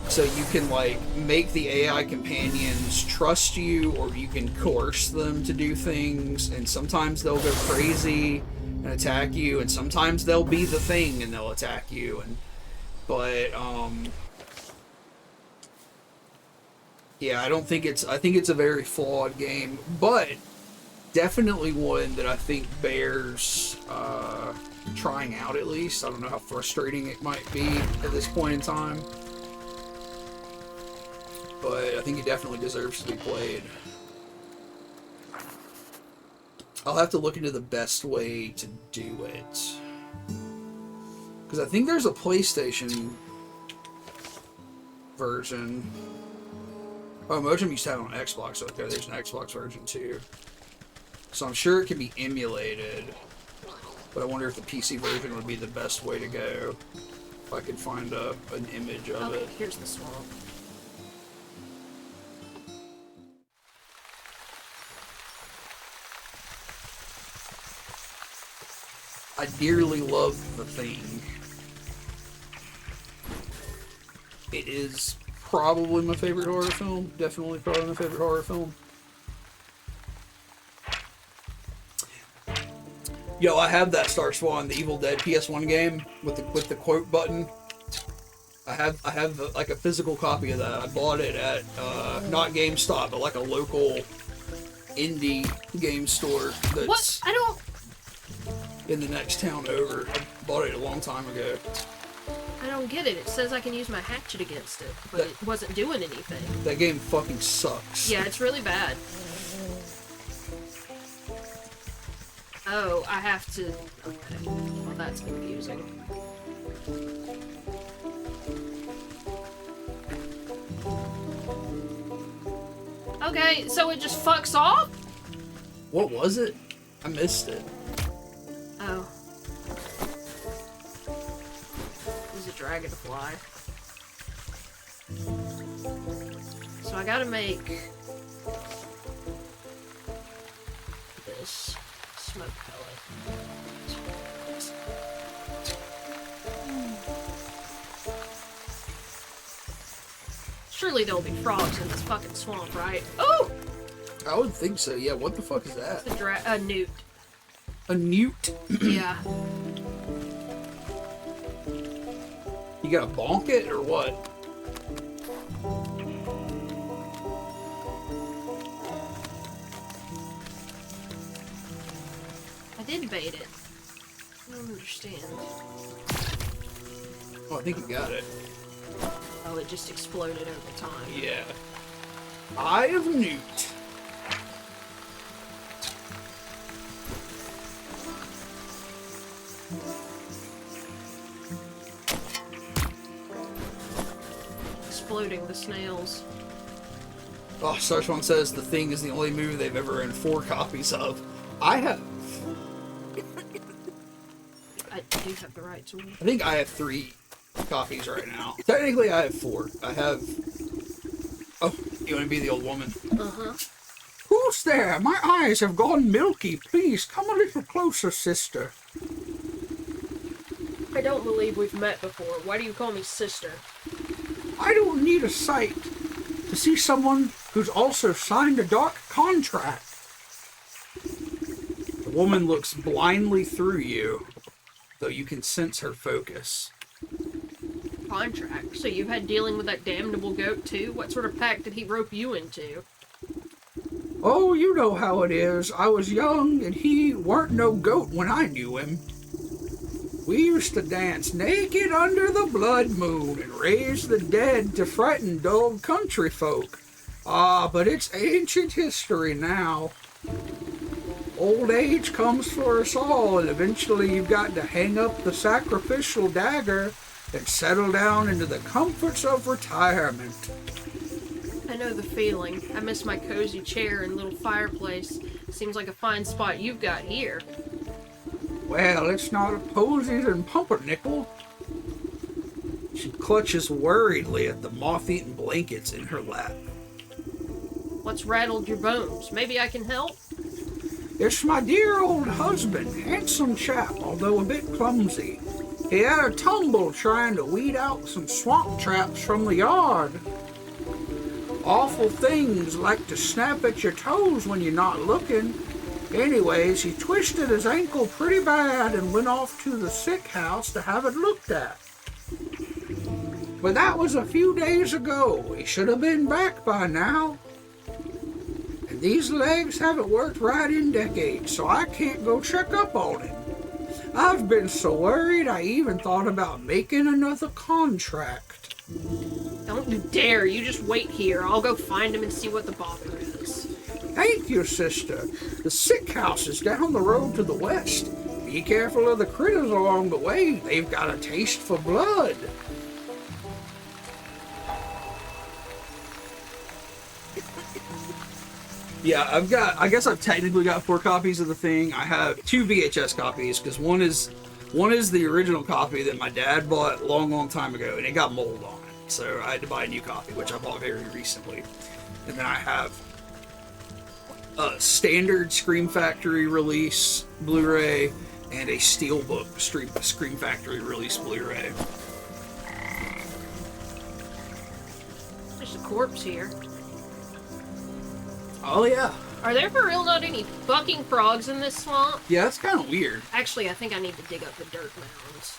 So you can like make the AI companions trust you, or you can coerce them to do things, and sometimes they'll go crazy and attack you, and sometimes they'll be the thing and they'll attack you. Yeah, I think it's a very flawed game, but definitely one that I think bears trying out at least. I don't know how frustrating it might be at this point in time, but I think it definitely deserves to be played. I'll have to look into the best way to do it, because I think there's a PlayStation version. Oh, Mojam used to have it on Xbox, so okay, there's an Xbox version too. So I'm sure it can be emulated, but I wonder if the PC version would be the best way to go. If I could find an image of it. Here's the swamp. I dearly love The Thing. It is probably my favorite horror film. Definitely probably my favorite horror film. Yo, I have that Star Spawn, the Evil Dead PS1 game with the quote button. I have like a physical copy of that. I bought it at not GameStop, but like a local indie game store that's What? I don't. in the next town over. I bought it a long time ago. I don't get it. It says I can use my hatchet against it, but it wasn't doing anything. That game fucking sucks. Yeah, it's really bad. Oh, I have to... Okay. Well, that's confusing. Okay, so it just fucks off? What was it? I missed it. Oh. There's a dragonfly. So I gotta make this smoke pellet. Surely there'll be frogs in this fucking swamp, right? Oh! I would think so, yeah. What the fuck is that? It's a newt. A newt? Yeah. You gotta bonk it, or what? I did bait it. I don't understand. Oh, I think you got it. Oh, it just exploded over time. Yeah. Eye of Newt. Exploding the snails. Oh, Sarchwan says The Thing is the only movie they've ever owned 4 copies of. I have. I do have the right to. I think I have 3 copies right now. Technically, I have 4. I have. Oh, you want to be the old woman? Uh-huh. Who's there? My eyes have gone milky. Please come a little closer, sister. I don't believe we've met before. Why do you call me sister? I don't need a sight to see someone who's also signed a dark contract. The woman looks blindly through you, though you can sense her focus. Contract? So you had dealing with that damnable goat too? What sort of pact did he rope you into? Oh, you know how it is. I was young, and he weren't no goat when I knew him. We used to dance naked under the blood moon and raise the dead to frighten dull country folk. Ah, but it's ancient history now. Old age comes for us all, and eventually you've got to hang up the sacrificial dagger and settle down into the comforts of retirement. I know the feeling. I miss my cozy chair and little fireplace. Seems like a fine spot you've got here. Well, it's not a posies and pumpernickel. She clutches worriedly at the moth-eaten blankets in her lap. What's rattled your bones? Maybe I can help? It's my dear old husband, handsome chap, although a bit clumsy. He had a tumble trying to weed out some swamp traps from the yard. Awful things like to snap at your toes when you're not looking. Anyways, he twisted his ankle pretty bad and went off to the sick house to have it looked at. But that was a few days ago. He should have been back by now. And these legs haven't worked right in decades, so I can't go check up on him. I've been so worried I even thought about making another contract. Don't you dare. You just wait here. I'll go find him and see what the bother is. Thank you, sister. The sick house is down the road to the west. Be careful of the critters along the way. They've got a taste for blood. Yeah, I guess I've technically got 4 copies of The Thing. I have 2 VHS copies, because one is the original copy that my dad bought a long time ago, and it got mold on it. So I had to buy a new copy, which I bought very recently. And then I have a standard Scream Factory release Blu-ray and a Steelbook Scream Factory release Blu-ray. There's a corpse here. Oh yeah. Are there for real not any fucking frogs in this swamp? Yeah, that's kind of weird. Actually, I think I need to dig up the dirt mounds. That's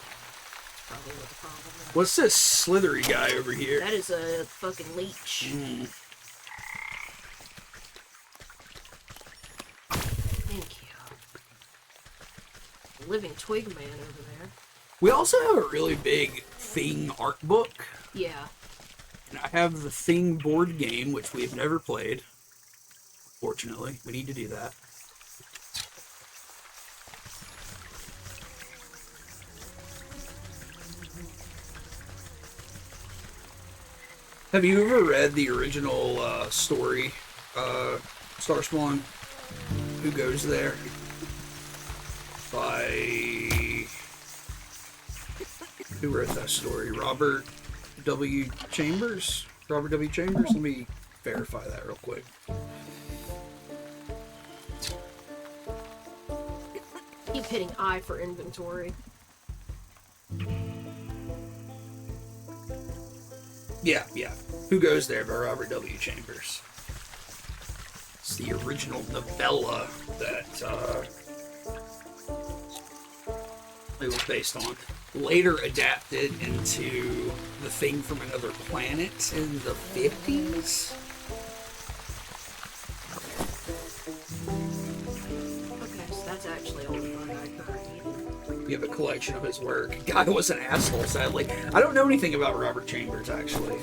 probably what the problem is. What's this slithery guy over here? That is a fucking leech. Thank you. Living twig man over there. We also have a really big Thing art book. Yeah. And I have the Thing board game, which we have never played. Fortunately, we need to do that. Have you ever read the original story, Starspawn? Who Goes There? By... Who wrote that story? Robert W. Chambers? Robert W. Chambers? Let me verify that real quick. Keep hitting I for inventory. Yeah. Who Goes There by Robert W. Chambers. It's the original novella that it was based on. Later adapted into The Thing from Another Planet in the 50s. Okay, so that's actually all the fun I currently. We have a collection of his work. Guy was an asshole, sadly. I don't know anything about Robert Chambers, actually.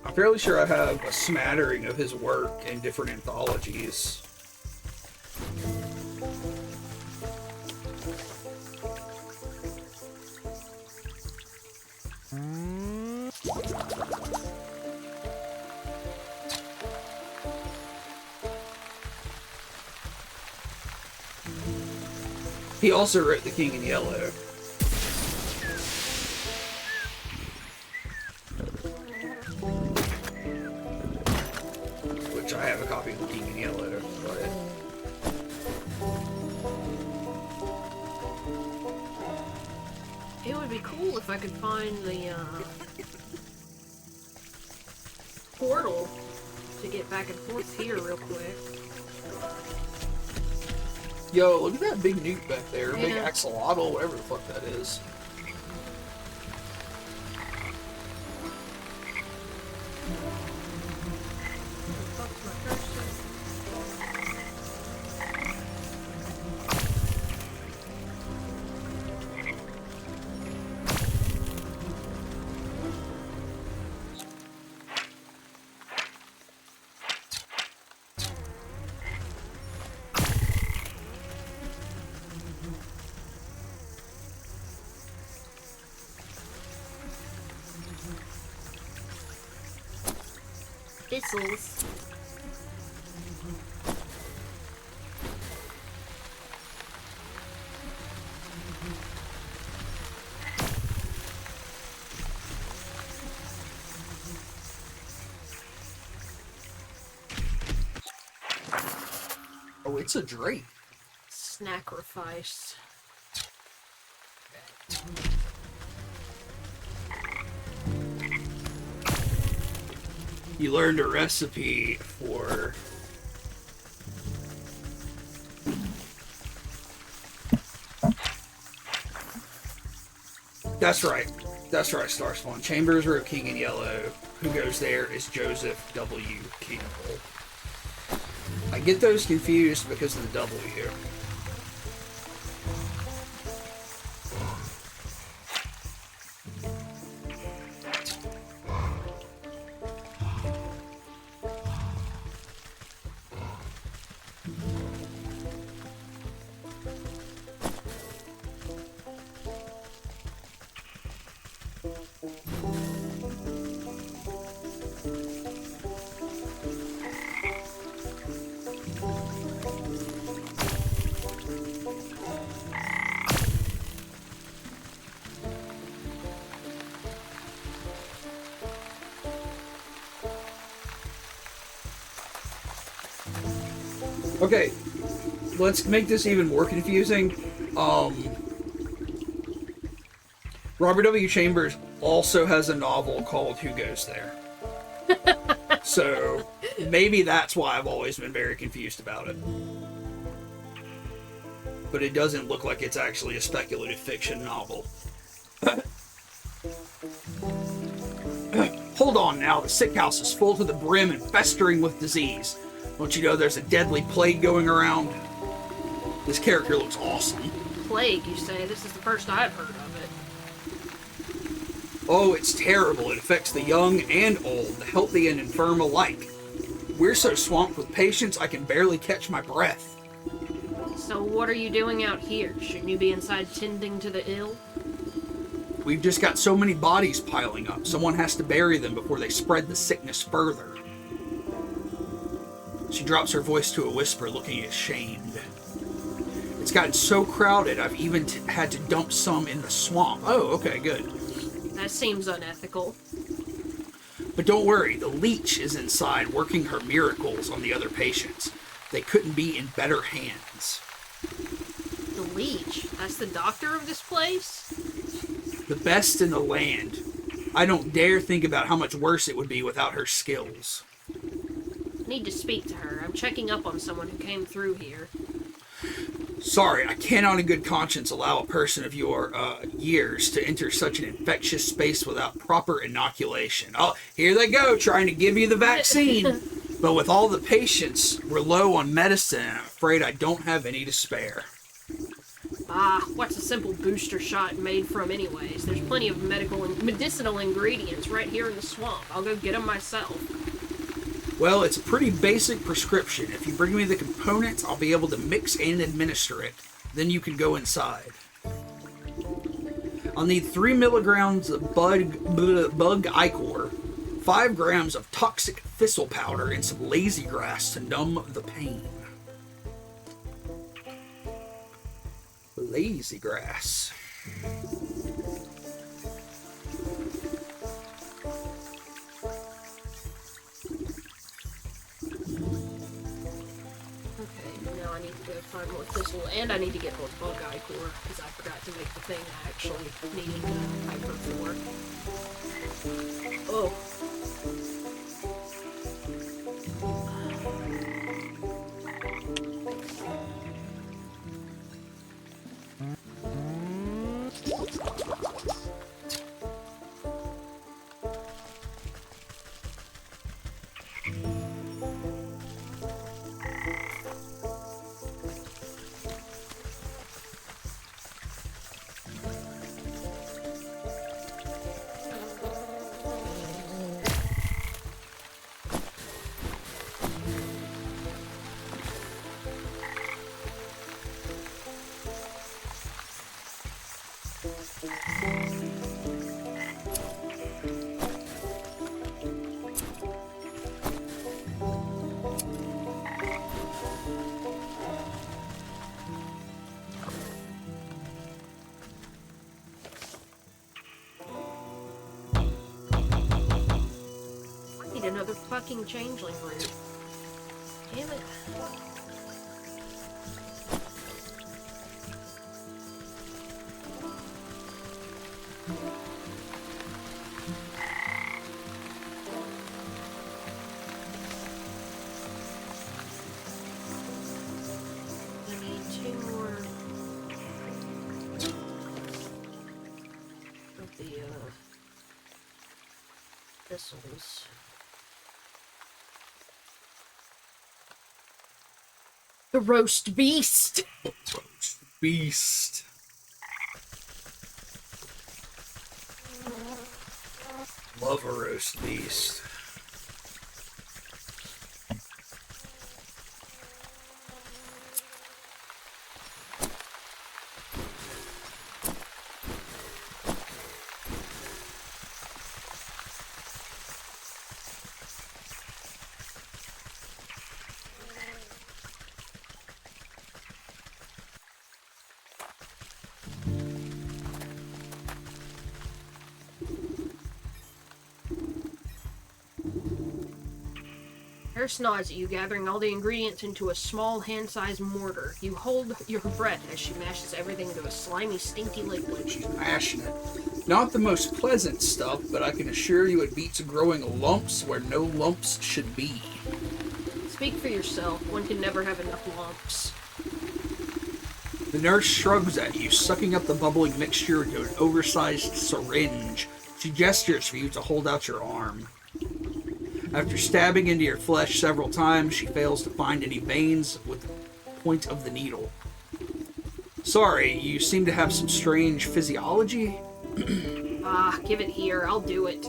I'm fairly sure I have a smattering of his work in different anthologies. He also wrote The King in Yellow. Which I have a copy of The King in Yellow, but... It would be cool if I could find the portal to get back and forth here real quick. Yo, look at that big nuke back there. Big Yeah. axolotl, whatever the fuck that is. Thistles. Oh, it's a Drake. Sacrifice. You learned a recipe for... That's right, Starspawn. Chambers wrote King in Yellow. Who Goes There is Joseph W. Campbell. I get those confused because of the W. Okay, let's make this even more confusing. Robert W. Chambers also has a novel called Who Goes There? So maybe that's why I've always been very confused about it. But it doesn't look like it's actually a speculative fiction novel. Hold on now, the sick house is full to the brim and festering with disease. Don't you know there's a deadly plague going around? This character looks awesome. Plague, you say? This is the first I've heard of it. Oh, it's terrible. It affects the young and old, the healthy and infirm alike. We're so swamped with patients, I can barely catch my breath. So what are you doing out here? Shouldn't you be inside tending to the ill? We've just got so many bodies piling up. Someone has to bury them before they spread the sickness further. She drops her voice to a whisper, looking ashamed. It's gotten so crowded, I've even had to dump some in the swamp. Oh, okay, good. That seems unethical. But don't worry, the leech is inside working her miracles on the other patients. They couldn't be in better hands. The leech? That's the doctor of this place? The best in the land. I don't dare think about how much worse it would be without her skills. I need to speak to her. I'm checking up on someone who came through here. Sorry, I cannot in good conscience allow a person of your years to enter such an infectious space without proper inoculation. Oh, here they go, trying to give you the vaccine. But with all the patients, we're low on medicine, and I'm afraid I don't have any to spare. Ah, what's a simple booster shot made from anyways? There's plenty of medicinal ingredients right here in the swamp. I'll go get them myself. Well, it's a pretty basic prescription. If you bring me the components, I'll be able to mix and administer it. Then you can go inside. I'll need 3 milligrams of bug ichor, 5 grams of toxic thistle powder, and some lazy grass to numb the pain. Lazy grass. Now I need to go find more thistle, and I need to get more bug ichor, because I forgot to make the thing I actually needed ichor for. Oh. Another fucking changeling root. Damn it. I need 2 more of the thistles. The roast beast. Roast beast. Love a roast beast. Nurse nods at you, gathering all the ingredients into a small hand-sized mortar. You hold your breath as she mashes everything into a slimy, stinky liquid. She's mashing it. Not the most pleasant stuff, but I can assure you it beats growing lumps where no lumps should be. Speak for yourself. One can never have enough lumps. The nurse shrugs at you, sucking up the bubbling mixture into an oversized syringe. She gestures for you to hold out your arm. After stabbing into your flesh several times, she fails to find any veins with the point of the needle. Sorry, you seem to have some strange physiology? Ah, give it here. I'll do it.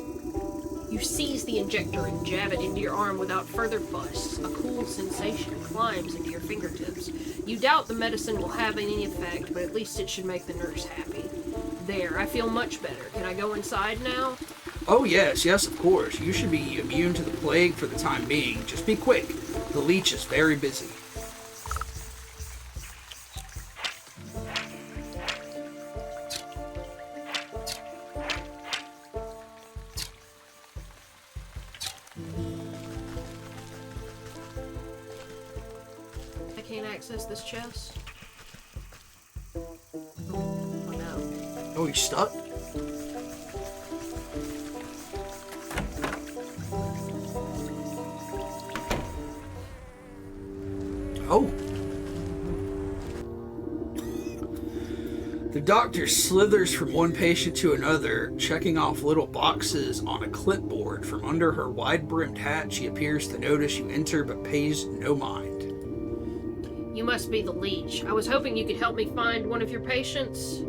You seize the injector and jab it into your arm without further fuss. A cool sensation climbs into your fingertips. You doubt the medicine will have any effect, but at least it should make the nurse happy. There, I feel much better. Can I go inside now? Oh, yes, of course. You should be immune to the plague for the time being. Just be quick. The leech is very busy. I can't access this chest. Oh no. Oh, he's stuck? Oh. The doctor slithers from one patient to another, checking off little boxes on a clipboard. From under her wide-brimmed hat, she appears to notice you enter but pays no mind. You must be the leech. I was hoping you could help me find one of your patients.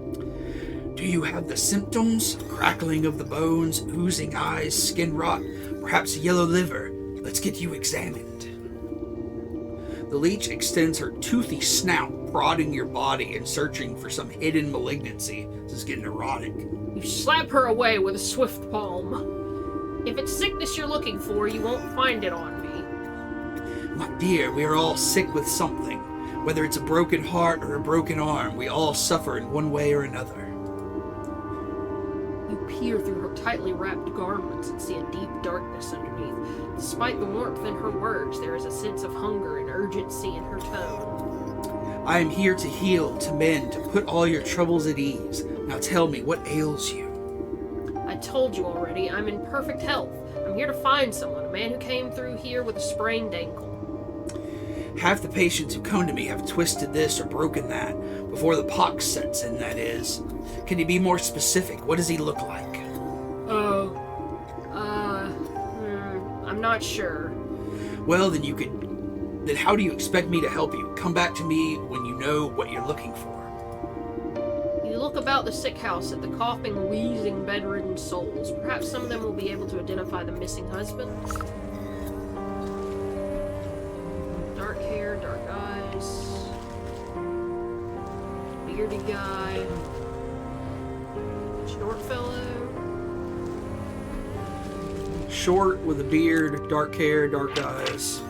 Do you have the symptoms? Crackling of the bones, oozing eyes, skin rot, perhaps a yellow liver. Let's get you examined. The leech extends her toothy snout, prodding your body and searching for some hidden malignancy. This is getting erotic. You slap her away with a swift palm. If it's sickness you're looking for, you won't find it on me. My dear, we are all sick with something. Whether it's a broken heart or a broken arm, we all suffer in one way or another. You peer through her tightly wrapped garments and see a deep darkness underneath. Despite the warmth in her words, there is a sense of hunger and urgency in her tone. I am here to heal, to mend, to put all your troubles at ease. Now tell me, what ails you? I told you already, I'm in perfect health. I'm here to find someone, a man who came through here with a sprained ankle. Half the patients who come to me have twisted this or broken that, before the pox sets in, that is. Can you be more specific? What does he look like? I'm not sure. Well, then how do you expect me to help you? Come back to me when you know what you're looking for. You look about the sick house at the coughing, wheezing, bedridden souls. Perhaps some of them will be able to identify the missing husband. Dark hair, dark eyes. Beardy guy. Short fellow. Short, with a beard, dark hair, dark eyes.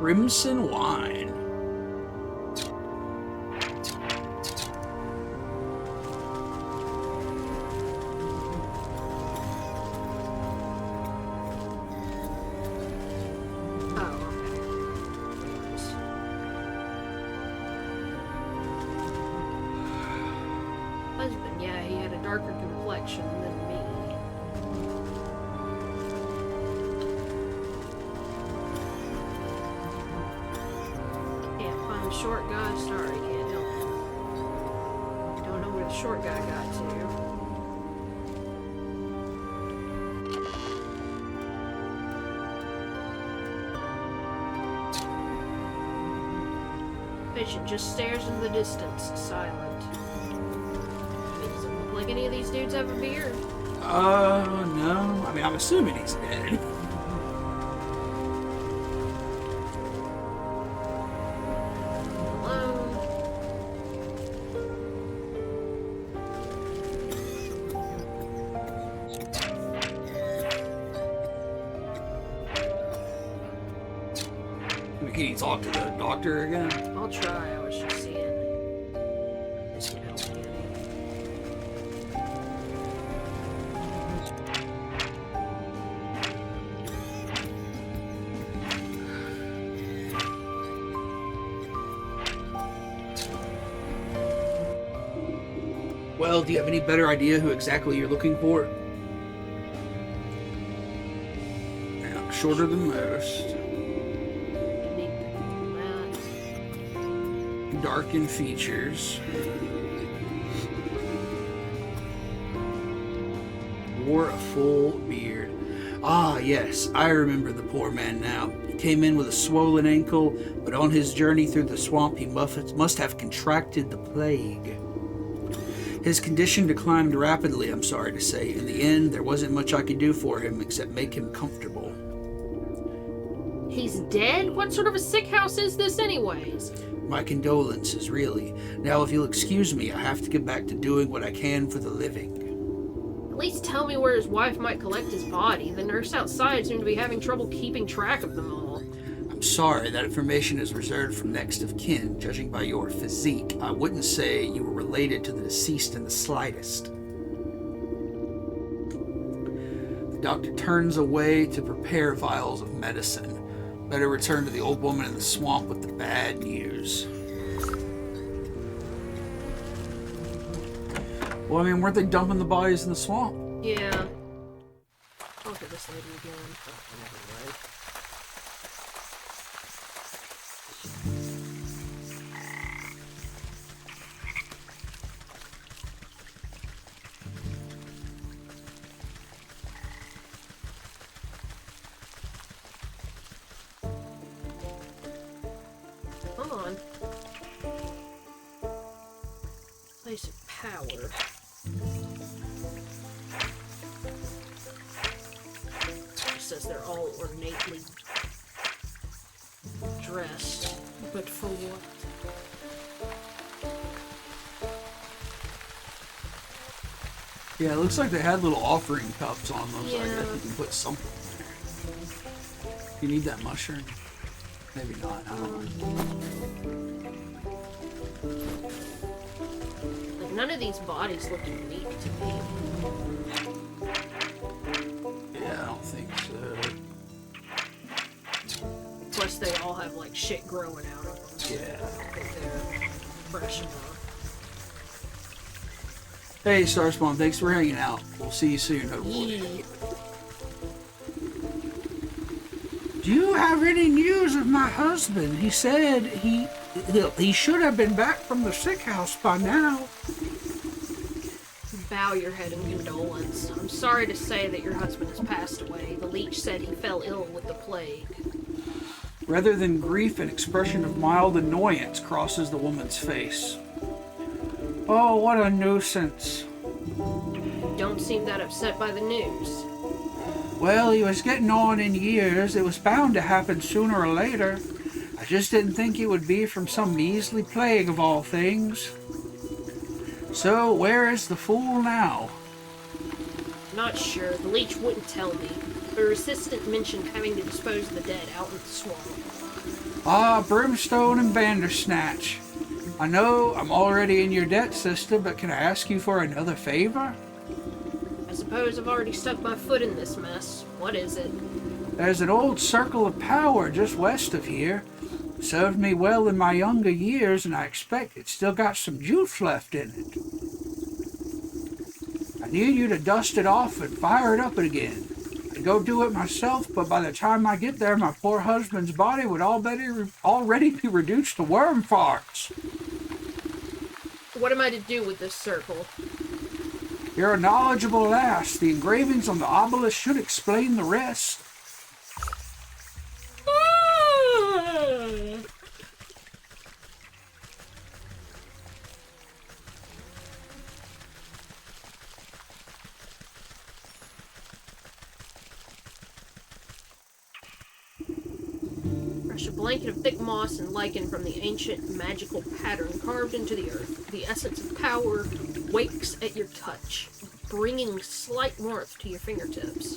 Crimson wine. Husband, yeah, he had a darker complexion than me. Can't find the short guy. Sorry, can't help you. Don't know where the short guy got to. Patient just stares into the distance, silent. Doesn't look like any of these dudes have a beard. No. I mean, I'm assuming he's dead. Alone. Can you talk to the doctor again? I'll try. I was just seeing. This would help me. Well, do you have any better idea who exactly you're looking for? Yeah, shorter than most. Dark in features. Wore a full beard. Ah, yes, I remember the poor man now. He came in with a swollen ankle, but on his journey through the swamp he must have contracted the plague. His condition declined rapidly, I'm sorry to say. In the end, there wasn't much I could do for him except make him comfortable. He's dead? What sort of a sick house is this anyways? My condolences, really. Now, if you'll excuse me, I have to get back to doing what I can for the living. At least tell me where his wife might collect his body. The nurse outside seemed to be having trouble keeping track of them all. I'm sorry, that information is reserved for next of kin. Judging by your physique, I wouldn't say you were related to the deceased in the slightest. The doctor turns away to prepare vials of medicine. Better return to the old woman in the swamp with the bad news. Well, I mean, weren't they dumping the bodies in the swamp? Yeah. Look at this lady again. Come on. Place of power. It says they're all ornately dressed, but for what? Yeah, it looks like they had little offering cups on them, so I Yeah. guess you can put something in there. You need that mushroom? Maybe not, I don't know. Like, none of these bodies look unique to me. Yeah, I don't think so. Plus, they all have, like, shit growing out of them. Yeah. I think they're fresh enough. Hey, Starspawn, thanks for hanging out. We'll see you soon, hopefully. Yee. Do you have any news of my husband? He said he should have been back from the sick house by now. Bow your head in condolence. I'm sorry to say that your husband has passed away. The leech said he fell ill with the plague. Rather than grief, an expression of mild annoyance crosses the woman's face. Oh, what a nuisance. You don't seem that upset by the news. Well, he was getting on in years. It was bound to happen sooner or later. I just didn't think it would be from some measly plague of all things. So, where is the fool now? Not sure. The leech wouldn't tell me. Her assistant mentioned having to dispose of the dead out in the swamp. Ah, Brimstone and Bandersnatch. I know I'm already in your debt, sister, but can I ask you for another favor? I suppose I've already stuck my foot in this mess. What is it? There's an old circle of power just west of here. Served me well in my younger years, and I expect it's still got some juice left in it. I need you to dust it off and fire it up again. I'd go do it myself, but by the time I get there, my poor husband's body would already be reduced to worm farts. What am I to do with this circle? You're a knowledgeable lass. The engravings on the obelisk should explain the rest. Brush a blanket of thick moss and lichen from the ancient magical pattern carved into the earth. The essence of power wakes at your touch, bringing slight warmth to your fingertips.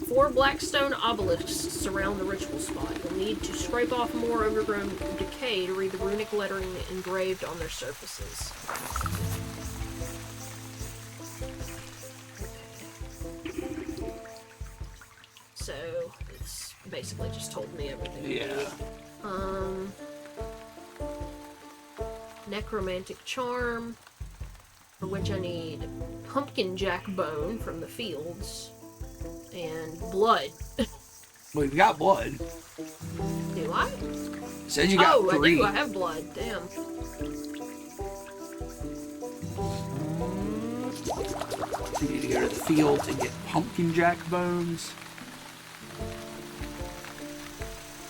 4 black stone obelisks surround the ritual spot. You'll need to scrape off more overgrown decay to read the runic lettering engraved on their surfaces. So, it's basically just told me everything. Yeah. Necromantic charm, for which I need pumpkin jack bone from the fields, and blood. Well, you've got blood. Do I? It says you got 3. I do. I have blood. Damn. You need to go to the field to get pumpkin jack bones.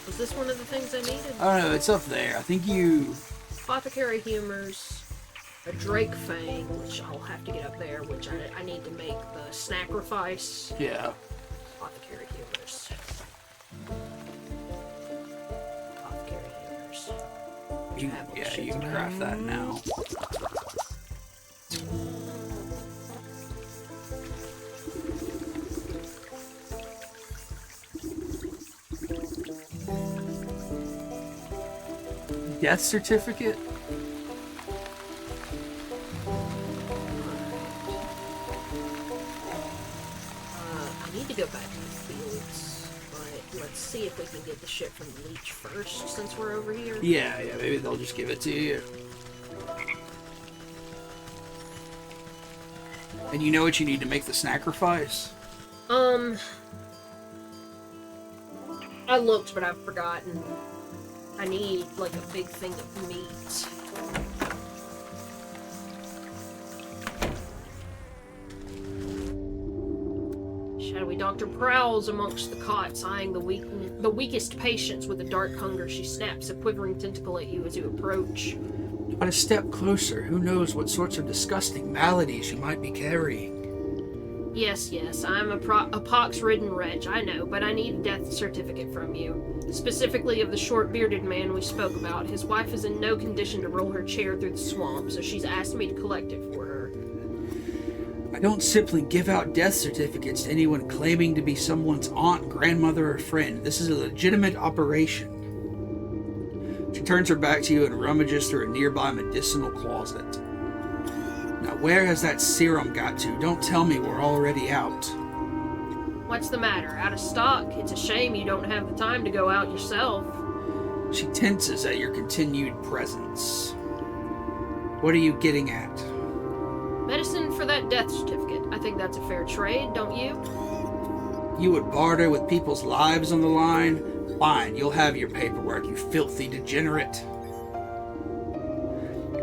Was this one of the things I needed? I don't know, it's up there. I think you... Apothecary humors, a drake fang, which I'll have to get up there, which I need to make the sacrifice. Yeah. Apothecary humors. travel Yeah, shit you can together. craft that now. Death certificate? I need to go back to the fields, but let's see if we can get the shit from the leech first, since we're over here. Yeah, maybe they'll just give it to you. And you know what you need to make the sacrifice? I looked, but I've forgotten. I need, like, a big thing of meat. Shadowy doctor prowls amongst the cots, eyeing the weakest patients with a dark hunger. She snaps a quivering tentacle at you as you approach. Not a step closer. Who knows what sorts of disgusting maladies you might be carrying. Yes, I'm a pox-ridden wretch, I know, but I need a death certificate from you. Specifically of the short-bearded man we spoke about. His wife is in no condition to roll her chair through the swamp, so she's asked me to collect it for her. I don't simply give out death certificates to anyone claiming to be someone's aunt, grandmother, or friend. This is a legitimate operation. She turns her back to you and rummages through a nearby medicinal closet. Now, where has that serum got to? Don't tell me we're already out. What's the matter? Out of stock? It's a shame you don't have the time to go out yourself. She tenses at your continued presence. What are you getting at? Medicine for that death certificate. I think that's a fair trade, don't you? You would barter with people's lives on the line? Fine, you'll have your paperwork, you filthy degenerate.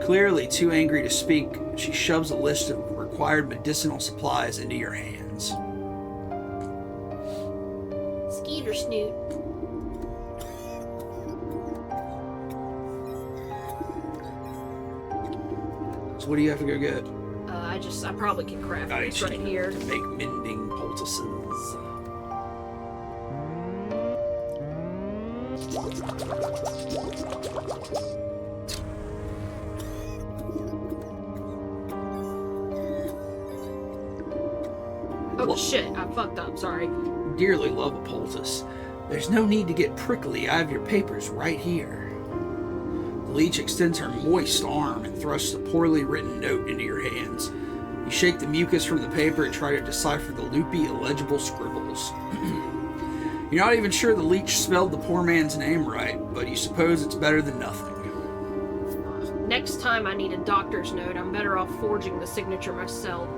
Clearly too angry to speak, she shoves a list of required medicinal supplies into your hands. Skeeter snoot. So what do you have to go get? I probably can craft this right here. To make mending poultices. Oh shit, I fucked up, sorry. Dearly love a poultice. There's no need to get prickly. I have your papers right here. The leech extends her moist arm and thrusts a poorly written note into your hands. You shake the mucus from the paper and try to decipher the loopy, illegible scribbles. You're not even sure the leech spelled the poor man's name right, but you suppose it's better than nothing. Next time I need a doctor's note, I'm better off forging the signature myself.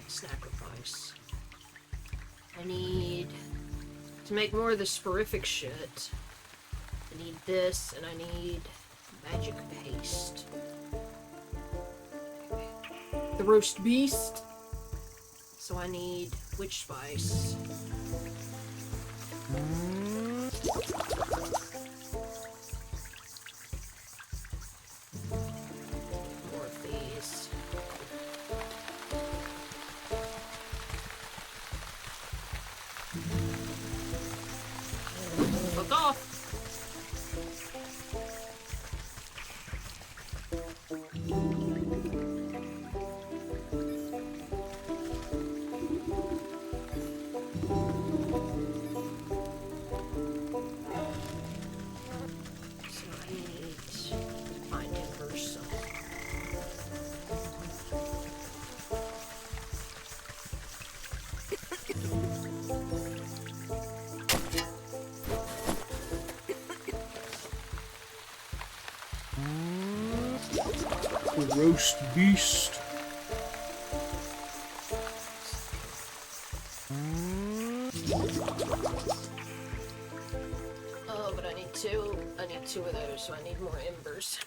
Sacrifice. I need to make more of the sporific shit. I need this, and I need magic paste. The roast beast. So I need witch spice. More of these. Fuck off. So I need to find inverse. The roast beast. Oh, but I need two. I need two of those, so I need more embers.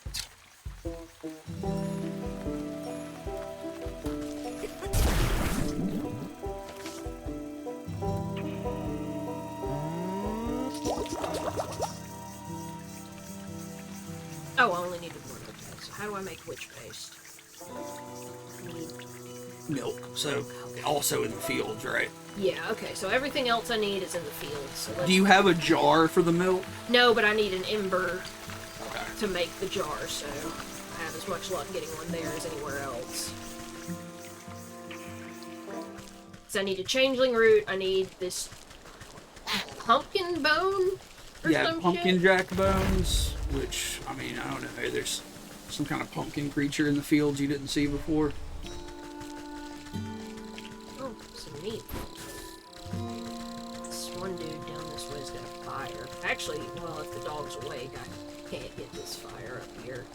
Oh, I only needed one. Okay, so how do I make witch paste? I need... Milk. So, also in the fields, right? Yeah, okay, so everything else I need is in the field. So Do you have a jar for the milk? No, but I need an ember Okay. to make the jar, so I have as much luck getting one there as anywhere else. So I need a changeling root, I need this pumpkin bone or Yeah, some pumpkin shit. jack bones, which, I mean, I don't know. There's some kind of pumpkin creature in the fields you didn't see before. Oh, some meat. This one dude down this way's got a fire. Actually, well, if the dog's awake, I can't get this fire up here.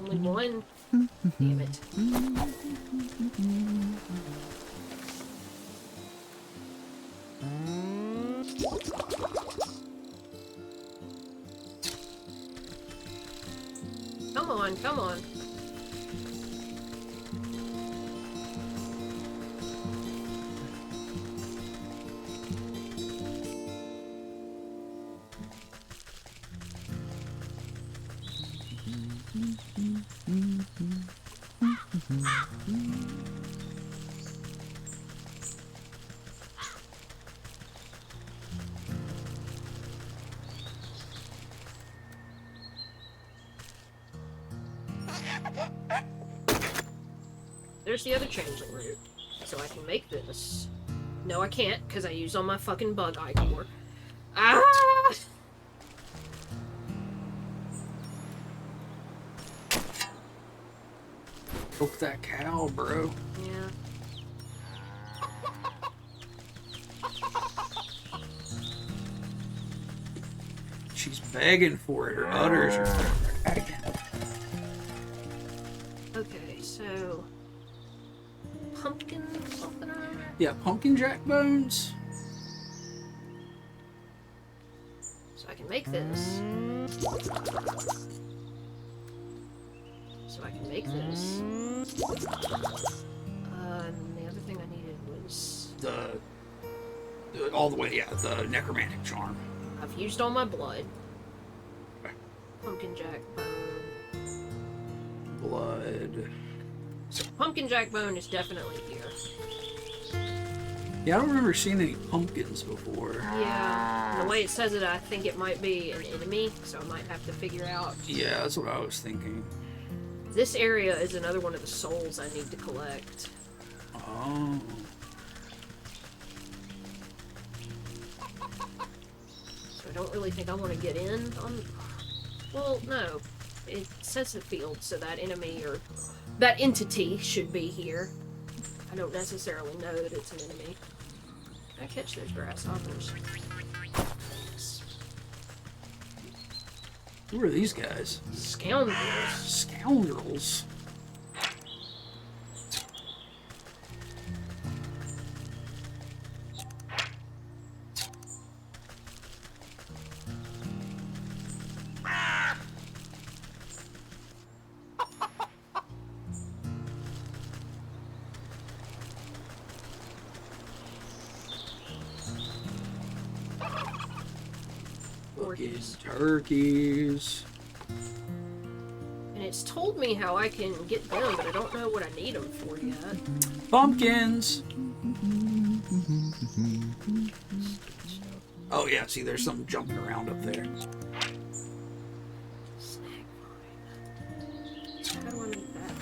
Only one? Damn it. Come on, come on. There's the other changeling root. So I can make this. No, I can't, because I used all my fucking bug eye core. Ah! Milk that cow, bro. Yeah. She's begging for it. Her udders are begging. Okay, so... Pumpkin something or other? Yeah, pumpkin jack bones. So I can make this. So I can make this. And the other thing I needed was... All the way, yeah, the necromantic charm. I've used all my blood. Pumpkin jack bone. Blood. So pumpkin jack bone is definitely here. Yeah, I don't remember seeing any pumpkins before. Yeah. And the way it says it, I think it might be an enemy, so I might have to figure out. Yeah, that's what I was thinking. This area is another one of the souls I need to collect. Oh. So I don't really think I want to get in on... Well, no. It says the field, so that enemy or... That entity should be here. I don't necessarily know that it's an enemy. Can I catch those grasshoppers? Who are these guys? Scoundrels. Scoundrels. Fucking turkeys. And it's told me how I can get them, but I don't know what I need them for yet. Pumpkins. Oh yeah, see there's something jumping around up there. Snag vine. How do I make that?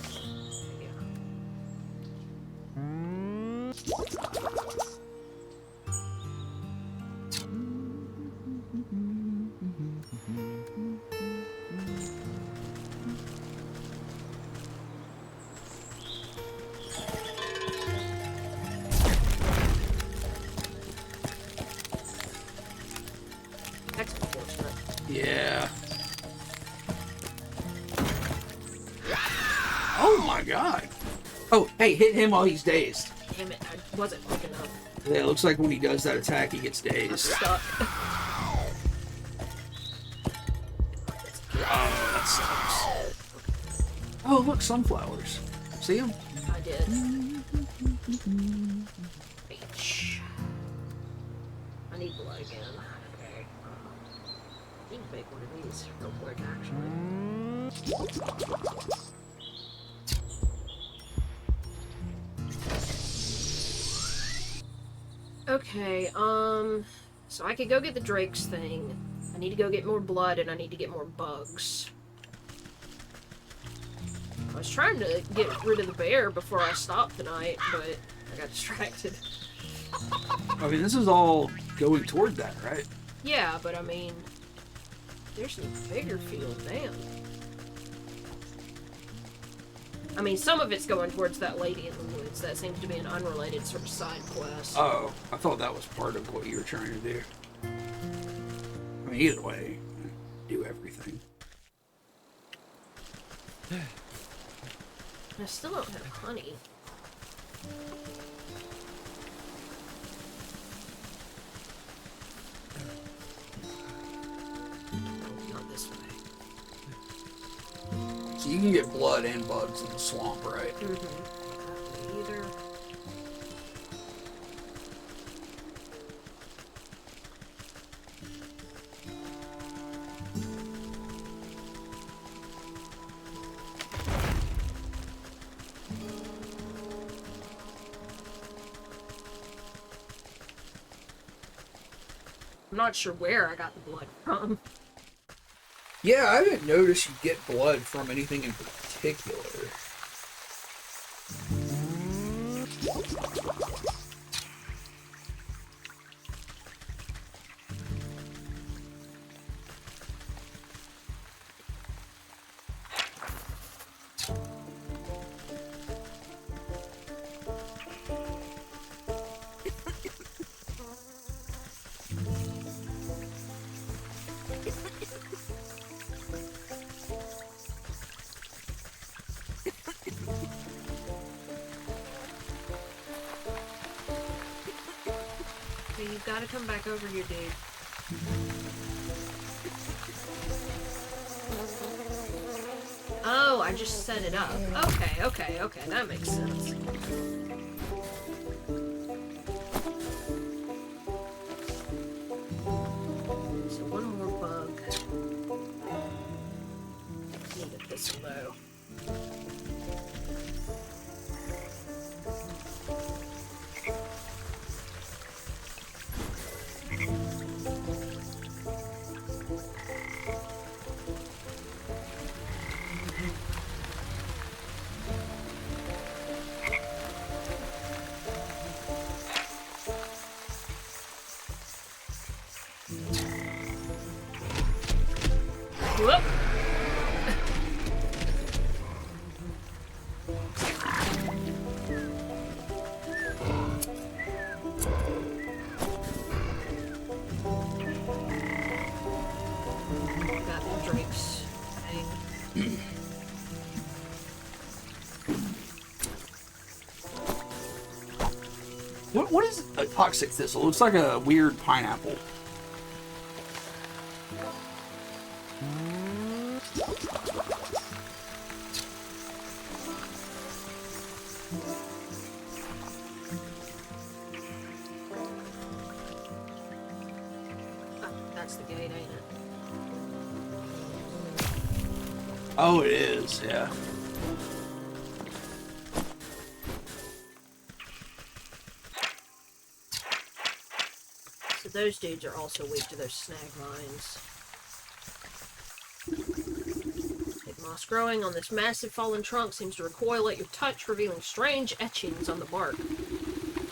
That's unfortunate. Yeah. Oh my god. Oh, hey, hit him while he's dazed. Damn it, I wasn't quick enough. Yeah, it looks like when he does that attack, he gets dazed. Stuck. Oh, look, sunflowers. See them? I did. H. I need blood again. Okay. I need to make one of these real quick, actually. Okay, so I could go get the Drake's thing. I need to go get more blood, and I need to get more bugs. I was trying to get rid of the bear before I stopped tonight, but I got distracted. I mean, this is all going toward that, right? Yeah, but I mean, there's a bigger field, damn. I mean, some of it's going towards that lady in the woods. That seems to be an unrelated sort of side quest. Oh, I thought that was part of what you were trying to do. I mean, either way, do everything. I still don't have honey. Not this way. So you can get blood and bugs in the swamp, right? Mm-hmm. Either. I'm not sure where I got the blood from. Yeah, I haven't noticed you get blood from anything in particular. You've got to come back over here, dude. Oh, I just set it up. Okay, that makes sense. So one more bug. Need a thistle though. Whoop. Got the Drake's thing. What is a toxic thistle? It looks like a weird pineapple. Oh, that's the gate, ain't it? Oh, it is, yeah. So those dudes are also weak to those snag vines. Thick moss growing on this massive fallen trunk seems to recoil at your touch, revealing strange etchings on the bark.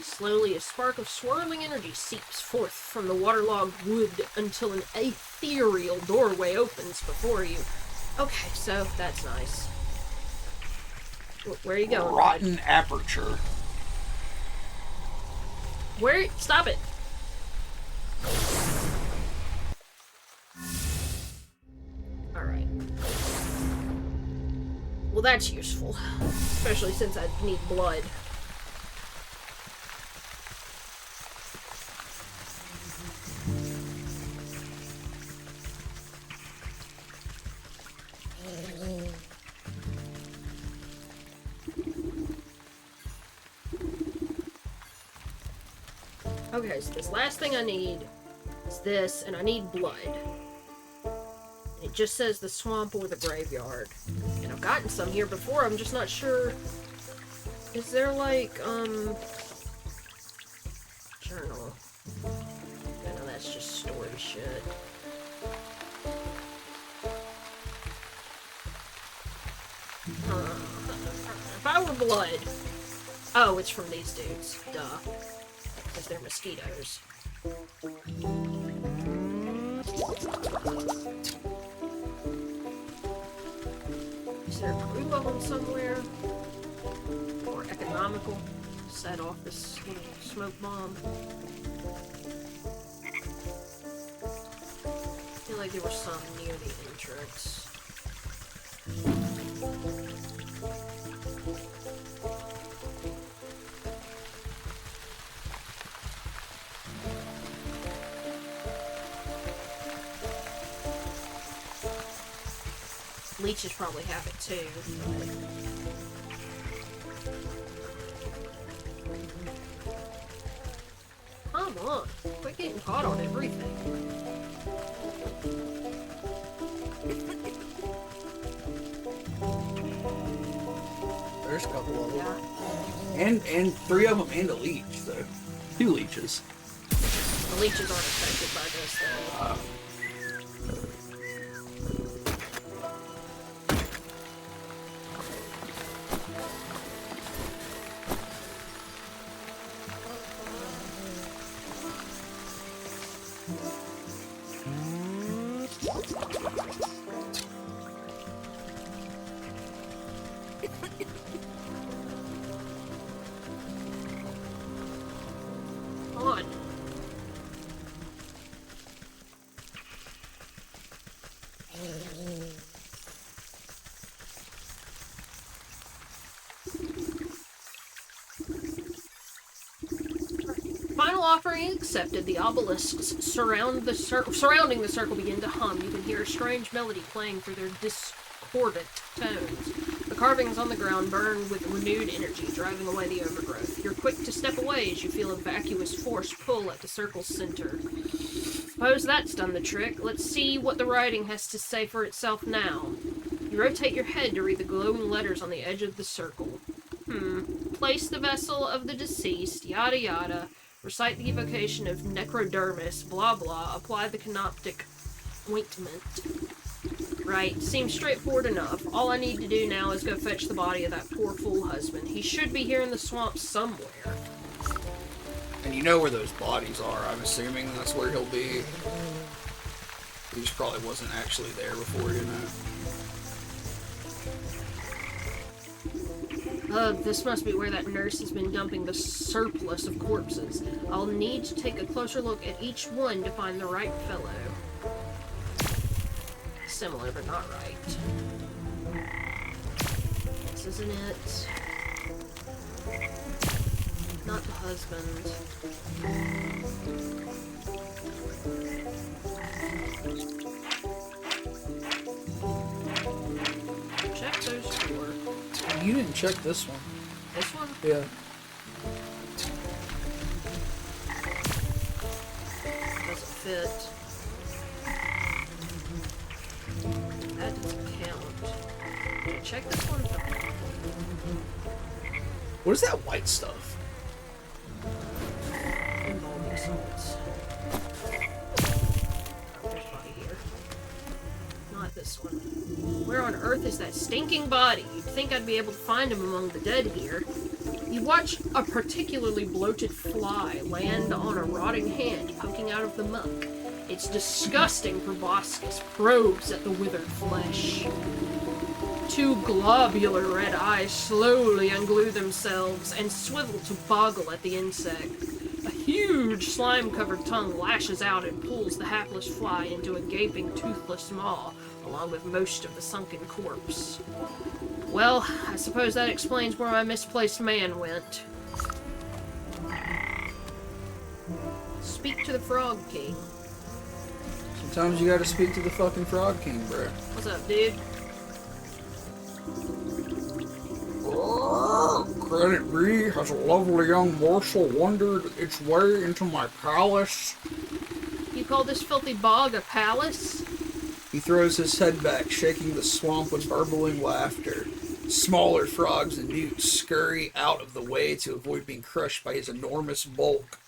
Slowly, a spark of swirling energy seeps forth from the waterlogged wood until an ethereal doorway opens before you. Okay, so that's nice. Where are you going? Rotten aperture. Where? Stop it! Alright. Well, that's useful. Especially since I need blood. Okay, so this last thing I need is this, and I need blood. It just says the swamp or the graveyard. And I've gotten some here before, I'm just not sure. Is there like, journal? I know that's just story shit. If I were blood. Oh, it's from these dudes. Duh. Because they're mosquitoes. Is there a group of them somewhere? More economical? Set off this little smoke bomb. I feel like there were some near the entrance. Leeches probably have it too. Come on, quit getting caught on everything. There's a couple of them. Yeah. And 3 of them and a leech, so 2 leeches. The leeches aren't affected by this though. On. Final offering accepted. The obelisks surrounding the circle begin to hum. You can hear a strange melody playing through their discordant tones. The carvings on the ground burn with renewed energy, driving away the overgrowth. You're quick to step away as you feel a vacuous force pull at the circle's center. Suppose that's done the trick. Let's see what the writing has to say for itself now. You rotate your head to read the glowing letters on the edge of the circle. Place the vessel of the deceased, yada yada. Recite the evocation of necrodermis, blah blah. Apply the canoptic ointment. Right, seems straightforward enough. All I need to do now is go fetch the body of that poor fool husband. He should be here in the swamp somewhere. And you know where those bodies are. I'm assuming that's where he'll be. He just probably wasn't actually there before, you know. This must be where that nurse has been dumping the surplus of corpses. I'll need to take a closer look at each one to find the right fellow. Similar, but not right. This isn't it. Not the husband. Check those 4. You didn't check this one. This one? Yeah. Doesn't fit. That doesn't count. Did I check this one? What is that white stuff? Involving salts. Oh, there's a body here. Not this one. Where on earth is that stinking body? You'd think I'd be able to find him among the dead here. You watch a particularly bloated fly land on a rotting hand poking out of the muck. Its disgusting proboscis probes at the withered flesh. 2 globular red eyes slowly unglue themselves and swivel to boggle at the insect. A huge slime-covered tongue lashes out and pulls the hapless fly into a gaping, toothless maw, along with most of the sunken corpse. Well, I suppose that explains where my misplaced man went. Speak to the Frog King. Sometimes you gotta speak to the fucking Frog King, bro. What's up, dude? Can it be? Has a lovely young morsel wandered its way into my palace? You call this filthy bog a palace? He throws his head back, shaking the swamp with burbling laughter. Smaller frogs and newts scurry out of the way to avoid being crushed by his enormous bulk.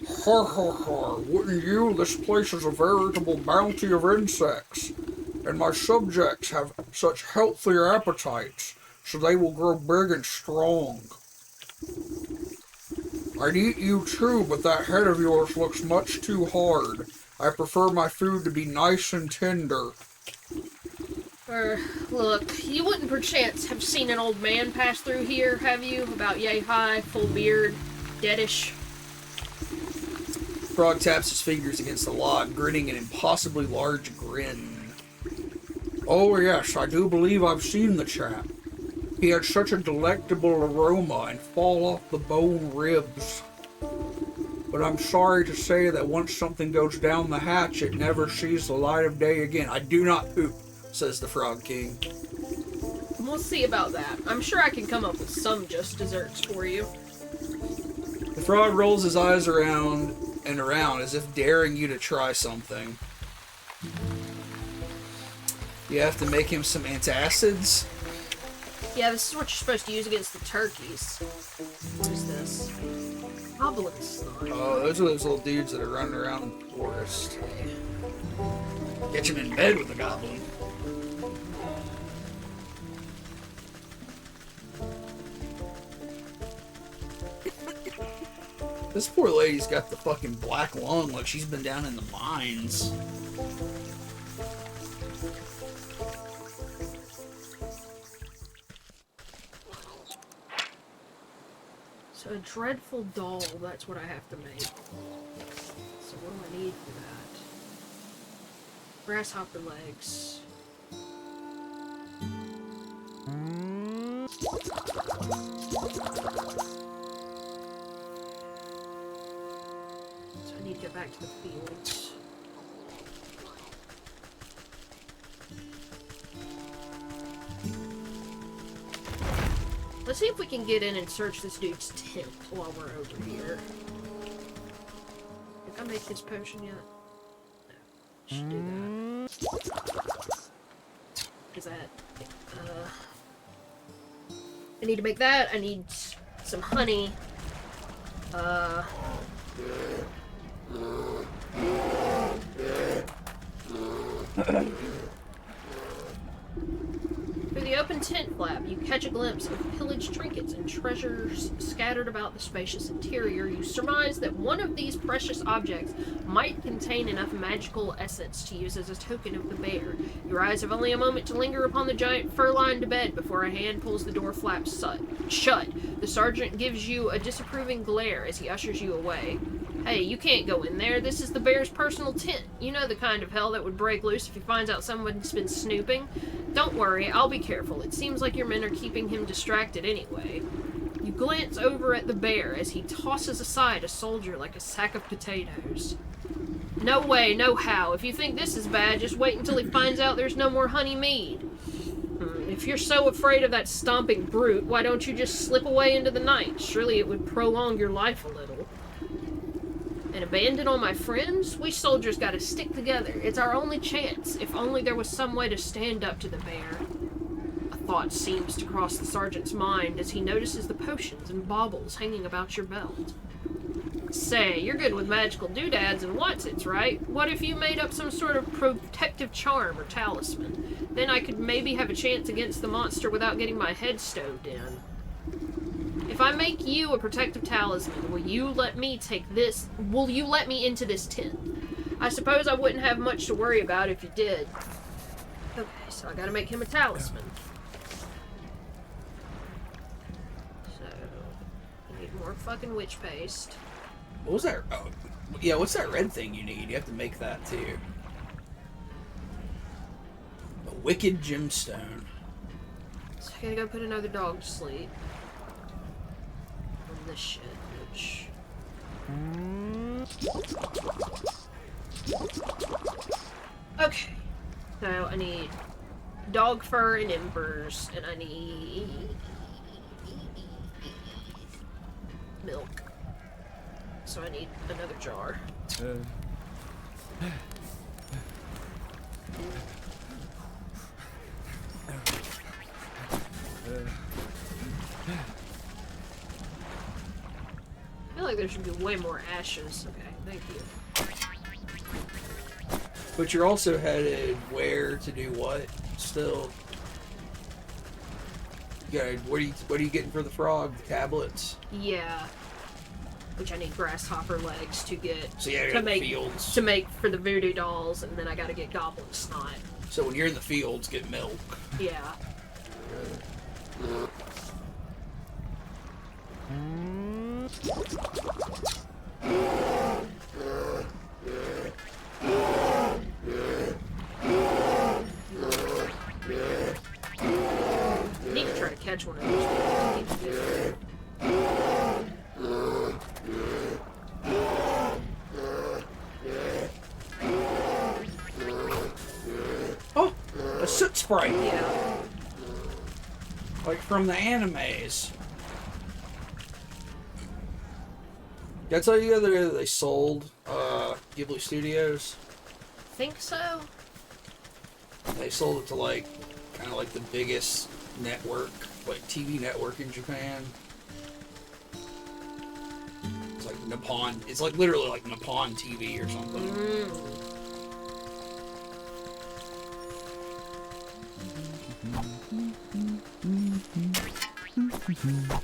Ha ha ha, wouldn't you? This place is a veritable bounty of insects, and my subjects have such healthy appetites, so they will grow big and strong. I'd eat you too, but that head of yours looks much too hard. I prefer my food to be nice and tender. Look, you wouldn't perchance have seen an old man pass through here, have you? About yay high, full beard, deadish. Frog taps his fingers against the log, grinning an impossibly large grin. Oh yes, I do believe I've seen the chap. He had such a delectable aroma and fall off the bone ribs. But I'm sorry to say that once something goes down the hatch, it never sees the light of day again. I do not poop, says the Frog King. We'll see about that. I'm sure I can come up with some just desserts for you. The frog rolls his eyes around and around as if daring you to try something. You have to make him some antacids. Yeah, this is what you're supposed to use against the turkeys. What is this? Goblin slime. Oh, those are those little dudes that are running around in the forest. Get him in bed with the goblin. This poor lady's got the fucking black lung like she's been down in the mines. So a dreadful doll, that's what I have to make. So what do I need for that? Grasshopper legs. So I need to get back to the fields. Let's see if we can get in and search this dude's tent while we're over here. Did I make this potion yet? No. Should do that. Is that... I need to make that. I need some honey. Through the open tent flap, you catch a glimpse of pillaged trinkets and treasures scattered about the spacious interior. You surmise that one of these precious objects might contain enough magical essence to use as a token of the bear. Your eyes have only a moment to linger upon the giant fur-lined bed before a hand pulls the door flap shut. The sergeant gives you a disapproving glare as he ushers you away. Hey, you can't go in there. This is the bear's personal tent. You know the kind of hell that would break loose if he finds out someone's been snooping. Don't worry, I'll be careful. It seems like your men are keeping him distracted anyway. You glance over at the bear as he tosses aside a soldier like a sack of potatoes. No way, no how. If you think this is bad, just wait until he finds out there's no more honey mead. If you're so afraid of that stomping brute, why don't you just slip away into the night? Surely it would prolong your life a little. And abandon all my friends? We soldiers gotta stick together. It's our only chance. If only there was some way to stand up to the bear. A thought seems to cross the sergeant's mind as he notices the potions and baubles hanging about your belt. Say, you're good with magical doodads and whatsits, right? What if you made up some sort of protective charm or talisman? Then I could maybe have a chance against the monster without getting my head stoved in. If I make you a protective talisman, will you let me into this tent? I suppose I wouldn't have much to worry about if you did. Okay, so I gotta make him a talisman. So, I need more fucking witch paste. What was that? Oh, yeah, what's that red thing you need? You have to make that too. A wicked gemstone. So I gotta go put another dog to sleep. On this shit, which... Okay. So I need dog fur and embers, and I need so I need another jar. I feel like there should be way more ashes. Okay, thank you. But you're also headed where to do what? Still. You gotta, what are you getting for the frog? The tablets? Yeah. Which I need grasshopper legs to get So yeah, to make fields. to make for the voodoo dolls, and then I gotta get goblin snot. So when you're in the fields, get milk. Yeah. I need to try to catch one of those. Oh, a soot sprite. Yeah. Like from the animes. Did I tell you the other day that they sold Ghibli Studios? Think so? They sold it to like kind of like the biggest network, like TV network in Japan. It's like Nippon. It's like literally like Nippon TV or something.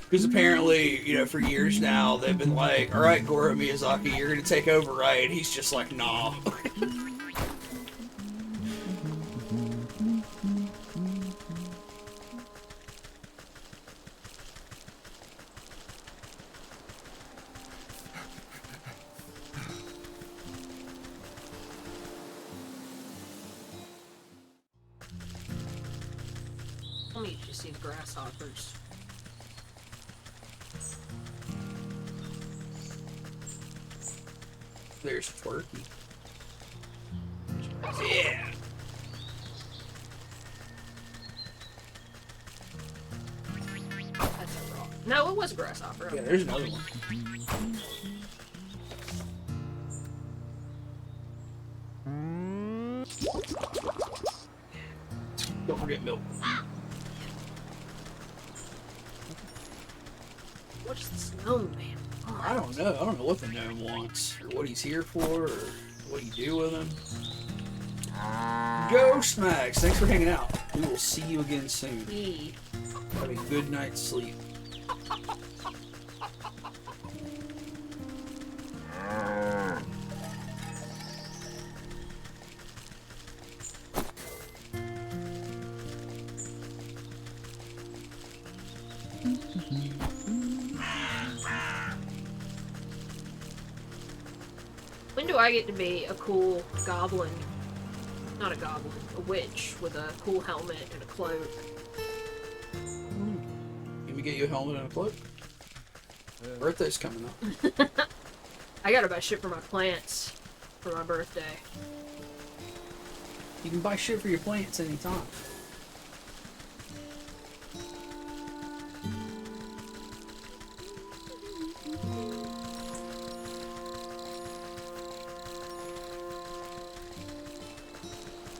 Because apparently, you know, for years now, they've been like, all right, Goro Miyazaki, you're going to take over, right? And he's just like, nah. Let me just see grasshoppers. There's Twerky. Yeah. That's a rock. No, it was a grasshopper. Yeah, there's another one. Don't forget milk. What's this gnome man? I don't know. I don't know what the gnome wants, or what he's here for, or what you do with him. Ghost Max, thanks for hanging out. We will see you again soon. E. Have a good night's sleep. When do I get to be a cool goblin? Not a goblin, a witch with a cool helmet and a cloak. Can we get you a helmet and a cloak? Birthday's coming up. I gotta buy shit for my plants for my birthday. You can buy shit for your plants anytime.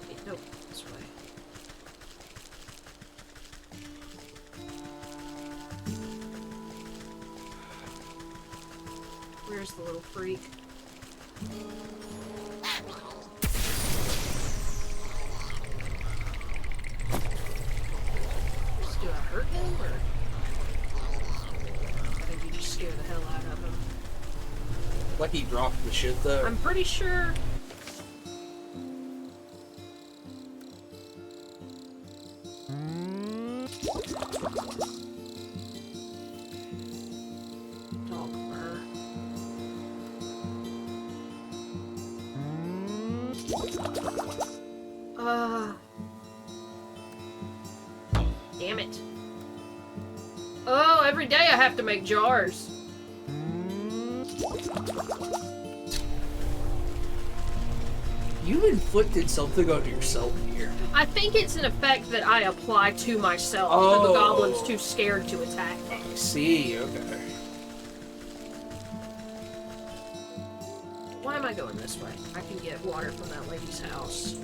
Wait, no, this way. Where's the little freak? Do I hurt him, or I think you just scare the hell out of him? Like he dropped the shit though. I'm pretty sure. Dog fur. Damn it. Oh, every day I have to make jars. You inflicted something on yourself here. I think it's an effect that I apply to myself, so the goblin's too scared to attack me. I see, okay. why am I going this way? I can get water from that lady's house.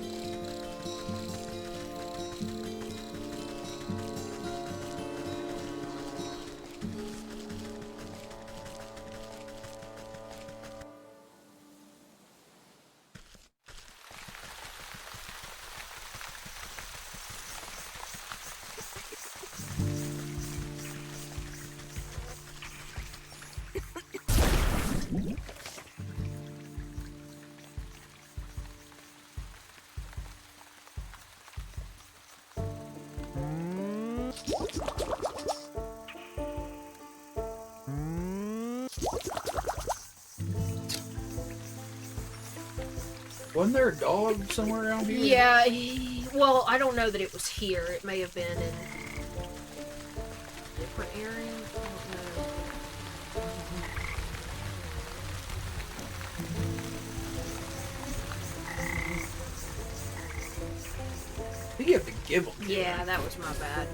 Wasn't there a dog somewhere around here? Yeah, well, I don't know that it was here. It may have been in a different area. I don't know. I think you have to give them. Yeah, that was my bad.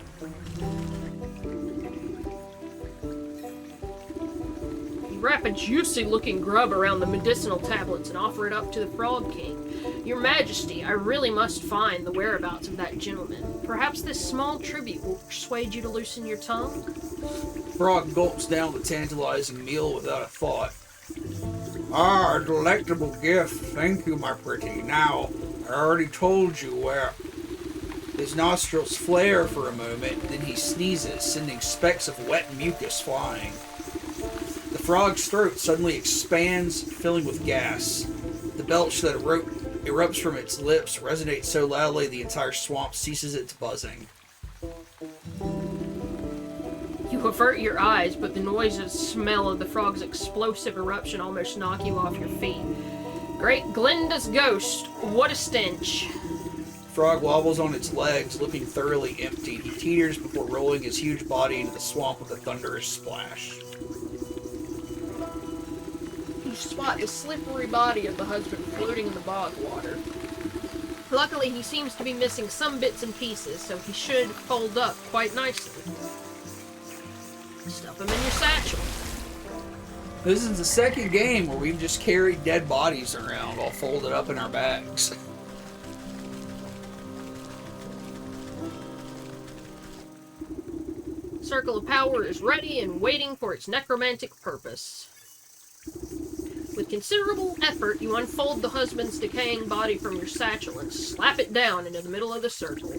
You wrap a juicy looking grub around the medicinal tablets and offer it up to the Frog King. Your Majesty, I really must find the whereabouts of that gentleman. Perhaps this small tribute will persuade you to loosen your tongue? Frog gulps down the tantalizing meal without a thought. Ah, a delectable gift. Thank you, my pretty. Now, I already told you where. His nostrils flare for a moment, then he sneezes, sending specks of wet mucus flying. The frog's throat suddenly expands, filling with gas. The belch that erupts from its lips resonates so loudly the entire swamp ceases its buzzing. You avert your eyes, but the noise and smell of the frog's explosive eruption almost knock you off your feet. Great Glinda's ghost, what a stench. Frog wobbles on its legs, looking thoroughly empty. He teeters before rolling his huge body into the swamp with a thunderous splash. You spot the slippery body of the husband floating in the bog water. Luckily, he seems to be missing some bits and pieces, so he should fold up quite nicely. Stuff him in your satchel. This is the second game where we've just carried dead bodies around, all folded up in our bags. Circle of Power is ready and waiting for its necromantic purpose. With considerable effort, you unfold the husband's decaying body from your satchel and slap it down into the middle of the circle.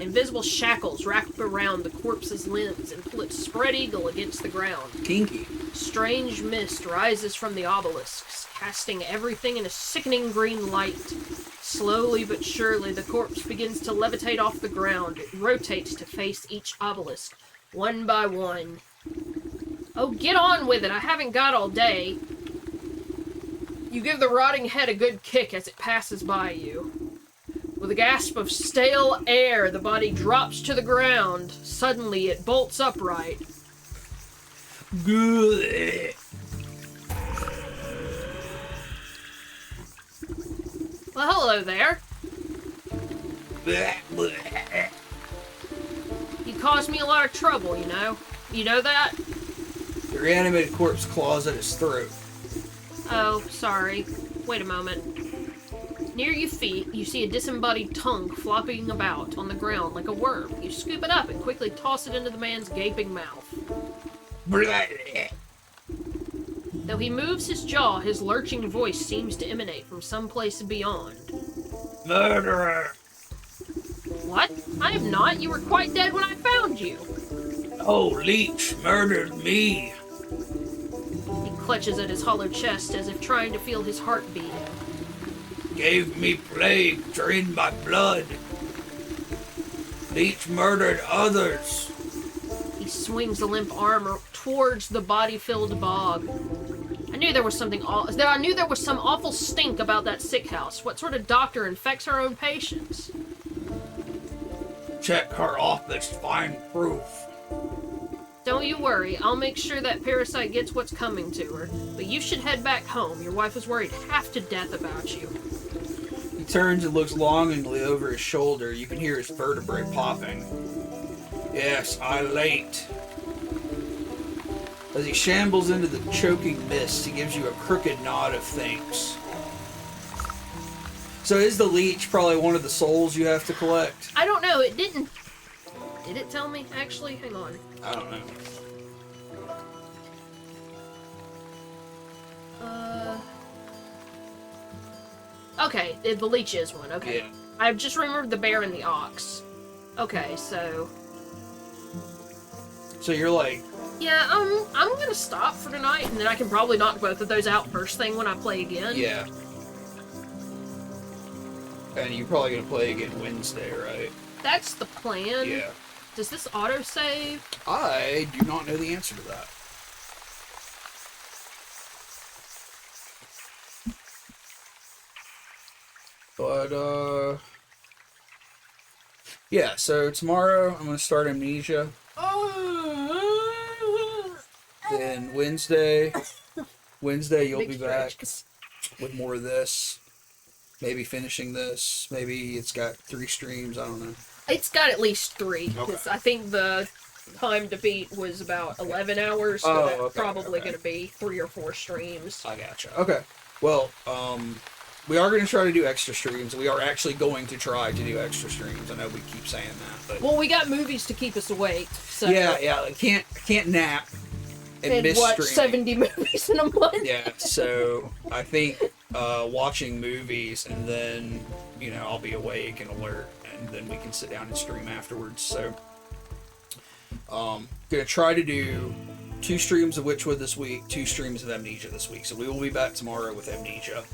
Invisible shackles wrap around the corpse's limbs and pull its spread eagle against the ground. Kinky. Strange mist rises from the obelisks, casting everything in a sickening green light. Slowly but surely, the corpse begins to levitate off the ground. It rotates to face each obelisk, one by one. Oh, get on with it. I haven't got all day. You give the rotting head a good kick as it passes by you. With a gasp of stale air, the body drops to the ground. Suddenly, it bolts upright. Good. Well, hello there. You caused me a lot of trouble, you know. You know that? The reanimated corpse claws at his throat. Oh, sorry. Wait a moment. Near your feet, you see a disembodied tongue flopping about on the ground like a worm. You scoop it up and quickly toss it into the man's gaping mouth. Though he moves his jaw, his lurching voice seems to emanate from someplace beyond. Murderer! What? I am not. You were quite dead when I found you. Oh, Leech murdered me. He clutches at his hollow chest as if trying to feel his heart beating. Gave me plague, drained my blood. Leech murdered others. He swings the limp arm towards the body-filled bog. I knew there was some awful stink about that sick house. What sort of doctor infects her own patients? Check her office, find proof. Don't you worry, I'll make sure that parasite gets what's coming to her. But you should head back home. Your wife was worried half to death about you. He turns and looks longingly over his shoulder. You can hear his vertebrae popping. Yes, I late. As he shambles into the choking mist, he gives you a crooked nod of thanks. So is the leech probably one of the souls you have to collect? I don't know. It didn't. Did it tell me? Actually, hang on. I don't know. Okay, the leech is one. Okay. Yeah. I've just remembered the bear and the ox. Okay, so So you're like, yeah, I'm gonna stop for tonight, and then I can probably knock both of those out first thing when I play again. yeah. And you're probably gonna play again Wednesday, right? That's the plan. Yeah. Does this autosave? I do not know the answer to that. But, yeah, so tomorrow I'm going to start Amnesia. Then Wednesday you'll Big be back stretches. with more of this. Maybe finishing this. Maybe it's got 3 streams, I don't know. It's got at least 3, because Okay. I think the time to beat was about 11 hours, so Oh, that's okay, probably okay. going to be 3 or 4 streams. I gotcha. Okay. Well, we are going to try to do extra streams. We are actually going to try to do extra streams. I know we keep saying that, but Well, we got movies to keep us awake, so yeah, I can't nap and miss watch streaming. 70 movies in a month. Yeah, so I think watching movies and then I'll be awake and alert, and then we can sit down and stream afterwards. So gonna try to do 2 streams of Wytchwood this week, 2 streams of Amnesia this week. So we will be back tomorrow with Amnesia.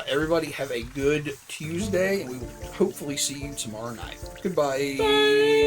Everybody have a good Tuesday, and we will hopefully see you tomorrow night. Goodbye. Bye.